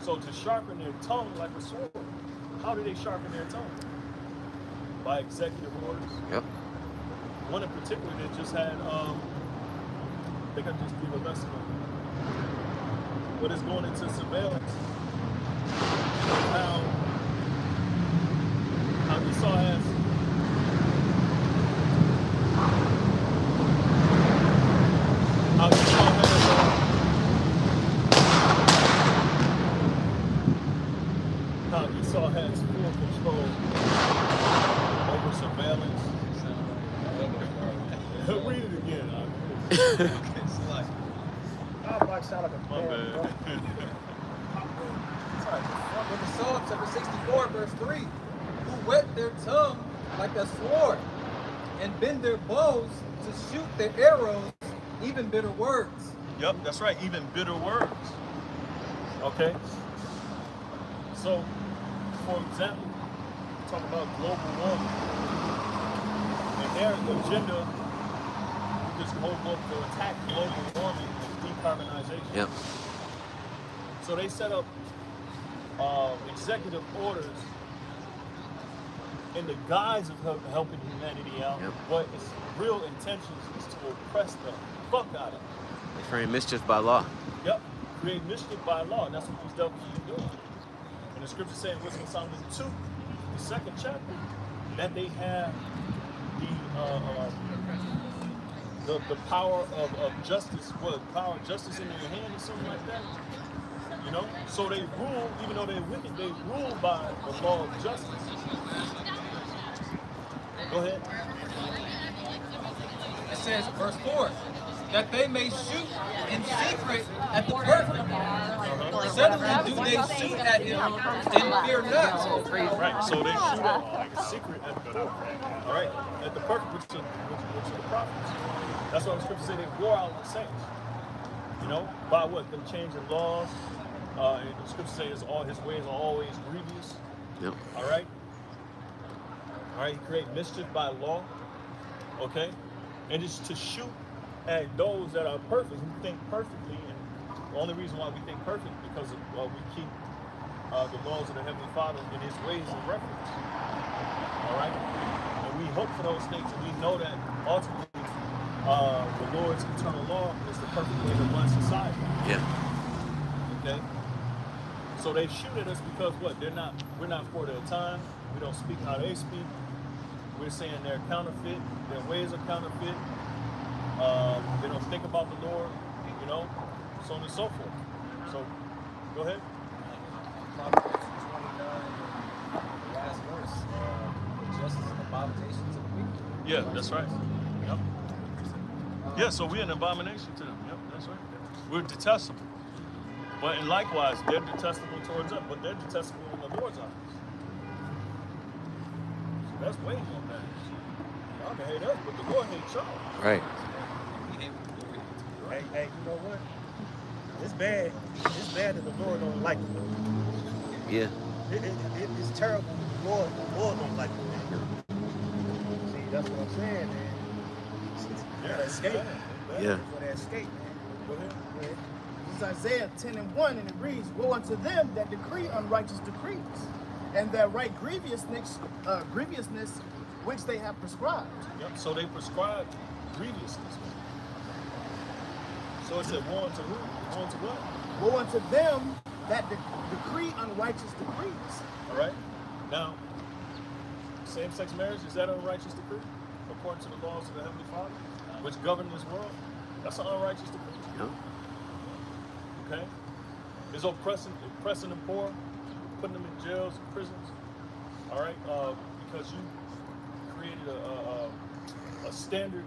So to sharpen their tongue like a sword. How do they sharpen their tongue? By executive orders. Yep. One in particular that just had, I think I just gave a lesson on it. But it's going into surveillance. How Esau has Esau has full control over surveillance. Read it again. It's like, I might sound like a My bad. sorry. Book of Psalms, chapter 64, verse 3. Who wet their tongue like a sword, and bend their bows to shoot their arrows, even bitter words. Yep, that's right. Even bitter words. Okay. So, for example, talk about global warming. And their agenda, this whole book to attack global warming is decarbonization. Yep. So they set up executive orders in the guise of helping humanity out, but its real intentions is to oppress the fuck out of them. They frame mischief by law. Yep, create mischief by law, and that's what these devils are doing. And the scripture saying, Wisdom of Solomon 2, the 2nd chapter, that they have the power of justice, power of justice in their hand or something like that. You know? So they rule, even though they're wicked, they rule by the law of justice. Go ahead. It says, verse 4, that they may shoot in secret at the perfect. Suddenly do they shoot at him and fear not. Right, so they shoot at like a secret at the all right, at the perfect, which are the prophets. That's why the scripture say they wore out the saints. You know, by what? Them changing laws. And the scripture says all his ways are always grievous. Yep. All right. All right, he create mischief by law. Okay, and it's to shoot at those that are perfect, who think perfectly. And the only reason why we think perfect because of, we keep the laws of the Heavenly Father and His ways in reference. All right, and we hope for those things, and we know that ultimately the Lord's eternal law is the perfect way to run society. Yeah. Okay. So they shoot at us because what? We're not for their time. We don't speak how they speak. We're saying they're counterfeit. Their ways are counterfeit. They don't think about the Lord, you know, so on and so forth. So, go ahead. Proverbs 29, the last verse. Justice and abomination to the wicked. Yeah, that's right. Yep. Yeah, so we're an abomination to them. Yep, that's right. We're detestable. But and likewise, they're detestable towards us, but they're detestable in the Lord's eyes. So that's way more bad. Y'all can hate us, but the Lord hates y'all. Right. Hey, you know what? It's bad. It's bad that the Lord don't like it. Yeah. It's terrible. The Lord don't like it. See, that's what I'm saying, man. You gotta escape. Yeah. For that escape, man. Go ahead. This is Isaiah 10:1, and it reads, "Woe unto them that decree unrighteous decrees, and that write grievousness which they have prescribed." Yep. So they prescribe grievousness. So it said, woe unto who? Woe unto what? Woe unto them that decree unrighteous decrees. All right. Now, same-sex marriage, is that an unrighteous decree? According to the laws of the Heavenly Father, which govern this world? That's an unrighteous decree. No. Okay? Is oppressing the poor, putting them in jails and prisons, all right? Because you created a standard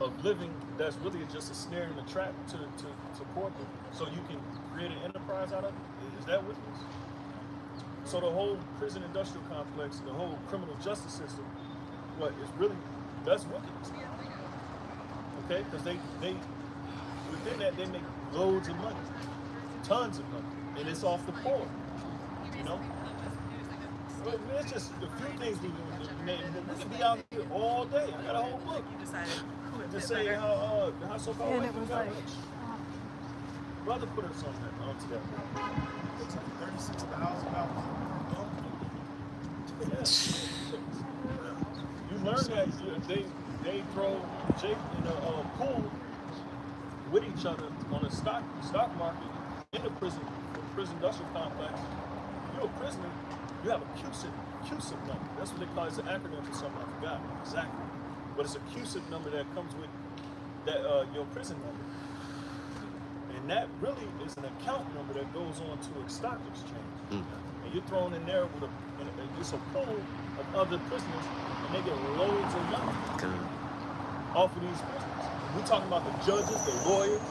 of living that's really just a snare and a trap to poor people. So you can create an enterprise out of it? Is that wickedness? So the whole prison industrial complex, the whole criminal justice system, that's wickedness. Okay? Because they within that they make loads of money, tons of money, and it's off the poor, you know? But it's just a few things we can be out here all day. I got a whole book to say how so-called white people got rich. Brother put us on that. It's like $36,000. You learn that they throw Jake in a pool with each other on the stock market in the prison industrial complex. You're a prisoner. You have a CUSIP number. That's what they call it. It's an acronym for something I forgot exactly. But it's a CUSIP number that comes with that your prison number. And that really is an account number that goes on to a stock exchange. And you're thrown in there with it's a pool of other prisoners, and they get loads of money off of these prisoners. We're talking about the judges, the lawyers,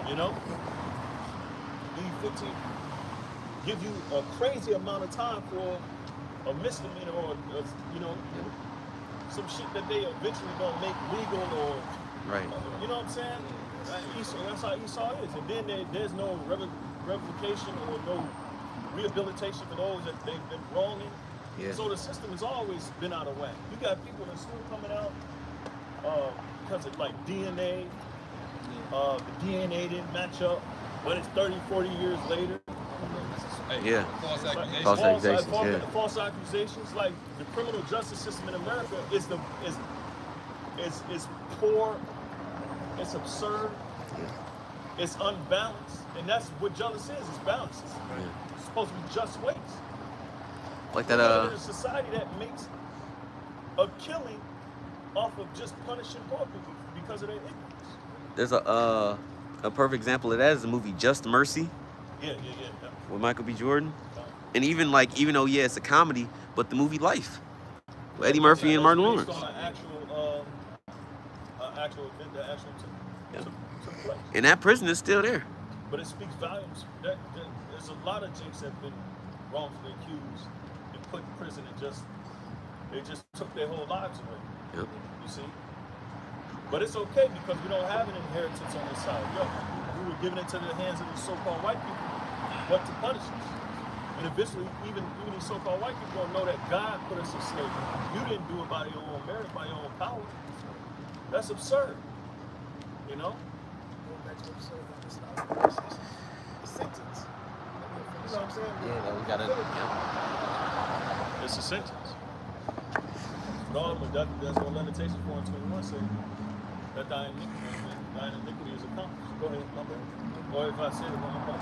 you know? Leave 15. Give you a crazy amount of time for a misdemeanor or, you know, some shit that they eventually don't make legal or, right. You know what I'm saying? That's how Esau is. And then there's no revocation or no rehabilitation for those that they've been wronging. Yeah. So the system has always been out of whack. You got people in school coming out because of like DNA. The DNA didn't match up. when it's 30, 40 years later. Hey, Yeah. False accusations. False accusations, yeah. False accusations. Like the criminal justice system in America is poor, it's absurd, it's unbalanced, and that's what justice is. It's balance. It's supposed to be just weights. Like We that. live in a society that makes a killing off of just punishing poor people because of their ignorance. There's a perfect example of that is the movie Just Mercy Yeah. with Michael B. Jordan. And even though it's a comedy, but the movie Life with Eddie Murphy and Martin Lawrence. Based on an actual event that actually took place. And that prison is still there. But it speaks volumes. There's a lot of jinx that have been wrongfully accused and put in prison and they just took their whole lives away. Yep. You see? But it's okay because we don't have an inheritance on this side. Yo, we were giving it to the hands of these so-called white people, what to punish us. And eventually, even these so-called white people don't know that God put us in slavery. You didn't do it by your own merit, by your own power. That's absurd. You know? The sentence. You know what I'm saying? Yeah, we gotta. Yeah. It's a sentence. No, but that's what Lamentations 4:21 say. That thine iniquity is accomplished. Go ahead, my bad. Or if I said it wrong, I'm about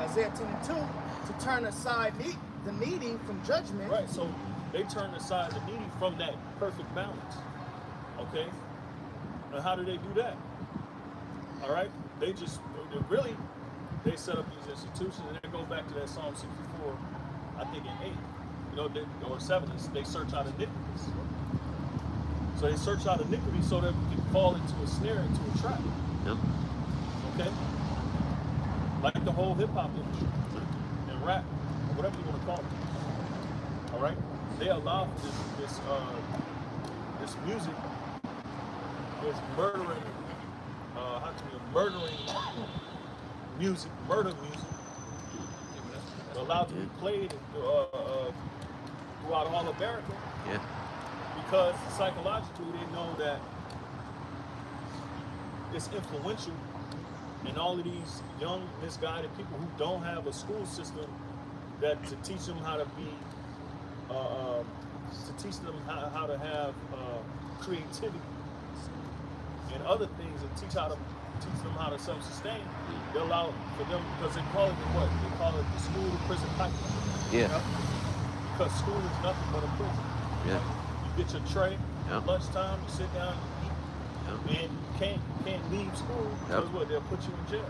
Isaiah 10:2, to turn aside the needy from judgment. right, so they turn aside the needy from that perfect balance. Okay? And how do they do that? All right? They set up these institutions, and they go back to that Psalm 64, I think in 8, or 7, they search out iniquities. So they search out iniquity so that we can fall into a snare, into a trap. Yep. Okay? Like the whole hip-hop industry and rap, or whatever you want to call it. All right? They allow for this music, this murdering, murder music, allowed to be played throughout all America. Yeah. Because psychologically they know that it's influential, and all of these young misguided people who don't have a school system that to teach them how to be, to teach them how to have creativity and other things, and teach them how to self-sustain. They allow for them, because they call it what? They call it the school to prison pipeline. Yeah. Because school is nothing but a prison. Yeah. You get your tray, lunchtime, you sit down, you eat, and you can't leave school because what? They'll put you in jail.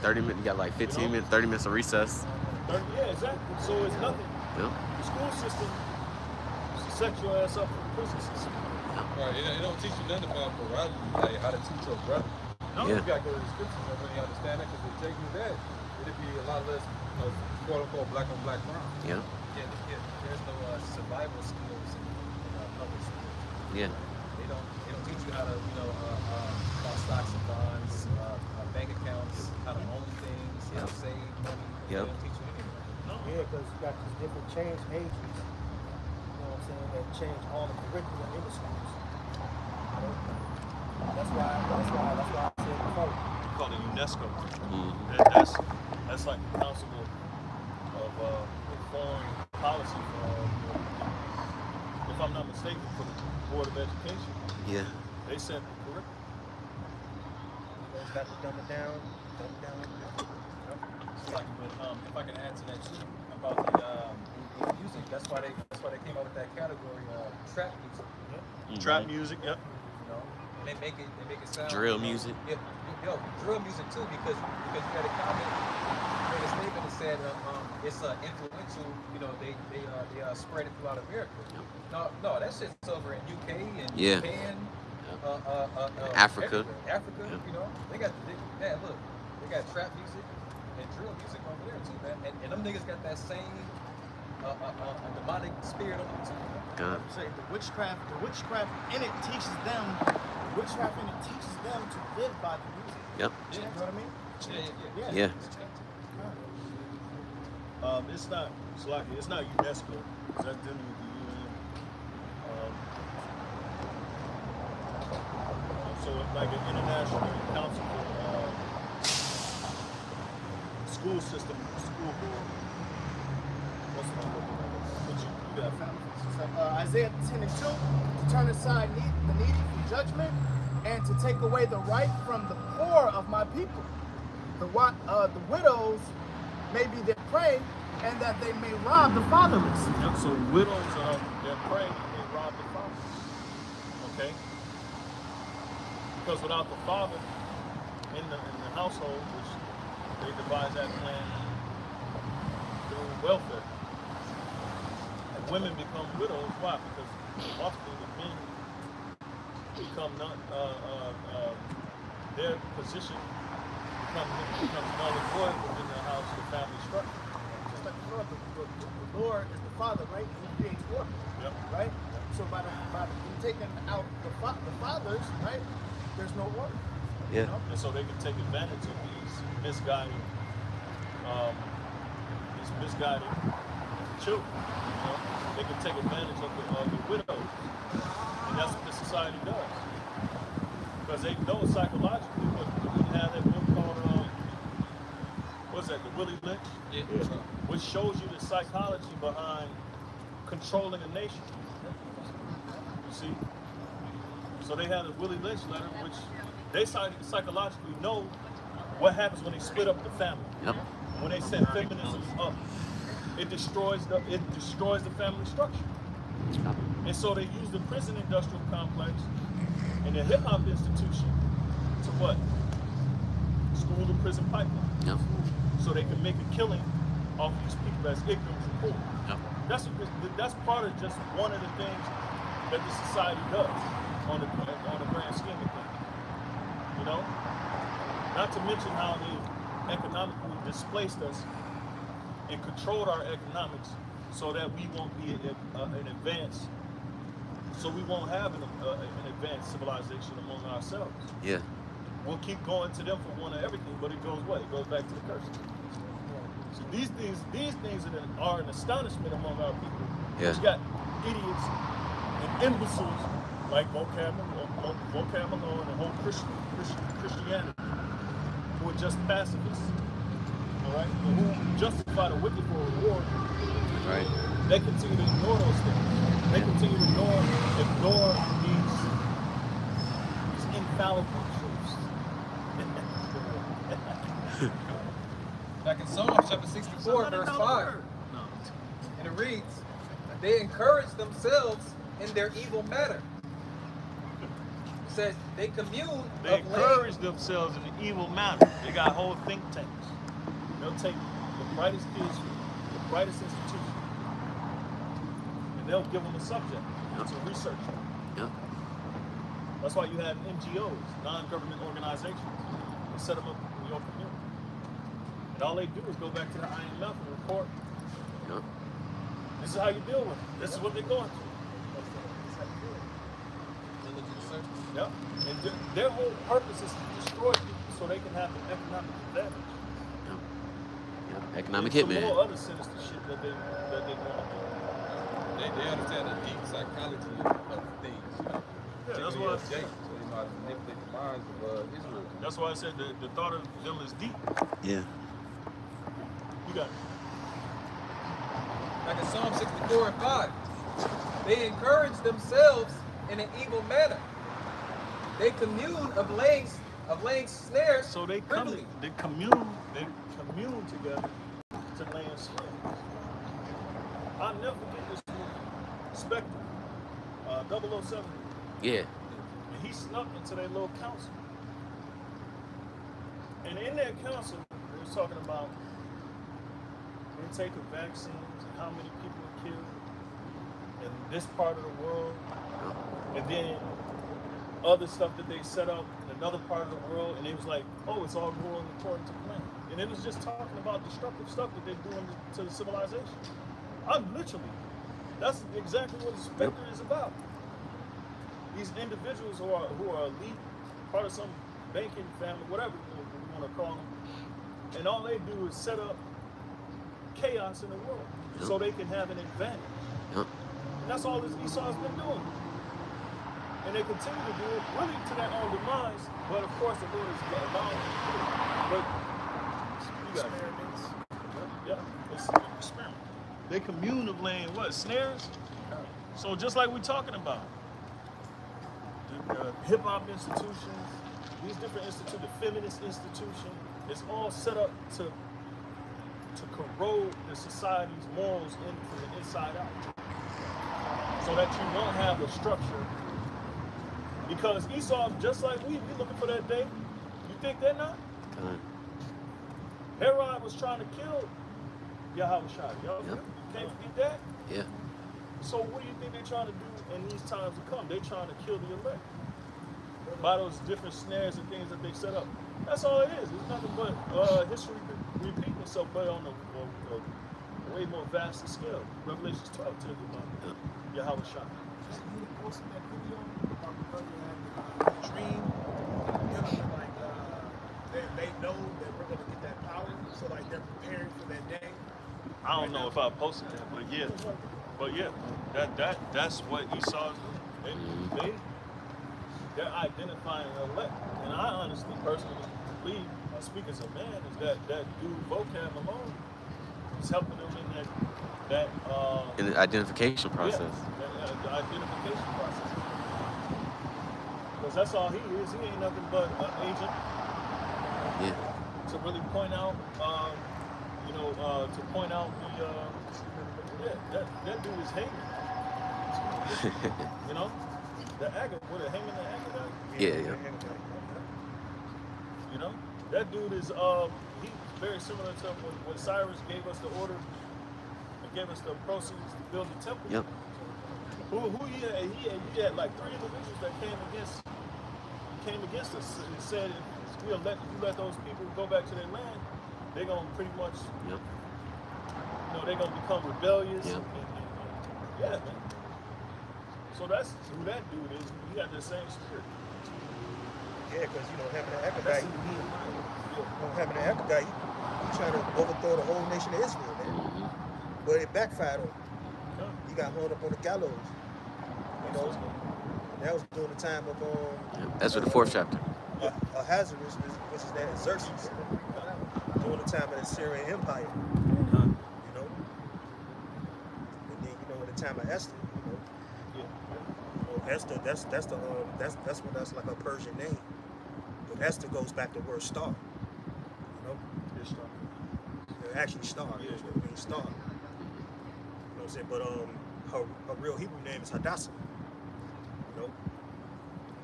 30 minutes, you got like 15 minutes, 30 minutes of recess. 30, yeah, exactly. So it's nothing. Yeah. The school system set your ass up for the prison system. Right, it don't teach you nothing about morality, like how to teach your brother. No. You gotta go to the scriptures and really understand that, because if you take you that, it'd be a lot less, quote unquote, black on black crime. Yeah. There's no survival skills in public schools. Yeah. They don't teach you how to buy stocks and bonds, bank accounts, how to own things, how to save money. They don't teach you anything. Yeah, because you got these different change agents. You know what I'm saying? That change all the curriculum in the schools. That's why I said before. We call it UNESCO. Mm-hmm. That's like the Council of Foreign Policy for, if I'm not mistaken, for the Board of Education. Yeah. They set the curriculum. You guys got to dumb it down. It's like, if I can add to that too about the music, that's why they came out with that category, trap music. Mm-hmm. Trap music, yep. You know, and they make it sound Drill music. Yeah, drill music too, because you had a comment, you made a statement that said it's influential. They spread it throughout America. No, that shit's over in UK and Japan, Africa. Africa, they got trap music and drill music over there too, man. And them niggas got that same demonic spirit on them too. God. Say the witchcraft in it teaches them. Witchcraft in it teaches them to live by the music. Yep. You know what I mean? Yeah. It's not UNESCO. That's dealing with the UN. So it's like an international council for school system, school board. What's the one? What you got? Isaiah 10 and 2, to turn aside the needy from judgment, and to take away the right from the poor of my people. The widows may be their prey, and that they may rob the fatherless. Yep, so widows are their prey and they rob the father. Okay? Because without the father in the household, which they devise that plan through welfare, and women become widows. Why? Because ultimately the men become not their position becomes null and void within the house, the family structure. Just like the Lord, the Lord is the Father, right? He creates order, Yep. right? So by taking out the fathers, right? There's no order. Yeah. You know? And so they can take advantage of these misguided children. You know? They can take advantage of the widows. And that's what the society does. Because they know psychologically what we have that book called, what's that, the Willie Lynch? Yeah. Which shows you the psychology behind controlling a nation. You see? So they had a Willie Lynch letter, which they psychologically know what happens when they split up the family. Yep. When they set feminism up, it destroys the family structure. And so they use the prison industrial complex and the hip hop institution to what? School the prison pipeline. Yep. So they can make a killing off these people that's ignorant and poor. Yep. That's part of just one of the things that the society does on the grand scheme of things. You know? Not to mention how they economically displaced us and controlled our economics so that we won't be an advanced, so we won't have an advanced civilization among ourselves. Yeah. We'll keep going to them for one of everything, but it goes what? It goes back to the curses. So these things are an astonishment among our people. Yeah. You got idiots and imbeciles like vocab Malone and whole Christianity who are just pacifists. All right, who justify the wicked for a reward. Right. They continue to ignore those things. They continue to ignore these infallible truths. Back in Psalms chapter 64, verse 5, and it reads, they encourage themselves in their evil manner. It says they commune. They encourage themselves in an evil manner. They got whole think tanks. They'll take the brightest kids from the brightest institution, and they'll give them a subject to research it. Yep. That's why you have NGOs, non-government organizations, and set them up in your community. And all they do is go back to the IMF and report. Yep. This is how you deal with it. This is what they're going through. Yep. And their whole purpose is to destroy people so they can have an economic advantage. Yep. Economic Some hitman. more other sinister shit that they want to do. They understand the deep psychology of things. You know? Yeah, that's why. So they know how to manipulate the minds of Israel. That's why I said the thought of them is deep. Yeah. You got it. Like in Psalm 64 and 5, they encourage themselves in an evil manner. They commune of laying snares. So they privily. commune together to land snares. I'll never forget this movie, Spectre, 007. Yeah. And he snuck into their little council. And in their council, they was talking about they taking vaccines and how many people are killed in this part of the world. And then other stuff that they set up in another part of the world, and it was like, oh, it's all going according to plan. And it was just talking about destructive stuff that they're doing to the civilization. That's exactly what the Spectre is about. These individuals who are elite, part of some banking family, whatever you want to call them, and all they do is set up chaos in the world so they can have an advantage. And that's all this Esau's been doing. And they continue to do it really to their own demise, but of course the Lord is allowing them to do it. But got it. Experiments. Yeah, it's an experiment. They commune of laying what? Snares? So just like we're talking about, the hip hop institutions, these different institutions, the feminist institution, it's all set up to corrode the society's morals from the inside out. So that you won't have a structure. Because Esau, just like we looking for that day. You think they're not? Herod was trying to kill Yahushua. Y'all can't forget that? Yeah. So what do you think they're trying to do in these times to come? They're trying to kill the elect by those different snares and things that they set up. That's all it is. It's nothing but history repeating itself, but on a way more vast scale. Revelations 12 tells you about Yahushua. You posted that video about the brother had a dream, like they know that we're gonna get that power, so like they're preparing for that day. I don't know if I posted that, but yeah, that's what Esau's doing. They're identifying the elect, and I honestly, personally believe, I speak as a man, is that dude vocab alone is helping them in in the identification process. Yeah, the identification process. Because that's all he is. He ain't nothing but an agent. Yeah. To really point out, to point out that dude is Haman. You know, the Agate, what a Haman, the Agate. Yeah. You know, that dude is he's very similar to when Cyrus gave us the order and gave us the proceeds to build the temple. Yep. Who he had like 3 individuals that came against us and said, if you let those people go back to their land, they're gonna pretty much, they're gonna become rebellious. Yep. Yeah, man. So that's who that dude is. He got the same spirit. Yeah, because having an Agagite, having an Agagite, he trying to overthrow the whole nation of Israel, man. But it backfired on him. He got hung up on the gallows. That was during the time of That's for the 4th chapter. Ahasuerus, which is that Xerxes, during the time of the Syrian Empire. And then in the time of Esther, Esther, that's like a Persian name. But Esther goes back to word star. It's star. Actually star. Yeah, it means star. You know what I'm saying? But her real Hebrew name is Hadassah.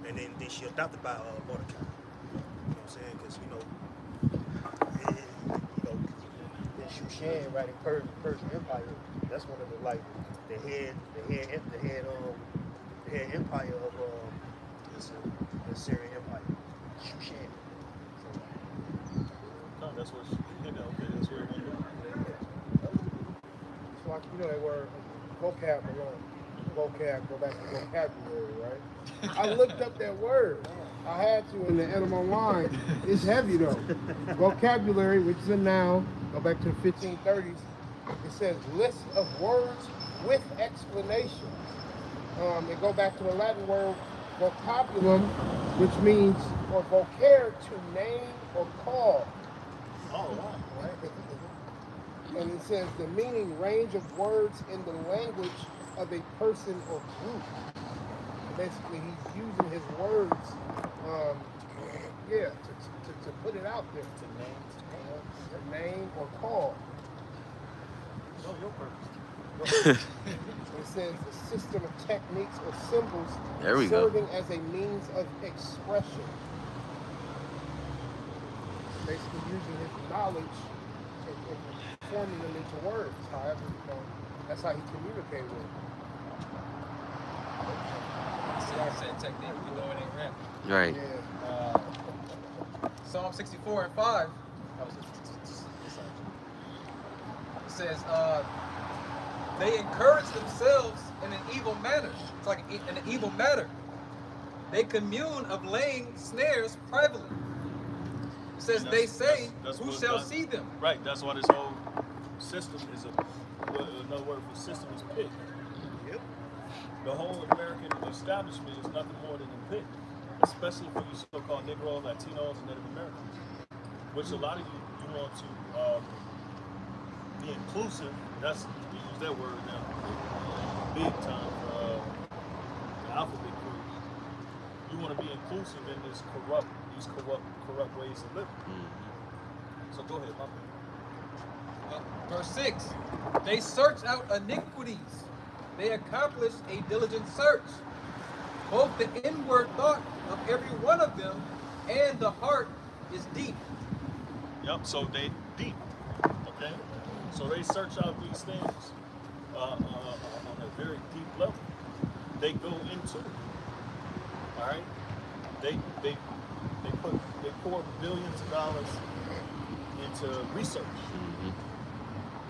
And then she adopted by Mordecai. You know what I'm saying? Because in Shushan, right, in Persian Empire, that's one of the head empire of the Syrian Empire, Shushan. No, that's what that's where it ended. It's like, that word vocab alone. Vocab, go back to vocabulary, right? I looked up that word. I had to in the end of my mind. It's heavy though. Vocabulary, which is a noun, go back to the 1530s. It says list of words with explanations. They go back to the Latin word vocabulum, which means, or vocare, to name or call. Oh, wow. Right? And it says the meaning, range of words in the language of a person or group. Basically, he's using his words, to put it out there. To name or call. No, your purpose. It says a system of techniques or symbols serving as a means of expression. Basically using his knowledge and forming them into words. However, that's how he communicated with them. Same technique, we know it ain't rap. Right. Yeah. Psalm 64 and 5. It says, they encourage themselves in an evil manner. It's like in an evil manner. They commune of laying snares privately. It says, they say, who shall see them? Right, that's why this whole system is another word for system is pit. Yep. The whole American establishment is nothing more than a pit, especially for you so-called Negroes, Latinos, and Native Americans, which a lot of you general to be inclusive. That's we use that word now, big time for the alphabet crew. You want to be inclusive in these corrupt ways of living. So go ahead, my man. Verse 6, they search out iniquities. They accomplish a diligent search. Both the inward thought of every one of them and the heart is deep. Yep, so they deep, okay? So they search out these things on a very deep level. They go into it, all right? They pour billions of dollars into research.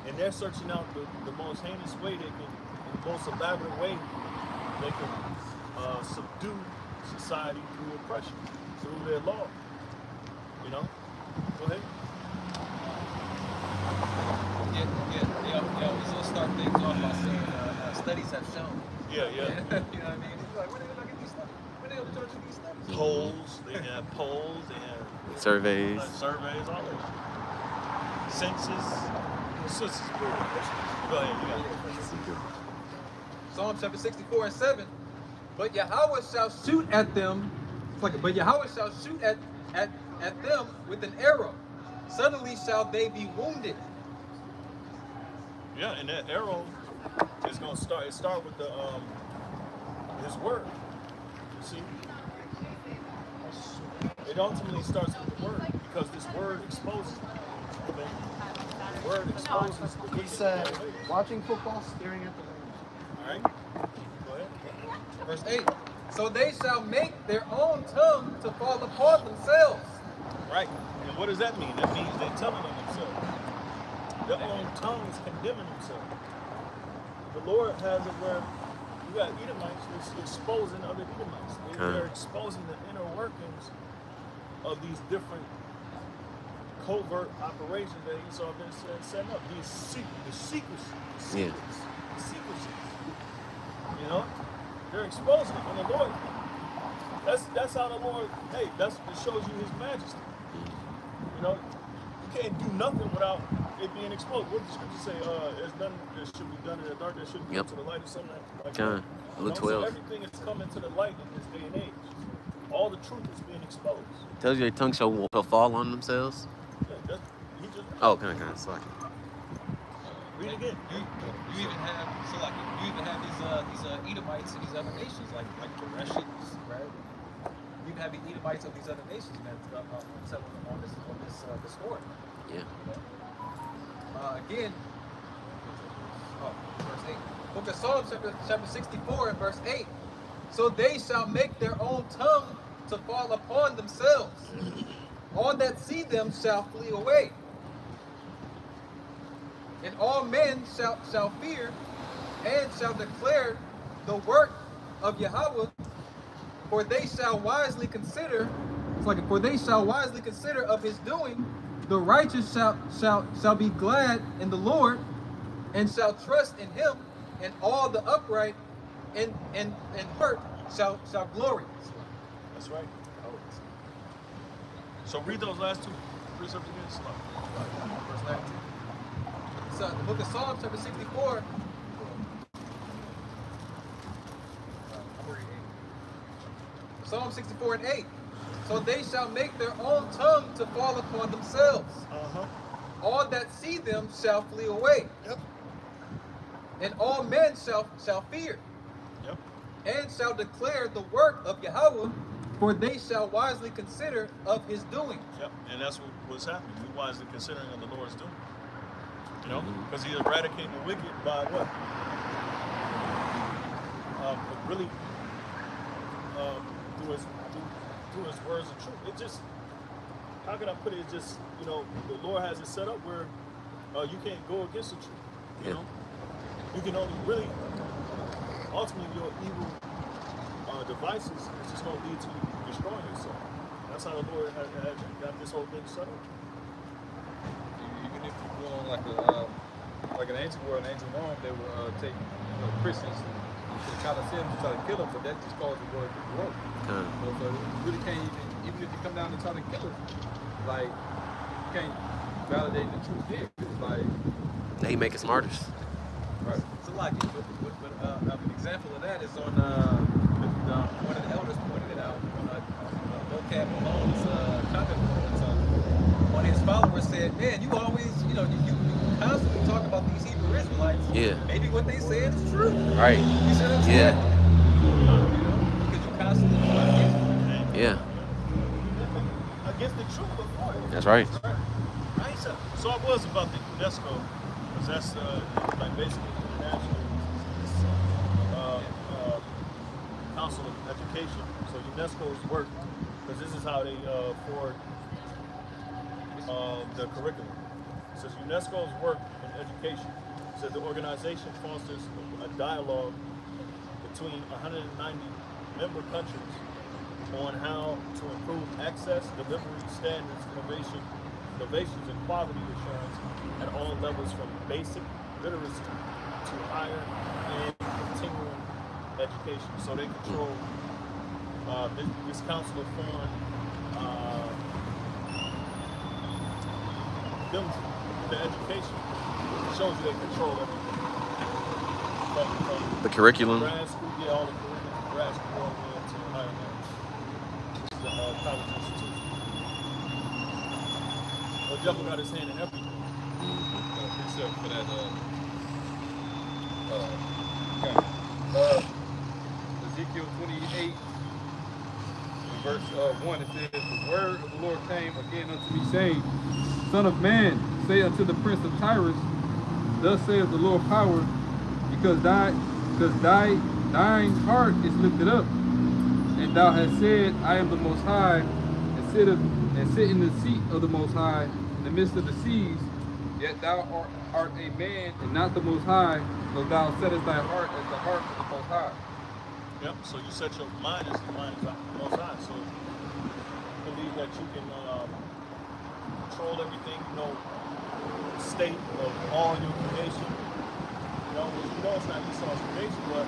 And they're searching out the most heinous way they can, the most elaborate way they can subdue society through oppression, through their law. You know? Go ahead. Yeah. We still start things off by saying studies have shown. Yeah. You know what I mean? It's like, where they gonna get these studies? Where they gonna do these studies? Polls, they have polls, they have Surveys. surveys, all that. Census. Census. Go ahead, you got it. Psalm chapter 64 and 7. But Yahweh shall shoot at them. But Yahweh shall shoot at them with an arrow. Suddenly shall they be wounded. Yeah, and that arrow is gonna start. It start with the His word. You see, it ultimately starts with the word because this word exposes. Okay? The word exposes the He said, watching football, staring at the window. All right. Go ahead. Verse 8. So they shall make their own tongue to fall upon themselves. Right. And what does that mean? That means they're telling on themselves. Their own tongue is condemning themselves. The Lord has it where you got Edomites that's exposing other Edomites. They're exposing the inner workings of these different covert operations that Esau been setting up. These secrecy. You know? They're exposing it. And the Lord, that's how the Lord, hey, it shows you his majesty. You know, you can't do nothing without it being exposed. What did the scripture say? There's nothing that should be done in the dark that shouldn't come to the light or something like that. Luke 12. So everything is coming to the light in this day and age. All the truth is being exposed. Tells you their tongue shall fall on themselves. Yeah, he just, Oh, kind of. Sorry. read it again. You even have these Edomites and these other nations like the Russians, right? You even have the Edomites of these other nations that telling on this story. Yeah. Again, verse 8. Book of Psalms chapter 64 and verse 8. So they shall make their own tongue to fall upon themselves. All that see them shall flee away. And all men shall fear and shall declare the work of Yahweh, for they shall wisely consider of his doing. The righteous shall be glad in the Lord and shall trust in him, and all the upright and hurt shall glory. That's right. So read those last two precepts again. Slow. Verse 19. So the book of Psalms chapter 64. Psalm 64 and 8. So they shall make their own tongue to fall upon themselves. All that see them shall flee away. Yep. And all men shall fear. Yep. And shall declare the work of Yahweh, for they shall wisely consider of his doing. Yep. And that's what's happening. We wisely considering of the Lord's doing. You know, because he eradicated the wicked by what? Really, through his words of truth. It just, how can I put it? It's just, you know, the Lord has it set up where you can't go against the truth. You know, you can only really, ultimately, your evil devices is just going to lead to you destroying yourself. That's how the Lord has got this whole thing set up. Even if you're doing like an ancient world, an ancient Rome, they would take Christians and try to send them to try to kill them, but that just causes the world to grow. So you really can't even if you come down and try to kill us, like you can't validate the truth here. It's like, Now he making smarters. right. So like, an example of that is on one of the elders pointed it out on Vocab Malone's comment board. So one of his followers said, "Man, you always, you constantly talk about these Hebrew Israelites. Yeah. Maybe what they said is true. Right. You see what I'm saying? Yeah. Because you constantly against Yeah. Against the truth before. That's right. Right, sir. So I was about the UNESCO, because that's like basically international Council of Education. So UNESCO's work, because this is how they forward the curriculum. It says UNESCO's work in education. It says the organization fosters a dialogue between 190 member countries on how to improve access, delivery standards, innovations, and quality assurance at all levels, from basic literacy to higher and continuing education. So they control this Council of Foreign them the education. It shows you they control everything. From The curriculum. grad school, yeah, all the curriculum, from grad school all the way up to higher level. This is a college institution. The devil got his hand in everything. Precept for that. Ezekiel 28, verse 1, it says, "The word of the Lord came again unto me, saying, Son of man, say unto the prince of Tyrus, Thus saith the Lord power, because thine heart is lifted up, and thou hast said, I am the Most High, and sit in the seat of the Most High in the midst of the seas. Yet thou art a man, and not the Most High, though thou settest thy heart as the heart of the Most High." Yep, so you set your mind as the mind is the Most High. So you believe that you can control everything, state of all your creation. It's not Esau's creation, but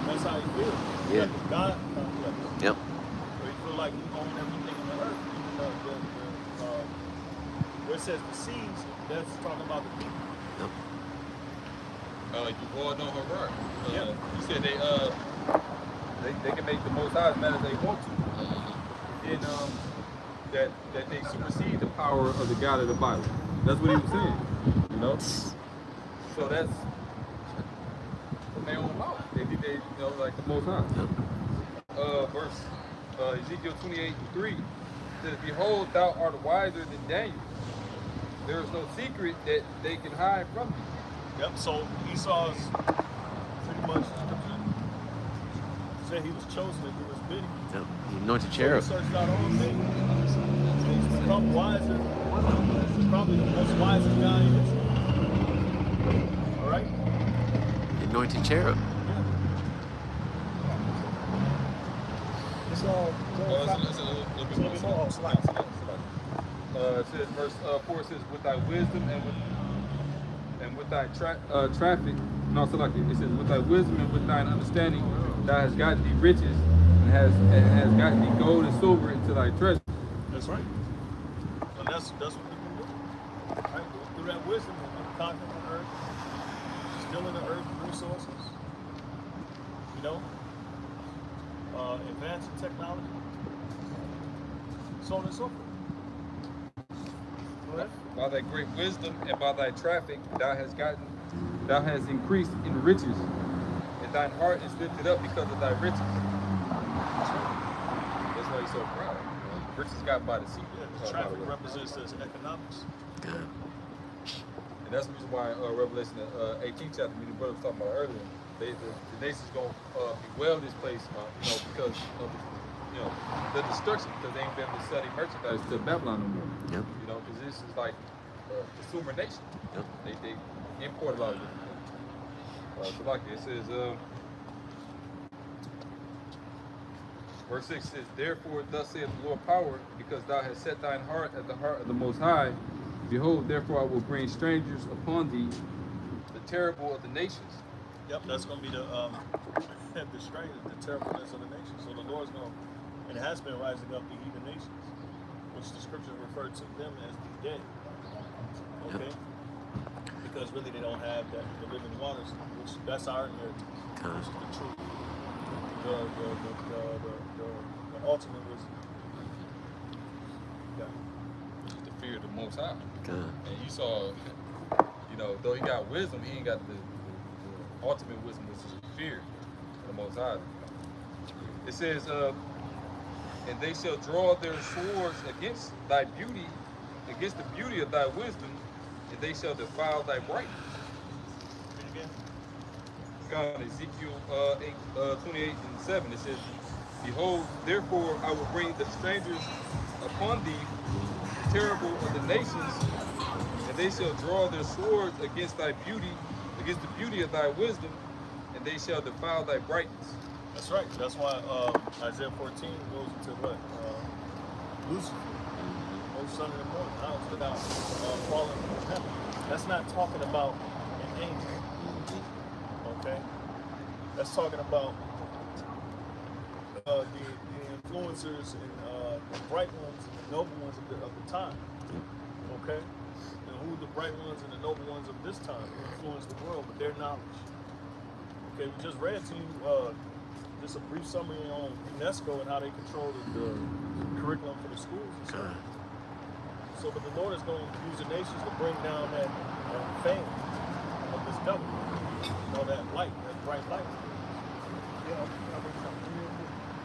that's how he feels. Yeah. Like the God complex. Yep. Where you feel like you own everything in the earth. Where it says the seas, that's talking about the people. You all know her right. Yeah. You said they can make the Most High as mad as they want to. And that they supersede the power of the God of the Bible. That's what he was saying. So that's from their own mouth. They think they like the Most High. Ezekiel 28:3 says, "Behold, thou art wiser than Daniel. There is no secret that they can hide from thee." Yep, so Esau's pretty much said he was chosen to do his bidding. Yep. The anointed So cherub. he searched out all things. He's become wiser. He's probably the most wisest guy in history. All right? The anointed cherub. It's all It's a little bit more. It says, verse 4 says, "With thy wisdom and with thy traffic." No, so like it says, "With thy wisdom and with thine understanding, thou hast gotten thee riches, and has gotten thee gold and silver into thy treasure." That's right. And that's what we've been doing. Right? Through that wisdom, we've been conquering the earth, stealing the earth resources. Advancing technology, so on and so forth. Correct? By thy great wisdom and by thy traffic, thou hast increased in riches, and thine heart is lifted up because of thy riches. That's why he's so proud. Riches got by the sea. Yeah, the traffic represents as economics. And that's the reason why Revelation 18 chapter, me and the brother was talking about earlier, the nation's gonna bewail this place, because of the destruction, because they ain't been able to sell their merchandise to Babylon no more. Yep. Because this is like a consumer nation. Yep. They import a lot of different things. So like it says, verse 6 says, "Therefore thus saith the Lord power, because thou hast set thine heart at the heart of the Most High. Behold, therefore I will bring strangers upon thee, the terrible of the nations." Yep, that's going to be the strength, the terribleness of the nation. So the Lord's going to, and has been rising up the heathen nations, which the scriptures refer to them as the dead. Okay? Because really they don't have that the living waters, which that's our inheritance, which is the truth. The ultimate wisdom. Yeah. The fear of the Most High. God. And you saw, you know, though he got wisdom, he ain't got the ultimate wisdom, which is the fear of the Most High. It says, and they shall draw their swords against thy beauty, against the beauty of thy wisdom, and they shall defile thy brightness. God, Ezekiel 28:7, it says, behold, therefore I will bring the strangers upon thee, terrible of the nations, and they shall draw their swords against thy beauty, against the beauty of thy wisdom, and they shall defile thy brightness. That's right. That's why Isaiah 14 goes into what? Lucifer, O son of the morning, house without falling from heaven. That's not talking about an angel. Okay? That's talking about the influencers and the bright ones and the noble ones of the time. Okay? And who the bright ones and the noble ones of this time who influence the world with their knowledge. Okay, we just read to you just a brief summary on UNESCO and how they control the curriculum for the schools and so on. So, but the Lord is going to use the nations to bring down that fame of this devil. You know, that light, that bright light.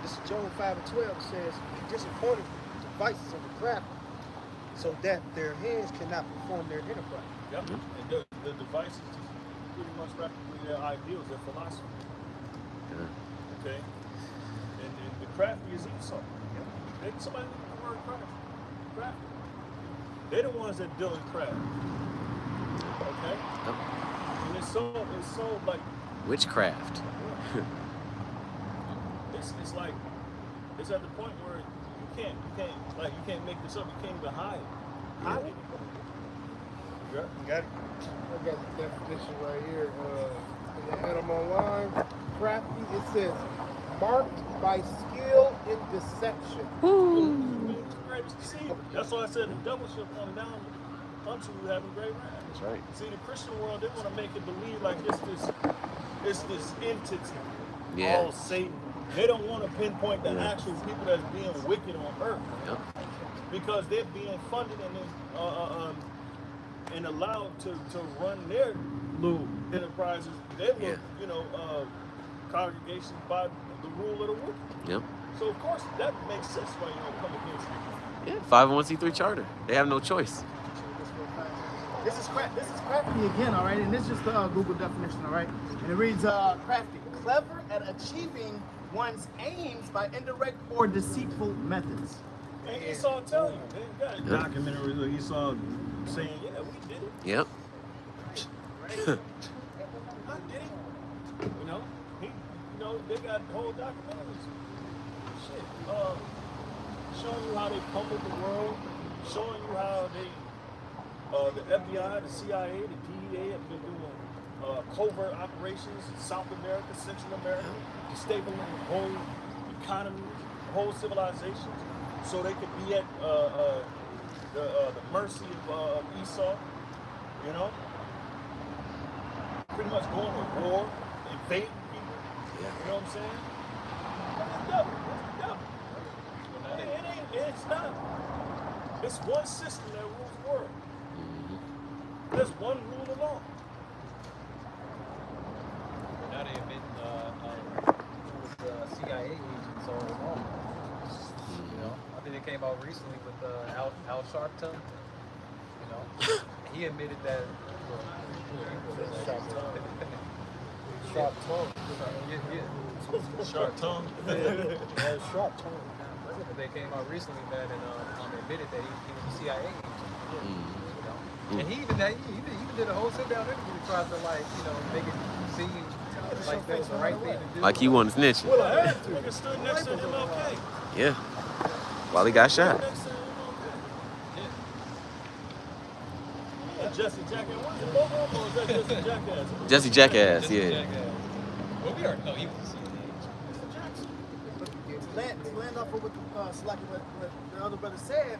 This is Job 5:12 says, he disappointed the devices of the crafty, so that their hands cannot perform their enterprise. Yep. And the devices is pretty much practically their ideals, their philosophy. Okay? And the crafty is Esau. Somebody look at the word crafty. They're the ones that deal in craft. Okay? And it's so like witchcraft. It's like it's at the point where you can't make this up. You can't even hide it. Yeah. You got it. I got the definition right here. In the Adam Online, crafty, it says marked by skill in deception. Greatest deceiver. That's why I said the devil shall come down unto you having great wrath. That's right. See, the Christian world, they want to make it believe like it's this entity called Satan. They don't want to pinpoint the actual people that's being wicked on earth. Yep. Because they're being funded and allowed to run their little enterprises, their little, congregations by the rule of the wicked. Yep. So of course that makes sense why you don't come against it. Yeah, 501c3 charter. They have no choice. This is crafty again, all right? And this is just the Google definition, all right? And it reads crafty, clever at achieving one's aims by indirect or deceitful methods. And Esau tell you, they got a documentary of Esau saying, yeah, we did it. Yep. Right? I did it. They got whole documentaries. Shit. Showing you how they pummeled the world, showing you how they, the FBI, the CIA, the DEA have been doing covert operations in South America, Central America, destabilizing the whole economy, the whole civilization, so they could be at the mercy of Esau, pretty much going to war, invading people, you know what I'm saying? That's the devil. It's not. It's one system that rules the world. There's one rule of law. Now they admit with CIA agents all along. I think it came out recently with Al Sharpton. He admitted that. Sharp tongue. Sharp tongue. Sharp tongue. They came out recently, man, and admitted that he was a CIA agent. And he even did a whole sit-down interview to try to make it seem like that was the right thing to do. Like he wasn't snitching. Well, I had to. Nigga stood next to MLK. Yeah. While he got shot. Next to MLK. Yeah, Jesse Jackass. What's the logo? Or is that Jesse Jackass? Jesse Jackass, Jesse yeah. Jackass. Well, we already know he was a CIA agent. To land off of what the other brother said,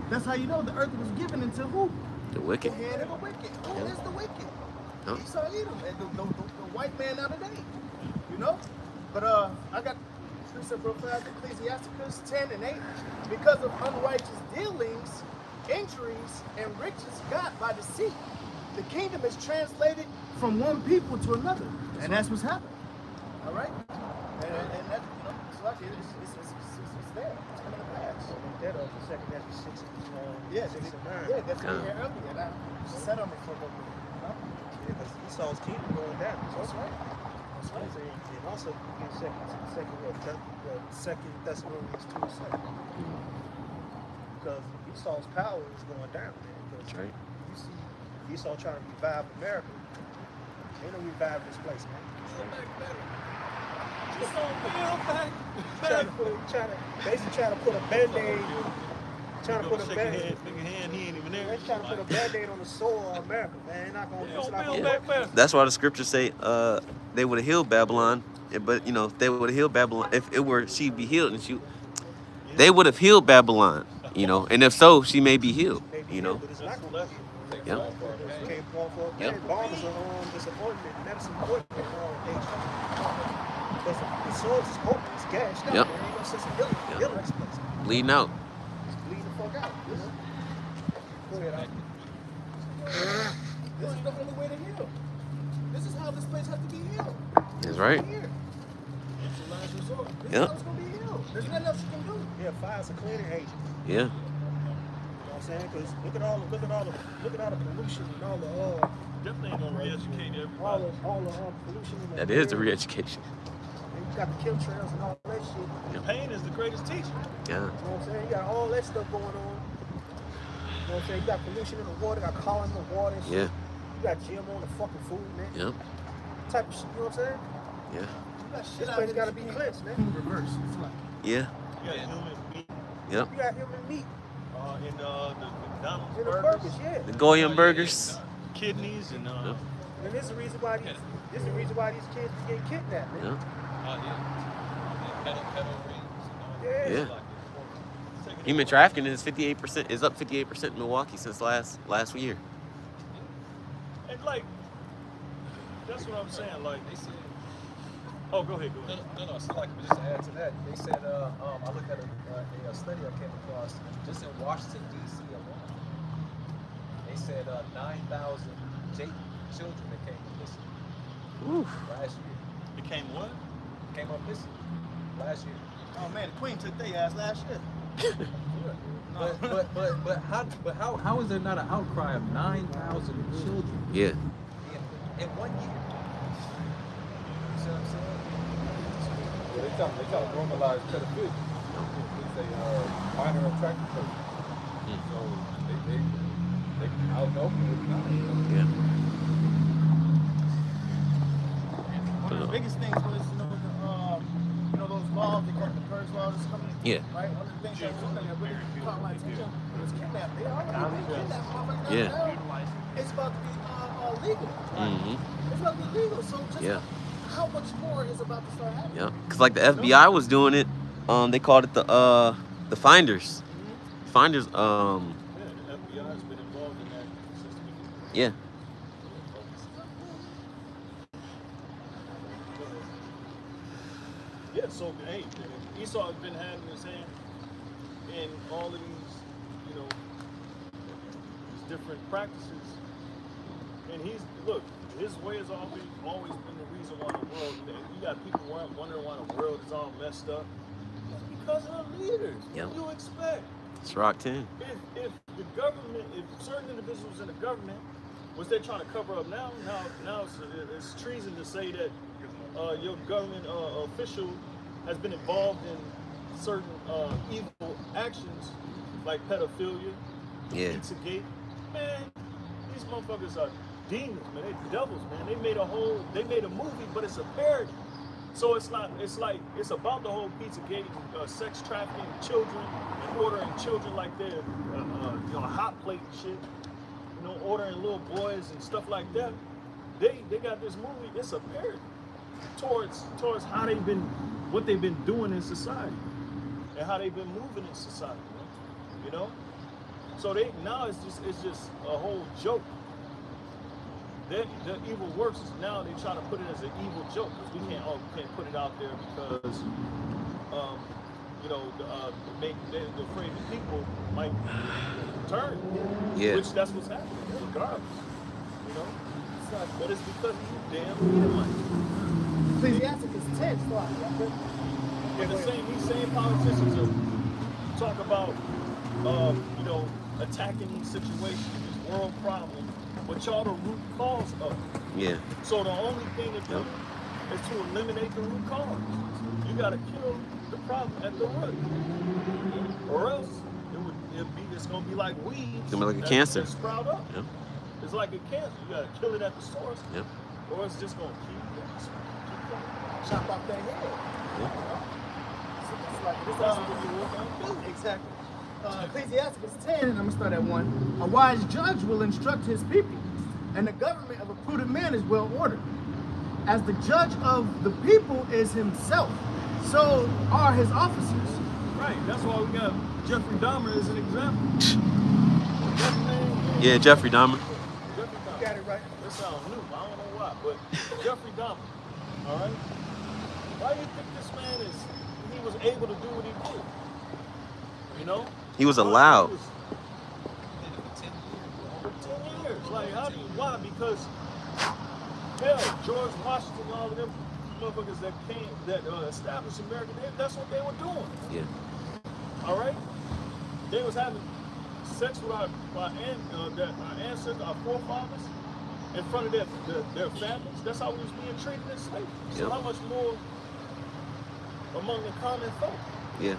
that's how you know the earth was given into who? The wicked. The hand of the wicked. Who is the wicked? Yep. Esau Edom, and the white man of the day. You know? But I got precept real fast, Ecclesiasticus 10 and 8. Because of unrighteous dealings, injuries, and riches got by deceit, the kingdom is translated from one people to another. And that's what's happening. All right? And that, you know, it's like it's there. It's coming to pass. That of the second Ezra 6 and Yeah, 6 and 9. yeah, that's what we heard earlier. And I set on me for a little bit. You know? Because Esau's kingdom going down. That's right. That's right. And also, you get second Thessalonians 2:7. Because Esau's power is going down, man. Because That's right. you see Esau trying to revive America. Ain't no reviving this place, man. Basically trying to put a band-aid. Trying to put a band-aid. He ain't even there. They're trying to put a band-aid on the soul of America, man. They're not gonna. It's not gonna work. That's why the scriptures say they would have healed Babylon, but you know if they would have healed Babylon, if it were she'd be healed, and they would have healed Babylon, you know, and if so, she may be healed, you know. But it's not gonna be. Yep. Came for Yep. bombs are disappointment, medicine important because the source is open, it's gashed out. Yep. There ain't no sense of healing this place. Bleeding out. It's bleeding the fuck out. You know? Go ahead, This is the only way to heal. This is how this place has to be healed. That's right. Here. It's the last resort. This Yep. is how it's going to be healed. There's nothing else you can do. Yeah, fire's a cleaning agent. Yeah. You know what I'm saying? Because look at all the pollution and all the Definitely ain't gonna re-educate all everybody. the pollution in the That is the air. re-education. And you got the chemtrails and all that shit. Pain is the greatest teacher. Yeah. You know what I'm saying? You got all that stuff going on. You know what I'm saying? You got pollution in the water, got cholera in the water and shit. Yeah. You got GMO in the fucking food, man. Yep. Type of shit, you know what I'm saying? Yeah. You got shit This out place here gotta that be you can't cleansed, man. reverse. It's like, Yeah. You got human meat Yep. You got human meat in the McDonald's in the burgers, burgers, yeah. The Goyim burgers. kidneys, and Yep. And this is the reason why these kids be getting kidnapped, man. Yeah. Pedal rings. Yeah. Yeah. Human trafficking is 58%. Is up 58% in Milwaukee since last year. and like that's what I'm saying. Like, They said, oh, go ahead. no. So like, just to add to that, they said, I looked at a study I came across just in Washington D.C. alone. They said 9,000 children that came missing Oof. last year. Became what? Came up missing last year. oh man, the Queen took their ass last year. But how is there not an outcry of 9,000 children Yeah. in 1 year? You see what I'm saying? Well, they try to normalize pedophilia. It's a minor attractive person. So they out and open with it. Yeah. One of the biggest things was, those laws, they call it the purge laws that's coming. Yeah. Right? One of the things that really caught my attention was kidnapping. They already been kidnapped, motherfuckers. Yeah. Now it's about to be legal. Mm-hmm. It's about to be legal. So just Yeah. how much more is about to start happening? Yeah. Cause like the FBI was doing it. They called it the finders. Finders. Yeah, the FBI's been involved in that since the beginning. Yeah. Yeah, so hey, Esau has been having his hand in all of these, these different practices, and his way has always been the reason why the world. You got people wondering why the world is all messed up. It's because of the leaders. Yep. What do you expect? It's Rock 10. If the government, if certain individuals in the government, was they trying to cover up now it's treason to say that your government official has been involved in certain evil actions like pedophilia, Yeah. Pizzagate. Man, these motherfuckers are demons, man. They devils, man. They made a movie, but it's a parody. So it's about the whole Pizzagate, sex trafficking children and ordering children like they're hot plate and shit. Ordering little boys and stuff like that. They got this movie. It's a parody towards how what they've been doing in society and how they've been moving in society. So now it's just a whole joke. The evil works is now they try to put it as an evil joke because we can't put it out there because you know they're afraid the people might turn. Yeah. Which that's what's happening regardless. You know, but it's because of you damn Edomites. Ecclesiasticus 10 slide. And these same politicians will talk about you know, attacking these situations, these world problems, but y'all the root cause of it. Yeah. So the only thing to do is to eliminate the root cause. You gotta kill the problem at the root. Or else it's gonna be like weeds. It's gonna be like a cancer. That sprout up. Yep. It's like a cancer. You gotta kill it at the source. Yep. Or it's just gonna keep Chop off that head. Yep. It's like this is what you want to do. Exactly. Ecclesiasticus 10, and I'm going to start at 1. A wise judge will instruct his people, and the government of a prudent man is well ordered. As the judge of the people is himself, so are his officers. Right, that's why we got Jeffrey Dahmer as an example. Yeah, Jeffrey Dahmer. Jeffrey Dahmer. You got it right. That sounds new, I don't know why, but Jeffrey Dahmer, all right? Why do you think this man he was able to do what he did? You know? He was allowed. For 10 years. Like, why? Because, hell, George Washington and all of them motherfuckers that established America, that's what they were doing. Yeah. All right? They was having sex with our ancestors, our forefathers, in front of their families. That's how we was being treated in slavery. So Yep. how much more among the common folk? Yeah.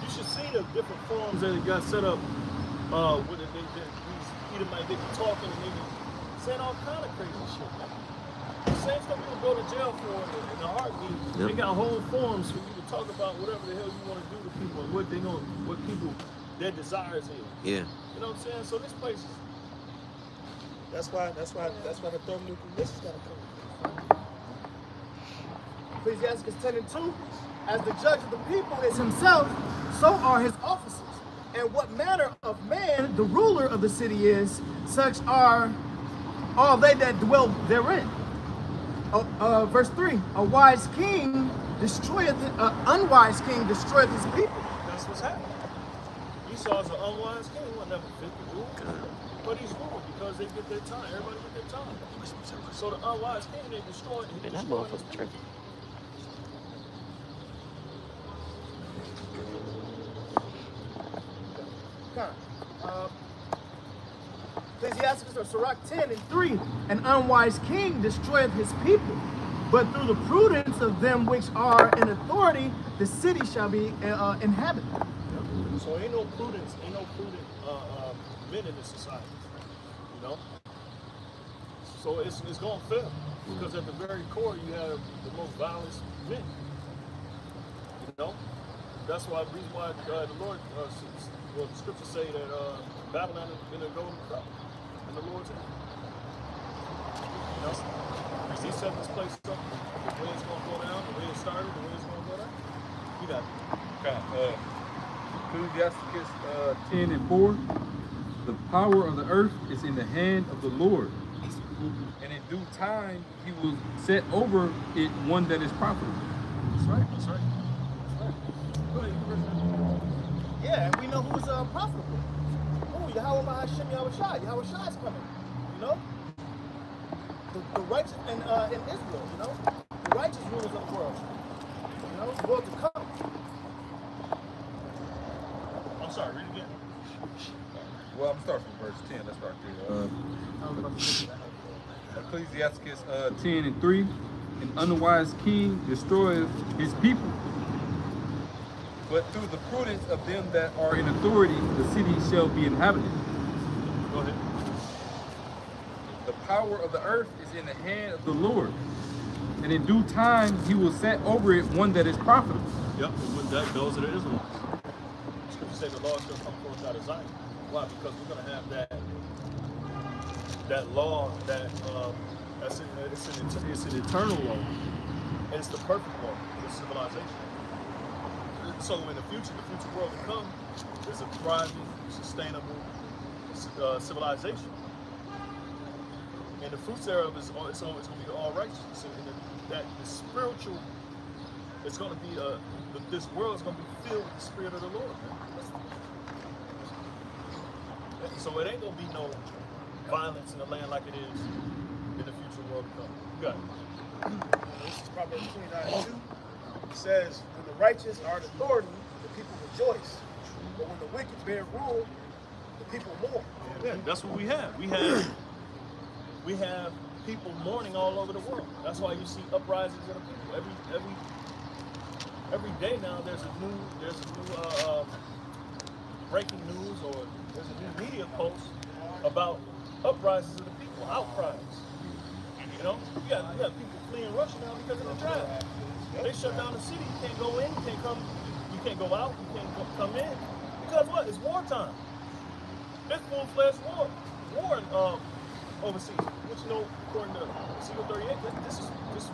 You should see the different forums that got set up with these Edomites, they be talking and they be saying all kind of crazy shit. The same stuff you would go to jail for in a heartbeat. Yep. They got whole forums for you to talk about whatever the hell you want to do to people and what they know, what people, their desires is. Yeah. You know what I'm saying? So this place is, that's why the thermonuclear missiles gotta come. Ecclesiasticus 10 and 2. As the judge of the people is himself, so are his officers. And what manner of man the ruler of the city is, such are all they that dwell therein. Verse 3, an unwise king destroyeth his people. That's what's happening. Esau's an unwise king. He will never fit the rule. But he's ruling because they get their time. Everybody get their time. So the unwise king, they destroy his people. Ecclesiasticus or Sirach 10 and 3, an unwise king destroyeth his people, but through the prudence of them which are in authority, the city shall be inhabited. So ain't no prudent men in this society, you know? So it's going to fail, because at the very core you have the most violent men, you know? That's why the reason why the Lord, the scriptures say that Babylon has been a golden cup in the Lord's hand. You know? As he set this place up, the way it's going to go down, the way it started, the way it's going to go down. You got it. Ecclesiasticus 10 and 4. The power of the earth is in the hand of the Lord, and in due time he will set over it one that is profitable. That's right. That's right. Yeah, and we know who's profitable. Oh, Yahweh Hashem Yahushai. Yahushai is coming. You know? The righteous in Israel, you know? The righteous rulers of the world. You know? The world to come. I'm sorry, read it again. Well, I'm starting from verse 10. Let's start there. Ecclesiasticus 10 and 3. An unwise king destroyeth his people, but through the prudence of them that are in authority, the city shall be inhabited. Go ahead. The power of the earth is in the hand of the Lord, and in due time he will set over it one that is profitable. Yep, those are the Israelites. Scripture say the law shall come forth out of Zion. Why? Because we're going to have that law it's an eternal law, and it's the perfect law for the civilization. So in the future world to come, there's a thriving sustainable civilization. And the fruits thereof is it's going to be all righteousness. And that the spiritual, it's going to be this world is going to be filled with the Spirit of the Lord. So it ain't going to be no violence in the land like it is in the future world to come. You got it. This is Proverbs 29:2. It says, when the righteous are in authority, the people rejoice. But when the wicked bear rule, the people mourn. Yeah, that's what we have. We have people mourning all over the world. That's why you see uprisings of the people. Every day now there's a new breaking news, or there's a new media post about uprisings of the people, outcries. You know, you got people fleeing Russia now because of the draft. They shut down the city. You can't go in, you can't come, you can't go out, you can't come in. Because what? It's wartime. It's full-fledged war overseas. Which, you know, according to Ezekiel 38, this is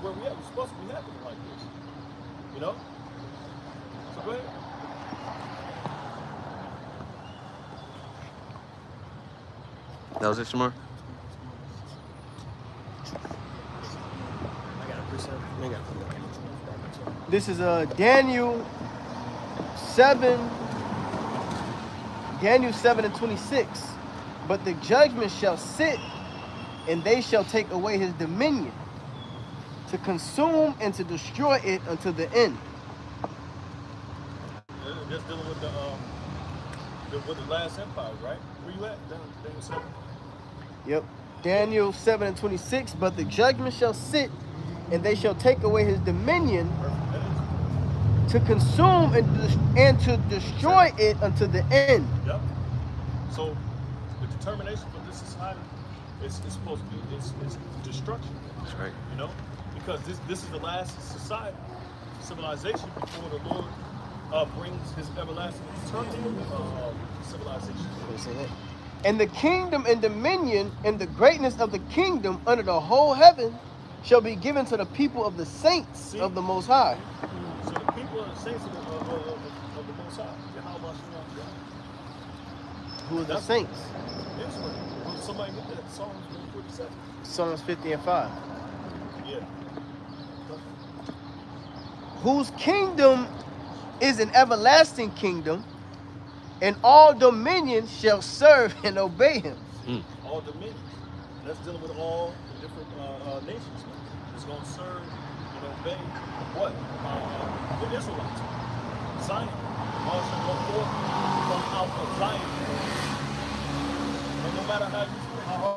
where we at. It's supposed to be happening like this. You know? So go ahead. That was it, Shamar? This is Daniel 7:26. But the judgment shall sit, and they shall take away his dominion, to consume and to destroy it unto the end. Just dealing with the last empire, right? Where you at? Daniel 7? Yep. Daniel 7:26. But the judgment shall sit, and they shall take away his dominion, to consume and to destroy it unto the end. Yep. So the determination for this society is supposed to be is destruction. That's right. You know, because this is the last society, civilization before the Lord brings his everlasting eternal civilization. And the kingdom and dominion and the greatness of the kingdom under the whole heaven shall be given to the people of the saints of the Most High. So the people are the saints of the Most High. Who are the saints? Israel. Will somebody get that? Psalms 147. Psalms 50 and 5. Yeah. Whose kingdom is an everlasting kingdom, and all dominions shall serve and obey him. All dominions. That's dealing with all the different nations. It's going to serve and obey what? The Israelites. Zion. All shall go forth from out of Zion. And no matter how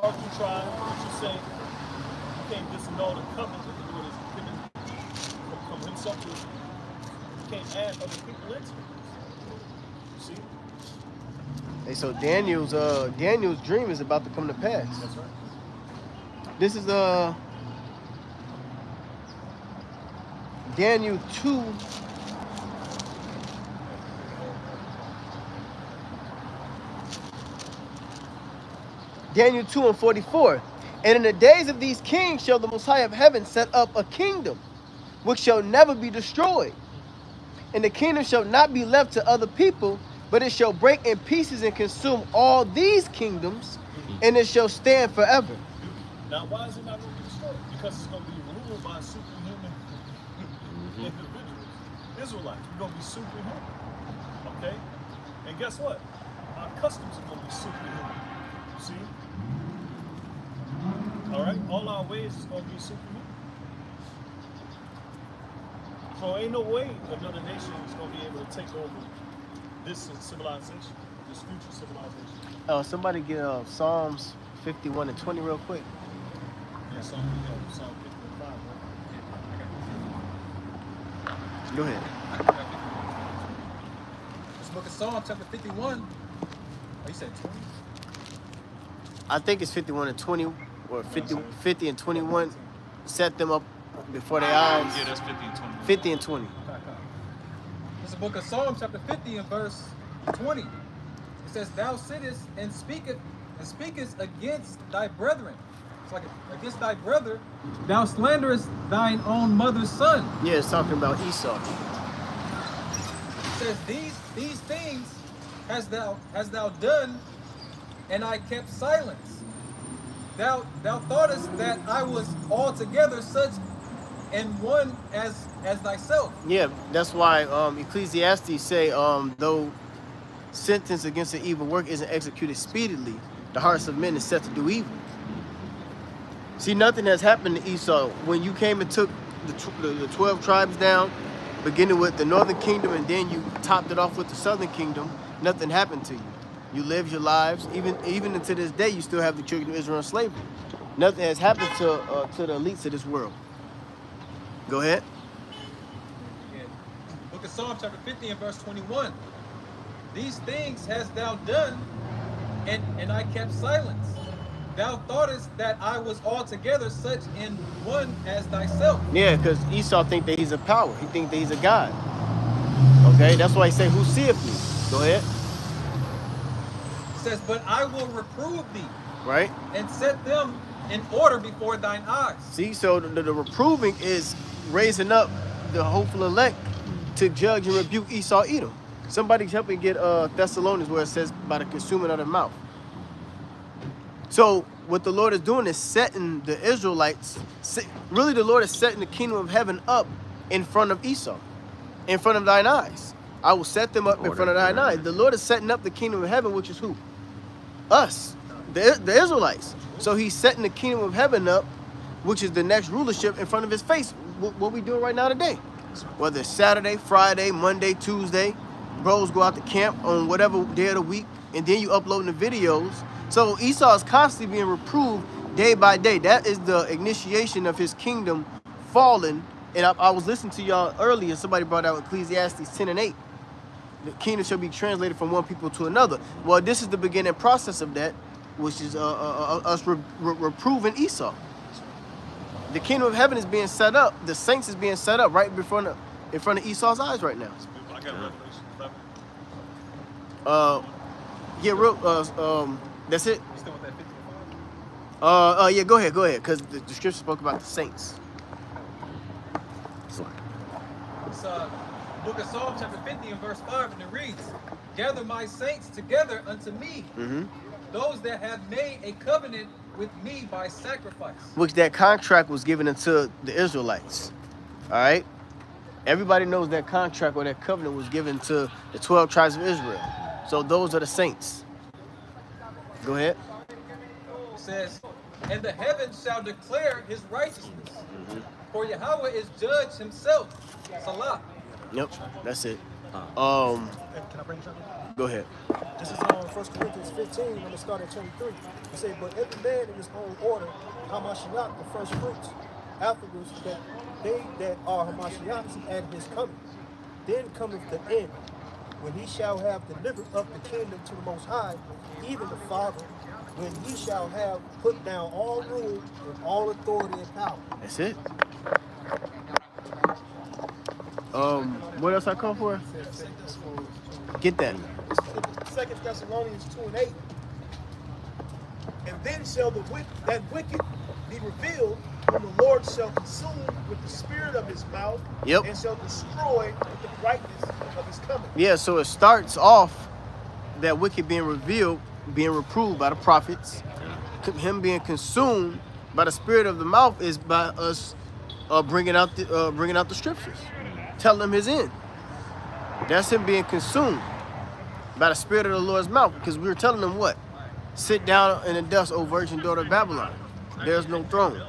hard you try, what you say, you can't disannul the covenant that the Lord has given from himself to you. You can't add other people into it. You see? Hey, so Daniel's dream is about to come to pass. That's right. This is Daniel 2. Daniel 2 and 44. And in the days of these kings shall the Most High of heaven set up a kingdom which shall never be destroyed. And the kingdom shall not be left to other people, but it shall break in pieces and consume all these kingdoms, and it shall stand forever. Now, why is it not going to be destroyed? Because it's going to be ruled by superhuman individuals. Israelites, we're going to be superhuman. Okay? And guess what? Our customs are going to be superhuman. You see? All right? All our ways is going to be superhuman. So ain't no way another nation is going to be able to take over this civilization, this future civilization. Somebody get Psalms 51 and 20 real quick. Yeah, Psalm 50 and 5, right? Go ahead. This book of Psalm, chapter 51. Oh, you said 20? I think it's 51 and 20, or 50 and 21. Set them up before their eyes. Yeah, that's 50 and 20. 50 and 20. This is the book of Psalm, chapter 50 and verse 20. It says, "Thou sittest and speakest against thy brethren." It's like against thy brother, thou slanderest thine own mother's son. Yeah, it's talking about Esau. It says these things hast thou done, and I kept silence? Thou thoughtest that I was altogether such and one as thyself. Yeah, that's why Ecclesiastes say, though sentence against an evil work isn't executed speedily, the hearts of men is set to do evil. See, nothing has happened to Esau. When you came and took the 12 tribes down, beginning with the northern kingdom, and then you topped it off with the southern kingdom, nothing happened to you. You lived your lives. Even until this day, you still have the children of Israel in slavery. Nothing has happened to the elites of this world. Go ahead. Book of Psalm chapter 50 and verse 21. These things hast thou done, and I kept silence. Thou thoughtest that I was altogether such in one as thyself. Yeah, because Esau think that he's a power. He think that he's a god. Okay, that's why he say, who seeth me? Go ahead. It says, but I will reprove thee. Right. And set them in order before thine eyes. See, so the reproving is raising up the hopeful elect to judge and rebuke Esau, Edom. Somebody's helping get Thessalonians where it says by the consuming of the mouth. So what the Lord is doing is setting the Israelites, really the Lord is setting the kingdom of heaven up in front of Esau, in front of thine eyes. I will set them up in front of thine eyes. The Lord is setting up the kingdom of heaven, which is who? Us, the Israelites. So he's setting the kingdom of heaven up, which is the next rulership, in front of his face. What we doing right now today. Whether it's Saturday, Friday, Monday, Tuesday, bros go out to camp on whatever day of the week, and then you uploading the videos. So Esau is constantly being reproved day by day. That is the initiation of his kingdom falling. And I was listening to y'all earlier. Somebody brought out Ecclesiastes 10 and 8. The kingdom shall be translated from one people to another. Well, this is the beginning process of that, which is us reproving Esau. The kingdom of heaven is being set up. The saints is being set up right in front of Esau's eyes right now. I got Revelation 11. Yeah, real. That's it. You still want that 55? Yeah, go ahead, because the scripture spoke about the saints. Sorry. It's book of Psalm chapter 50 and verse 5, and it reads, gather my saints together unto me, those that have made a covenant with me by sacrifice. Which that contract was given unto the Israelites. All right? Everybody knows that contract or that covenant was given to the 12 tribes of Israel. So those are the saints. Go ahead. It says, and the heavens shall declare his righteousness, for Yahweh is judge himself. Salah. Yep, that's it. Can I bring something? Go ahead. This is on 1 Corinthians 15, I'm going to start at 23. It says, but every man in his own order, Hamashiach, the first fruits, afterwards that they that are Hamashiachs at his coming. Then cometh the end, when he shall have delivered up the kingdom to the Most High, even the Father, when he shall have put down all rule and all authority and power. That's it. What else I call for? Get that. 2 Thessalonians 2 and 8. And then shall that wicked be revealed, whom the Lord shall consume with the spirit of his mouth, and shall destroy with the brightness of his coming. Yeah, so it starts off that wicked being revealed, being reproved by the prophets, him being consumed by the spirit of the mouth is by us bringing out the scriptures, telling him his end. That's him being consumed by the spirit of the Lord's mouth, because we were telling him what? Sit down in the dust, O virgin daughter of Babylon. There's no throne.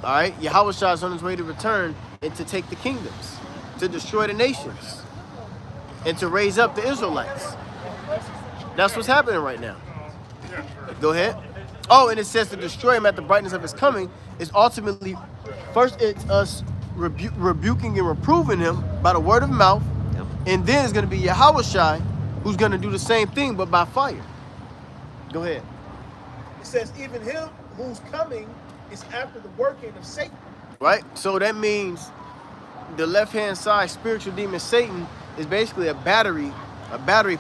All right, Yahweh is on his way to return and to take the kingdoms, to destroy the nations, and to raise up the Israelites. That's what's happening right now. Go ahead. Oh, and it says to destroy him at the brightness of his coming is ultimately, first it's us rebuking and reproving him by the word of mouth, and then it's going to be Yahweh who's going to do the same thing, but by fire. Go ahead. It says, even him whose coming is after the working of Satan. Right? So that means the left-hand side spiritual demon Satan is basically a battery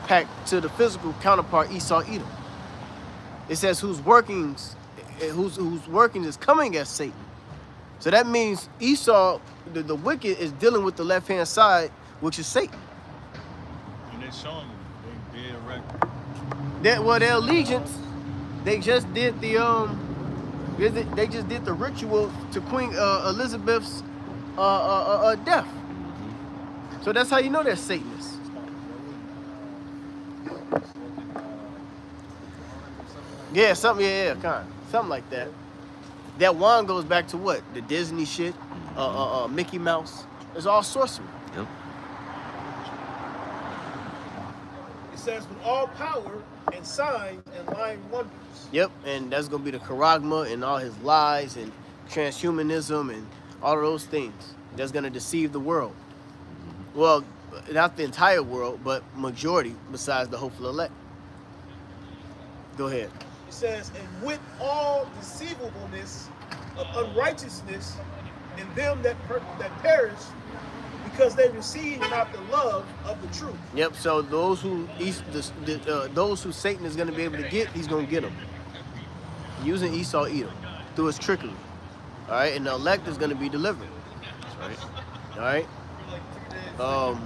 pack to the physical counterpart Esau Edom. It says whose workings is coming as Satan. So that means Esau, the wicked, is dealing with the left-hand side, which is Satan. And they're showing you, they Okay. Their allegiance, they just did the they just did the ritual to Queen Elizabeth's death. So that's how you know they're Satanists. Yeah, something, something like that. That wand goes back to what? The Disney shit, Mickey Mouse. It's all sorcery. Yep. It says with all power and signs and lying wonders. Yep, and that's gonna be the Charagma and all his lies and transhumanism and all of those things. That's gonna deceive the world. Well, not the entire world, but majority besides the hopeful elect. Go ahead. It says, and with all deceivableness of unrighteousness in them that perish, because they receive not the love of the truth. Yep. So those who those who Satan is going to be able to get, he's going to get them. Using Esau, eat them through his trickery. All right, and the elect is going to be delivered. That's right. All right.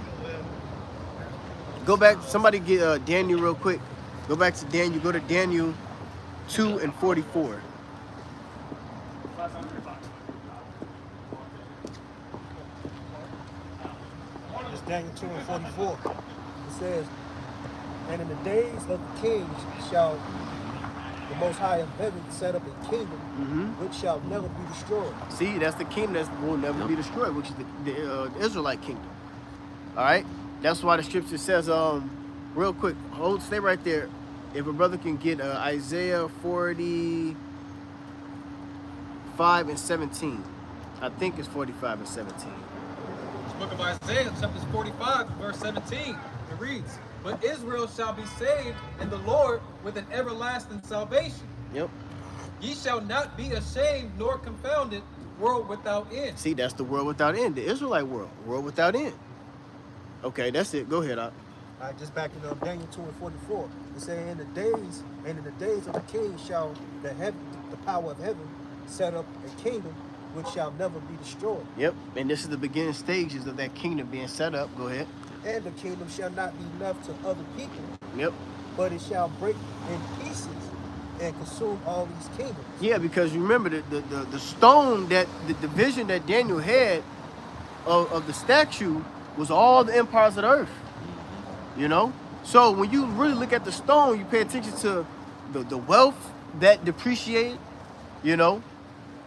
Go back. Somebody get Daniel real quick. Go back to Daniel. Go to Daniel 2:44. It's Daniel 2:44. It says, and in the days of the kings shall the Most High of heaven set up a kingdom which shall never be destroyed. See, that's the kingdom that will never be destroyed, which is the Israelite kingdom. All right, that's why the scripture says, real quick, stay right there. If a brother can get Isaiah 45 and 17, I think it's 45 and 17. Book of Isaiah, chapter 45, verse 17, it reads, but Israel shall be saved in the Lord with an everlasting salvation. Yep. Ye shall not be ashamed nor confounded, world without end. See, that's the world without end, the Israelite world without end. Okay, that's it. Go ahead, Op. All right, just backing up Daniel 2:44. It says, in the days of the king shall the power of heaven set up a kingdom which shall never be destroyed. Yep, and this is the beginning stages of that kingdom being set up. Go ahead. And the kingdom shall not be left to other people. Yep. But it shall break in pieces and consume all these kingdoms. Yeah, because remember the stone that the vision that Daniel had of the statue was all the empires of the earth. You know? So when you really look at the stone, you pay attention to the wealth that depreciated, you know,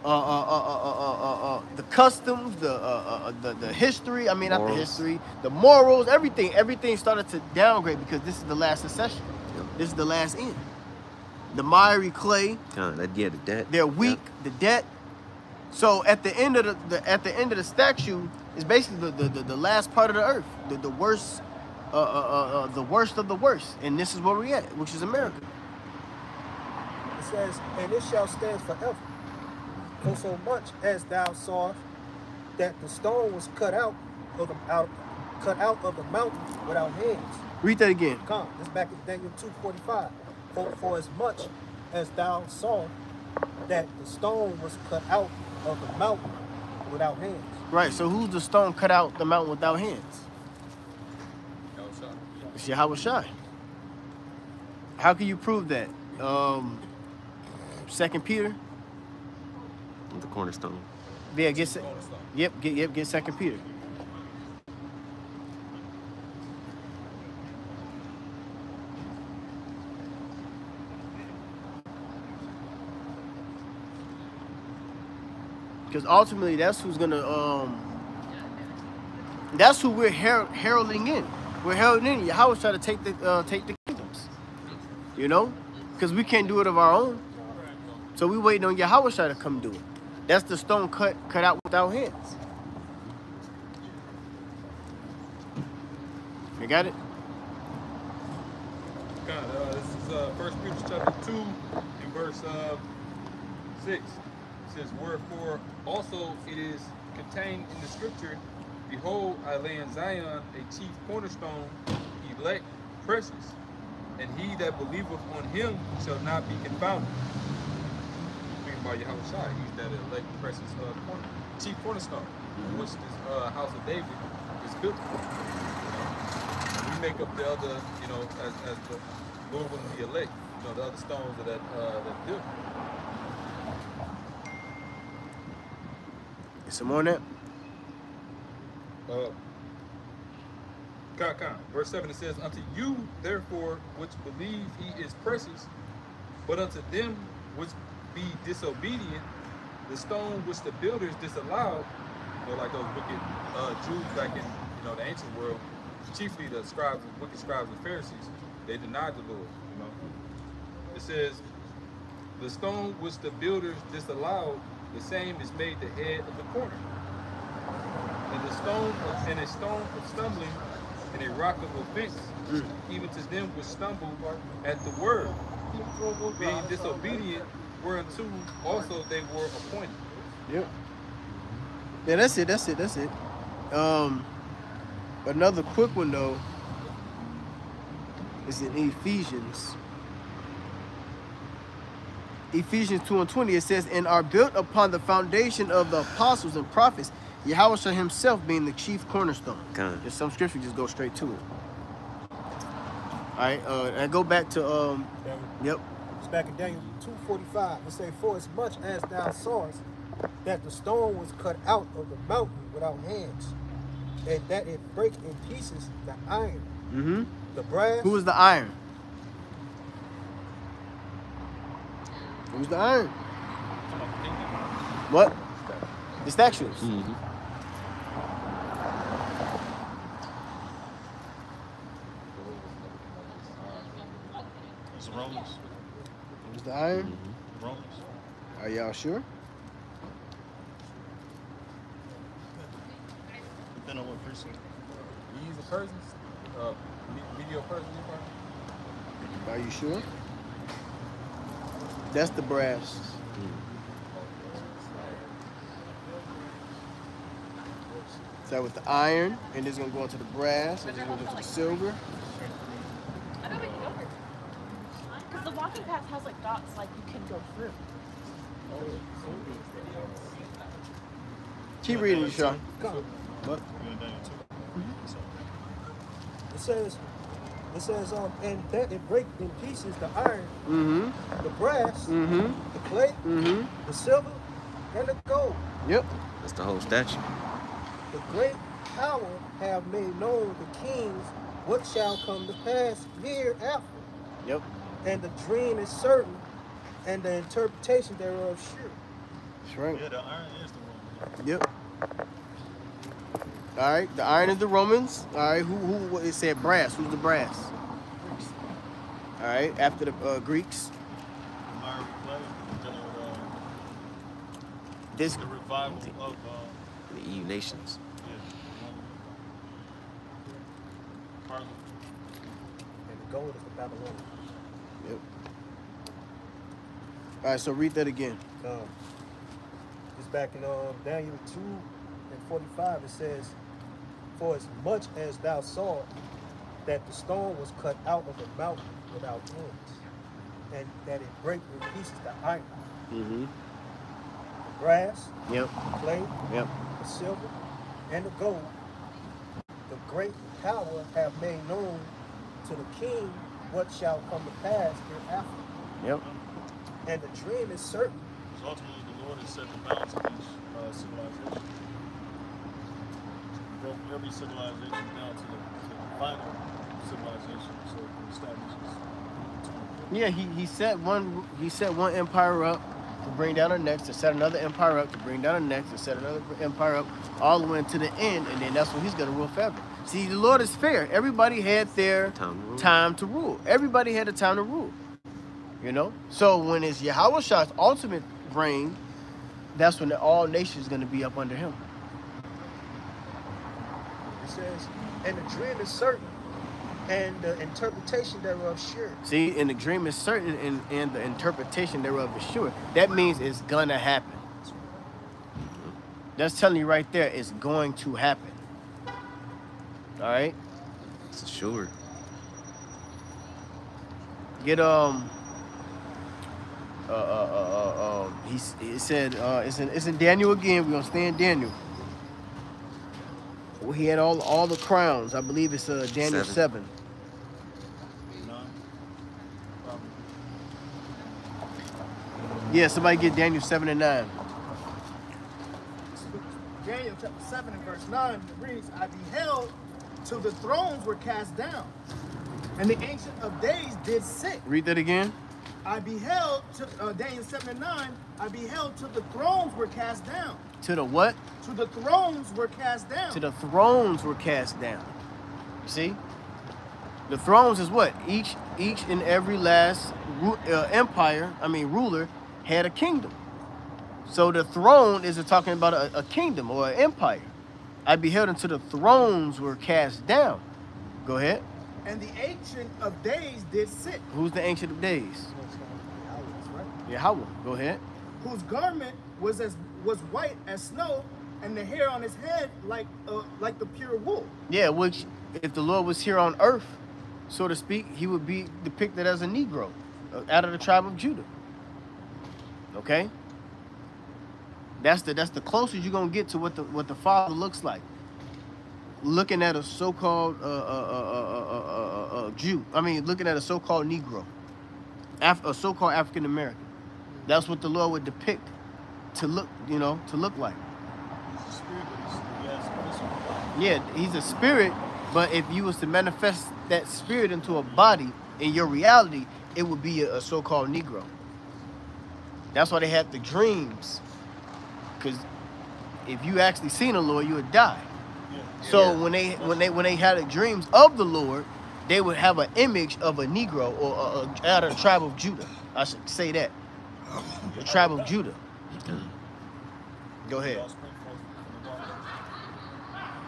the customs, the history, I mean, not the history, the morals, everything started to downgrade because this is the last succession. Yep. This is the last end. The miry clay, The debt. they're weak, the debt. So at the end of the statue is basically the last part of the earth, the worst of the worst, and this is where we're at, which is America. It says, and it shall stand forever. For so much as thou sawest that the stone was cut out of the mountain without hands. Read that again. Come, this back in Daniel 2:45. For as much as thou saw that the stone was cut out of the mountain without hands. Right. So who's the stone cut out the mountain without hands? It's Yahweh Shai. How can you prove that? 2 Peter. The cornerstone. Yeah, get 2 Peter. Because ultimately, that's who's gonna that's who we're heralding in. We're heralding in. Yahweh trying to take the kingdoms. You know, because we can't do it of our own. So we waiting on Yahweh to come do it. That's the stone cut out without hands. You got it? God, this is 1 Peter chapter 2 and verse 6. It says, wherefore also it is contained in the scripture, behold, I lay in Zion a chief cornerstone, elect, precious, and he that believeth on him shall not be confounded. By Yahweh Shai, he's that elect precious chief cornerstone, which this house of David is built for. We make up the other, you know, as the Lord will be elect, you know, the other stones of that building. Some more on that? Verse 7, it says, unto you, therefore, which believe he is precious, but unto them which be disobedient, the stone which the builders disallowed, you know, like those wicked Jews back in, you know, the ancient world, chiefly the scribes, wicked scribes and Pharisees, they denied the Lord, you know. It says, the stone which the builders disallowed, the same is made the head of the corner. And a stone of stumbling and a rock of offense, even to them which stumble at the word, being disobedient, whereunto also they were appointed. Yep. Yeah, that's it. Another quick one though is in Ephesians. Ephesians 2:20, it says, and are built upon the foundation of the apostles and prophets, Yahweh himself being the chief cornerstone. There's some scripture, just go straight to it. All right, and go back to, yep. It's back in Daniel 2:45. It says, for as much as thou sawest that the stone was cut out of the mountain without hands, and that it break in pieces the iron, the brass. Who was the iron? Who's the iron? What? The statues. It's Romans. Who's the iron? Romans. Are y'all sure? Depending on what precinct. We use the Persians, Medio-Persian Empire. Are you sure? That's the brass. Start with the iron, and it's gonna go into the brass, and then go into the silver. I know we can go through. Because the walking path has like dots like you can go through. Keep reading, Sean. What? It says, and that it break in pieces the iron, the brass, the clay, the silver, and the gold. Yep. That's the whole statue. The great power have made known the kings what shall come to pass hereafter. Yep. And the dream is certain, and the interpretation thereof sure. That's right. Yeah, the iron is the one. Yep. All right, the iron is the Romans. All right, who it said brass. Who's the brass? All right, after the Greeks. The iron clay, dealing with This the revival of The EU nations. Harlem. And the gold is the Babylonian. Yep. All right, so read that again. It's back in Daniel 2:45. It says, for as much as thou sawest that the stone was cut out of the mountain without hands, and that it break in pieces the iron, the brass, Yep. the clay, Yep. the silver, and the gold, the great power have made known to the king what shall come to pass hereafter. Yep. And the dream is certain. So ultimately, the Lord has set the balance of each civilization. Broke every civilization down to the final civilization, so it establishes. Yeah, he set one empire up to bring down the next, to set another empire up to bring down the next, to set another empire up, all the way to the end, and then that's when he's gonna rule forever. See, the Lord is fair. Everybody had their time to rule. Everybody had a time to rule. You know? So when it's Yahweh's ultimate reign, that's when all nations going to be up under him. It says, and the dream is certain, and the interpretation thereof sure. See, and the dream is certain, and the interpretation thereof is sure. That means it's going to happen. That's telling you right there, it's going to happen. All right? It's sure. Get, he said, it's in Daniel again. We're going to stay in Daniel. He had all the crowns. I believe it's Daniel 7. 9. Probably. Yeah, somebody get Daniel 7 and 9. Daniel chapter 7 and verse 9 reads, I beheld till the thrones were cast down, and the Ancient of Days did sit. Read that again. I beheld, Daniel 7 and 9, I beheld till the thrones were cast down. To the what? To the thrones were cast down. To the thrones were cast down. You see? The thrones is what? Each and every last ruler had a kingdom. So the throne is talking about a kingdom or an empire. I beheld until the thrones were cast down. Go ahead. And the Ancient of Days did sit. Who's the Ancient of Days? Yahweh. Go ahead. Whose garment was white as snow, and the hair on his head like the pure wool. Yeah, which if the Lord was here on earth, so to speak, he would be depicted as a Negro out of the tribe of Judah. Okay? That's the closest you're gonna get to what the Father looks like. Looking at a so-called Jew. I mean, looking at a so-called Negro, a so-called African American. That's what the Lord would depict to look, to look like. He's a spirit, but he has a physical body. Yeah, he's a spirit, but if you was to manifest that spirit into a body in your reality, it would be a so-called Negro. That's why they had the dreams, because if you actually seen the Lord, you would die. Yeah. So when they had the dreams of the Lord, they would have an image of a Negro or out of the tribe of Judah. I should say that. The tribe of Judah. Go ahead.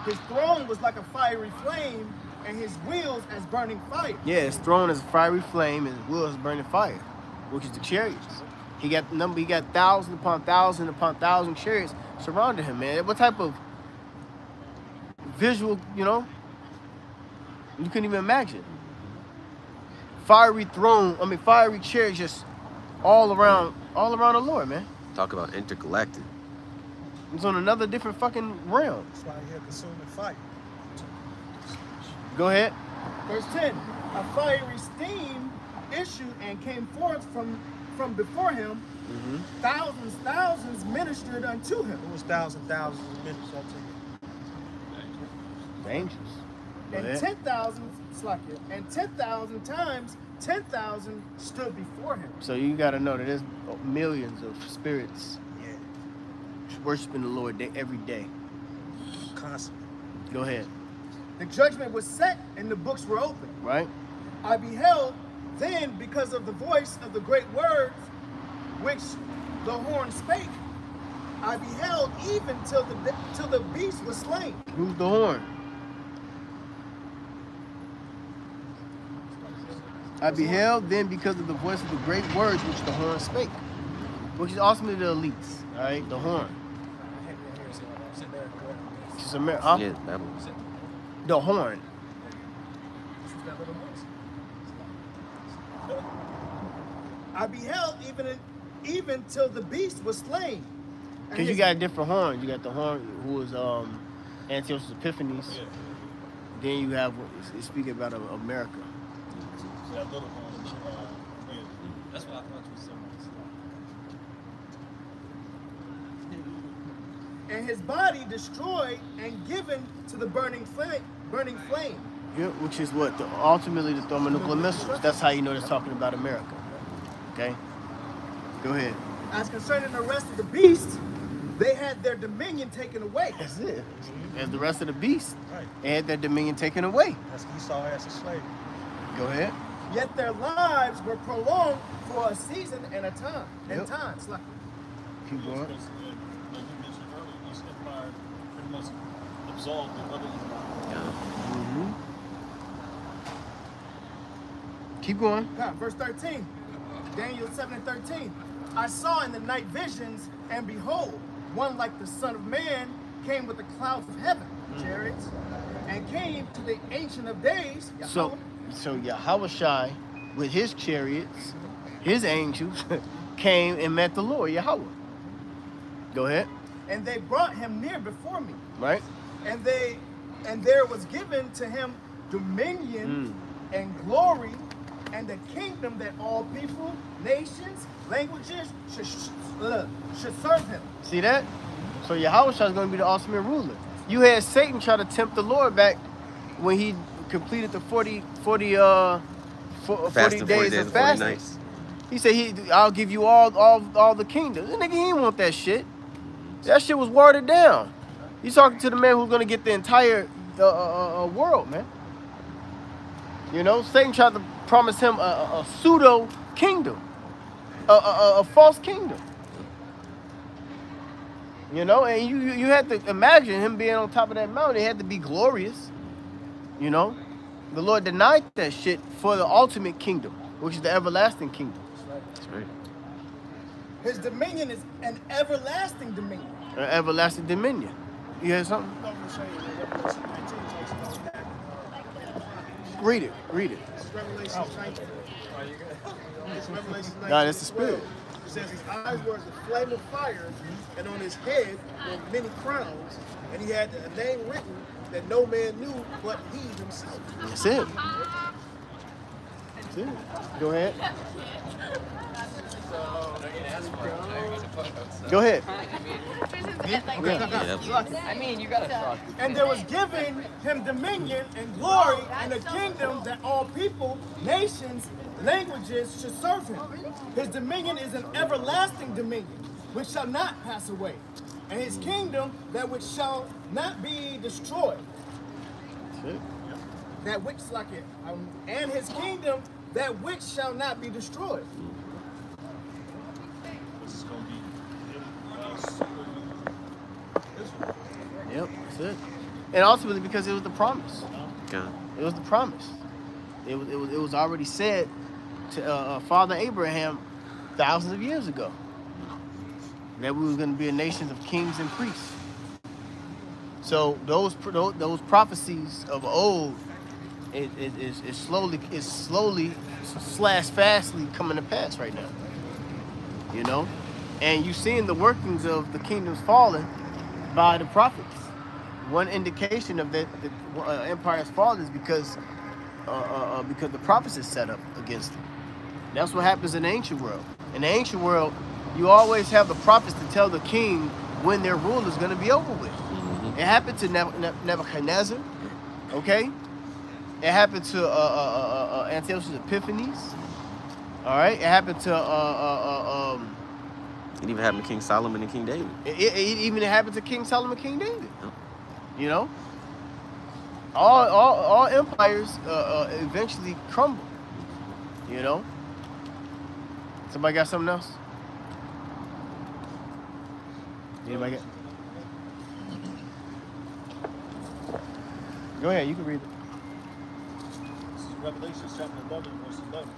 His throne was like a fiery flame, and his wheels as burning fire. Yeah, his throne is a fiery flame, and his wheels is burning fire, which is the chariots. He got thousand upon thousand upon thousand chariots surrounding him, man. What type of visual, you couldn't even imagine. Fiery chariots just all around the Lord, man. Talk about intergalactic. It's on another different fucking realm. That's why he consuming fire. Go ahead. Verse 10, a fiery steam issued and came forth from before him. Mm-hmm. Thousands ministered unto him. It was thousands of minutes unto him. Dangerous. Go And ahead. 10,000 times 10,000 stood before him. So you got to know that there's millions of spirits worshiping the Lord every day. Constantly. Go ahead. The judgment was set and the books were opened. Right? I beheld then, because of the voice of the great words which the horn spake, I beheld even till the beast was slain. Who's the horn? I beheld then because of the voice of the great words which the horn spake, which is ultimately the elites, all right? The horn. It's huh? Yeah, Babylon. The horn. I beheld even till the beast was slain. Because you got different horns. You got the horn who was Antiochus Epiphanes. Yeah. Then you have it's speaking about America. That little one, That's what I thought you were saying. and his body destroyed and given to the burning flame. Yeah, which is what? Ultimately the thermonuclear missiles. That's how you know they're talking about America. Okay? Go ahead. As concerning the rest of the beasts, they had their dominion taken away. That's it. As the rest of the beasts, Right. they had their dominion taken away. That's Esau as a slave. Go ahead. Yet their lives were prolonged for a season and a time. Yep. And times. Like, Keep going. like you mentioned earlier, East Empire pretty much absolved the other empire. Mm-hmm. Keep going. verse 13. Daniel 7 and 13. I saw in the night visions, and behold, one like the Son of Man came with the clouds of heaven, chariots, and came to the Ancient of Days. So Yahweh Shai, with his chariots, his angels, came and met the Lord, Yahweh. Go ahead. And they brought him near before me. Right? And they And there was given to him dominion and glory and the kingdom that all people, nations, languages should serve him. See that? So Yahushua is going to be the ultimate ruler. You had Satan try to tempt the Lord back when he completed the 40 days of fasting. He said, I'll give you all the kingdom. This nigga, he didn't want that shit. That shit was watered down. He's talking to the man who's going to get the entire world, man. You know, Satan tried to promise him a pseudo kingdom, a false kingdom. You know, and you had to imagine him being on top of that mountain. It had to be glorious. You know, the Lord denied that shit for the ultimate kingdom, which is the everlasting kingdom. That's right. His dominion is an everlasting dominion. An everlasting dominion. You hear something? Read it. Read it. Revelation 19. God, it's the Spirit. It says his eyes were as a flame of fire, and on his head were many crowns, and he had a name written that no man knew but he himself. That's it. That's it. Go ahead. Go ahead. I mean, you gotta talk. And there was given him dominion and glory and a kingdom that all people, nations, languages should serve him. His dominion is an everlasting dominion, which shall not pass away, and his kingdom that which shall not be destroyed. That which, like it, and his kingdom that which shall not be destroyed. This is going to be Yep, that's it. And ultimately because it was the promise. God. It was the promise. It was already said to Father Abraham thousands of years ago that we was going to be a nation of kings and priests. So those prophecies of old is slowly / fastly coming to pass right now. You know, and you've seen the workings of the kingdoms falling by the prophets. One indication of that the empire's fall is because the prophets is set up against them. That's what happens in the ancient world. In the ancient world, you always have the prophets to tell the king when their rule is going to be over with. It happened to Nebuchadnezzar, okay? It happened to Antiochus Epiphanes, all right? It happened to It even happened to King Solomon and King David. It even happened to King Solomon and King David. You know? All empires eventually crumble. You know? Somebody got something else? Anybody got? Go ahead, you can read it. This is Revelation chapter 11, verse 11.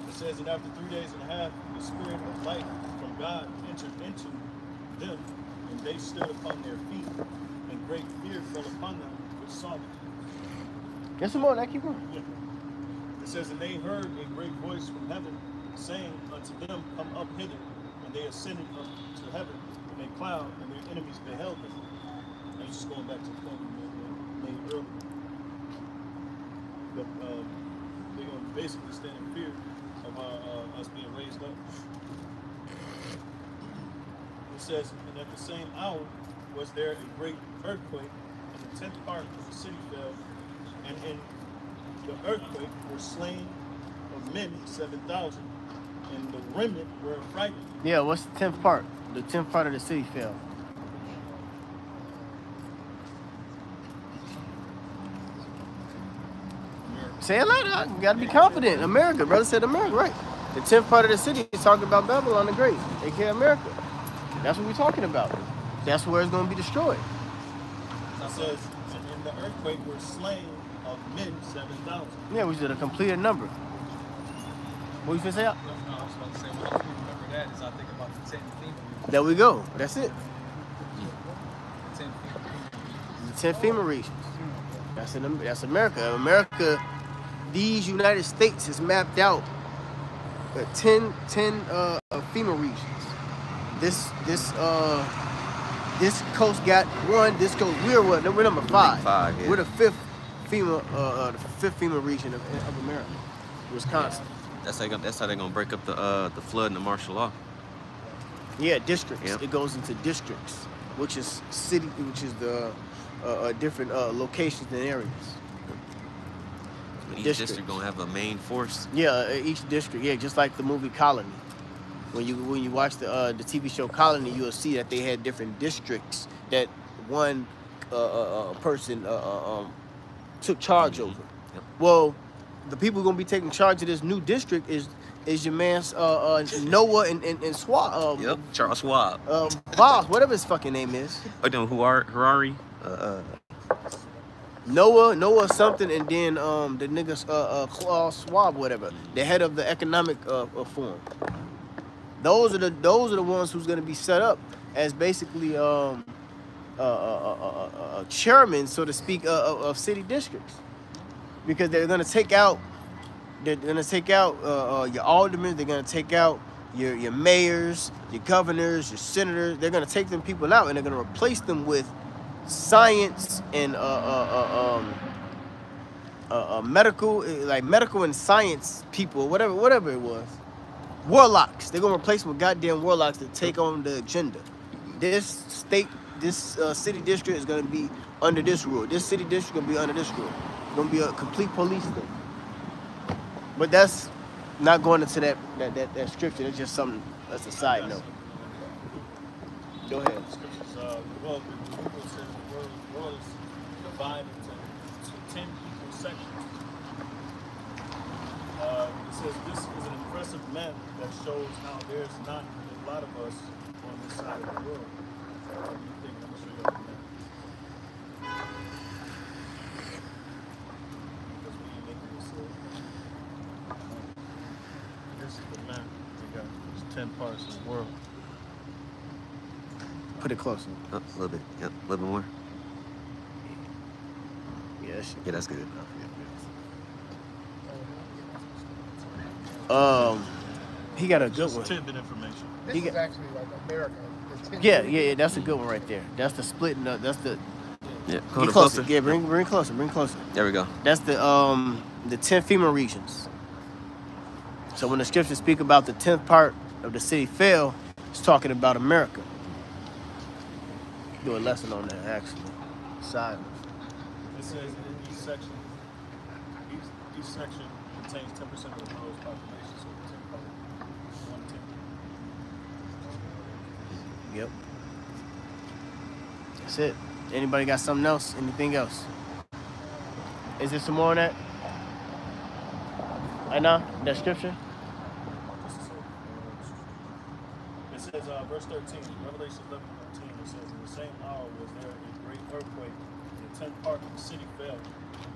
It says, and after 3 days and a half, the spirit of life from God entered into them, and they stood upon their feet, and great fear fell upon them which saw them. Get some more, now keep going. Yeah. It says, and they heard a great voice from heaven, saying unto them, come up hither. And they ascended up to heaven in a cloud, and their enemies beheld them. And it's just going back to the point we made earlier. But they're going to basically stand in fear of us being raised up. It says, and at the same hour was there a great earthquake, and the 10th part of the city fell, and in the earthquake were slain of men 7,000, and the remnant were frightened. Yeah, what's the 10th part? The 10th part of the city fell. Say it louder. You gotta be confident. America, brother said America, right? The 10th part of the city is talking about Babylon the Great, aka America. That's what we're talking about. That's where it's gonna be destroyed. It says, and in the earthquake were slain of men 7,000. Yeah, which is a completed number. What you finna say? No, I was about to say, when I remember that is I think about the 10 female. There we go. That's it. The 10 female. The 10 FEMA regions. That's America. America, these United States has mapped out 10 FEMA regions. This this coast got one. This coast, we're number 5. 5, yeah. We're the fifth FEMA region of America, Wisconsin. That's how they're gonna break up the flood and the martial law. Yeah, districts. Yep. It goes into districts, which is the different locations and areas. Each district gonna have a main force. Yeah, each district. Yeah, just like the movie Colony. When you watch the TV show Colony, you'll see that they had different districts that one person took charge over. Yep. Well, the people gonna be taking charge of this new district is your man's Noah and Swab. Yep, Charles Schwab. Boss, whatever his fucking name is. Oh, no, Harari. Noah something, and then the niggas Klaus Schwab, whatever, the head of the economic forum. Those are the ones who's gonna be set up as basically chairman, so to speak, of city districts, because they're gonna take out your aldermen, they're gonna take out your mayors, your governors, your senators. They're gonna take them people out, and they're gonna replace them with science and medical and science people, whatever it was. Warlocks. They're gonna replace them with goddamn warlocks to take on the agenda. This city district is gonna be under this rule. This city district gonna be under this rule. It's gonna be a complete police thing. But that's not going into that scripture. That's just something. That's a side note. Go ahead. Scriptures, well, the Bible says the world is divided into 10 equal sections. It says this is an impressive map that shows how there's not a lot of us on this side of the world. What do you think? I'm gonna show you the map. Because we ain't making this This is the map. We got there's 10 parts of the world. Put it closer. Oh, a little bit. Yep, a little bit more. Yeah, that's good. He got a good Just one. tidbit information. This is actually like America. Yeah, that's a good one right there. That's the splitting up. That's the. Yeah, Get closer. Yeah, bring closer. Bring closer. There we go. That's the 10 FEMA regions. So when the scriptures speak about the 10th part of the city fell, it's talking about America. Do a lesson on that actually. Silence. It says in each section contains 10% of the world's population, so 1/10. Yep. That's it. Anybody got something else? Anything else? Is there some more on that? I know that scripture. It says, verse 13, Revelation 11:13. It says, in the same hour was there a great earthquake, and the 10th part of the city fell,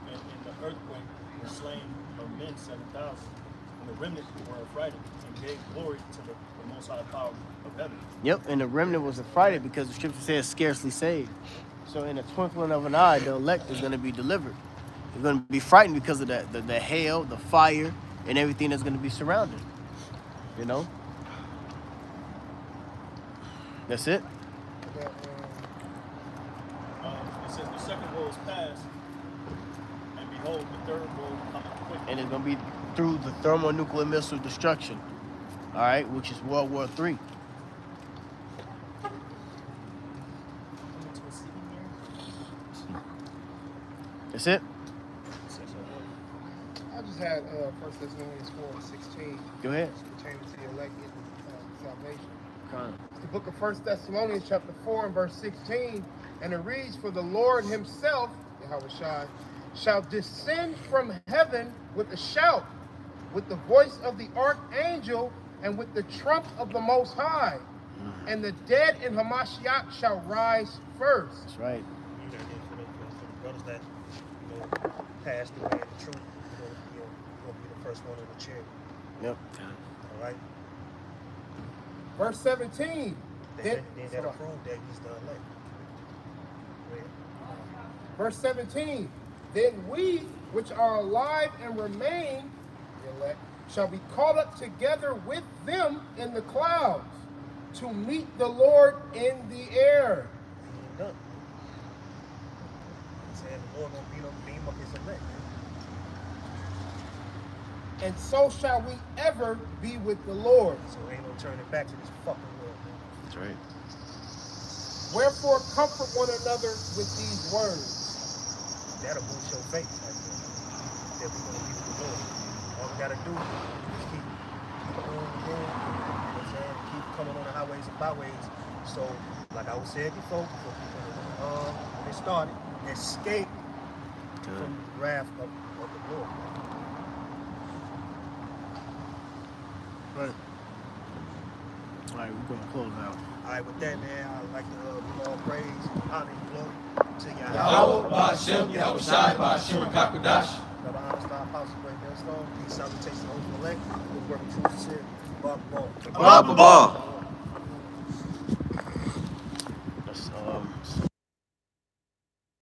and in the earthquake were slain of men 7,000, and the remnant were affrighted, and gave glory to the Most High Power of heaven. Yep, and the remnant was affrighted because the scripture says scarcely saved. So in the twinkling of an eye, the elect is going to be delivered. They're going to be frightened because of the hail, the fire, and everything that's going to be surrounded. You know? That's it. It says the second woe is past, and behold, the third woe cometh quickly. And it's going to be through the thermonuclear missile destruction. All right, which is World War III. That's it. I just had 1 Thessalonians 4:16. Go ahead. Pertaining to the elect getting salvation. Come It's the book of 1 Thessalonians chapter 4 and verse 16. And it reads, for the Lord himself, Yahweh Shai, shall descend from heaven with a shout, with the voice of the archangel, and with the trump of the Most High. And the dead in Hamashiach shall rise first. That's right. For the brothers that passed away in the truth, you'll be the first one in the chair. Yep. All right. Verse 17. Then that'll prove that he's the elect. Verse 17. Then we, which are alive and remain, the elect, shall be caught up together with them in the clouds to meet the Lord in the air. man, the Lord gonna beam up his elect, man. And so shall we ever be with the Lord. So ain't no turning back to this fucking world, man. That's right. Wherefore comfort one another with these words. That'll boost your faith right there. That we're gonna be with the Lord. All we gotta do is keep doing what we're doing, you know what I'm saying? Keep coming on the highways and byways. So, like I was saying before when it started, escape from the wrath of the Lord. Right. All right, we're gonna close out. All right, with that, man, I'd like to give all praise, honor, and glory to Yahweh. Yahweh, Ba'Shem, Yahweh Shai, Ba'Shem, Kakadash. Rabbi Einstein, Apostle Great Millstone, peace, salutation, hope, elect, good work, truth, sin, Bob Ball. Blah, blah, blah.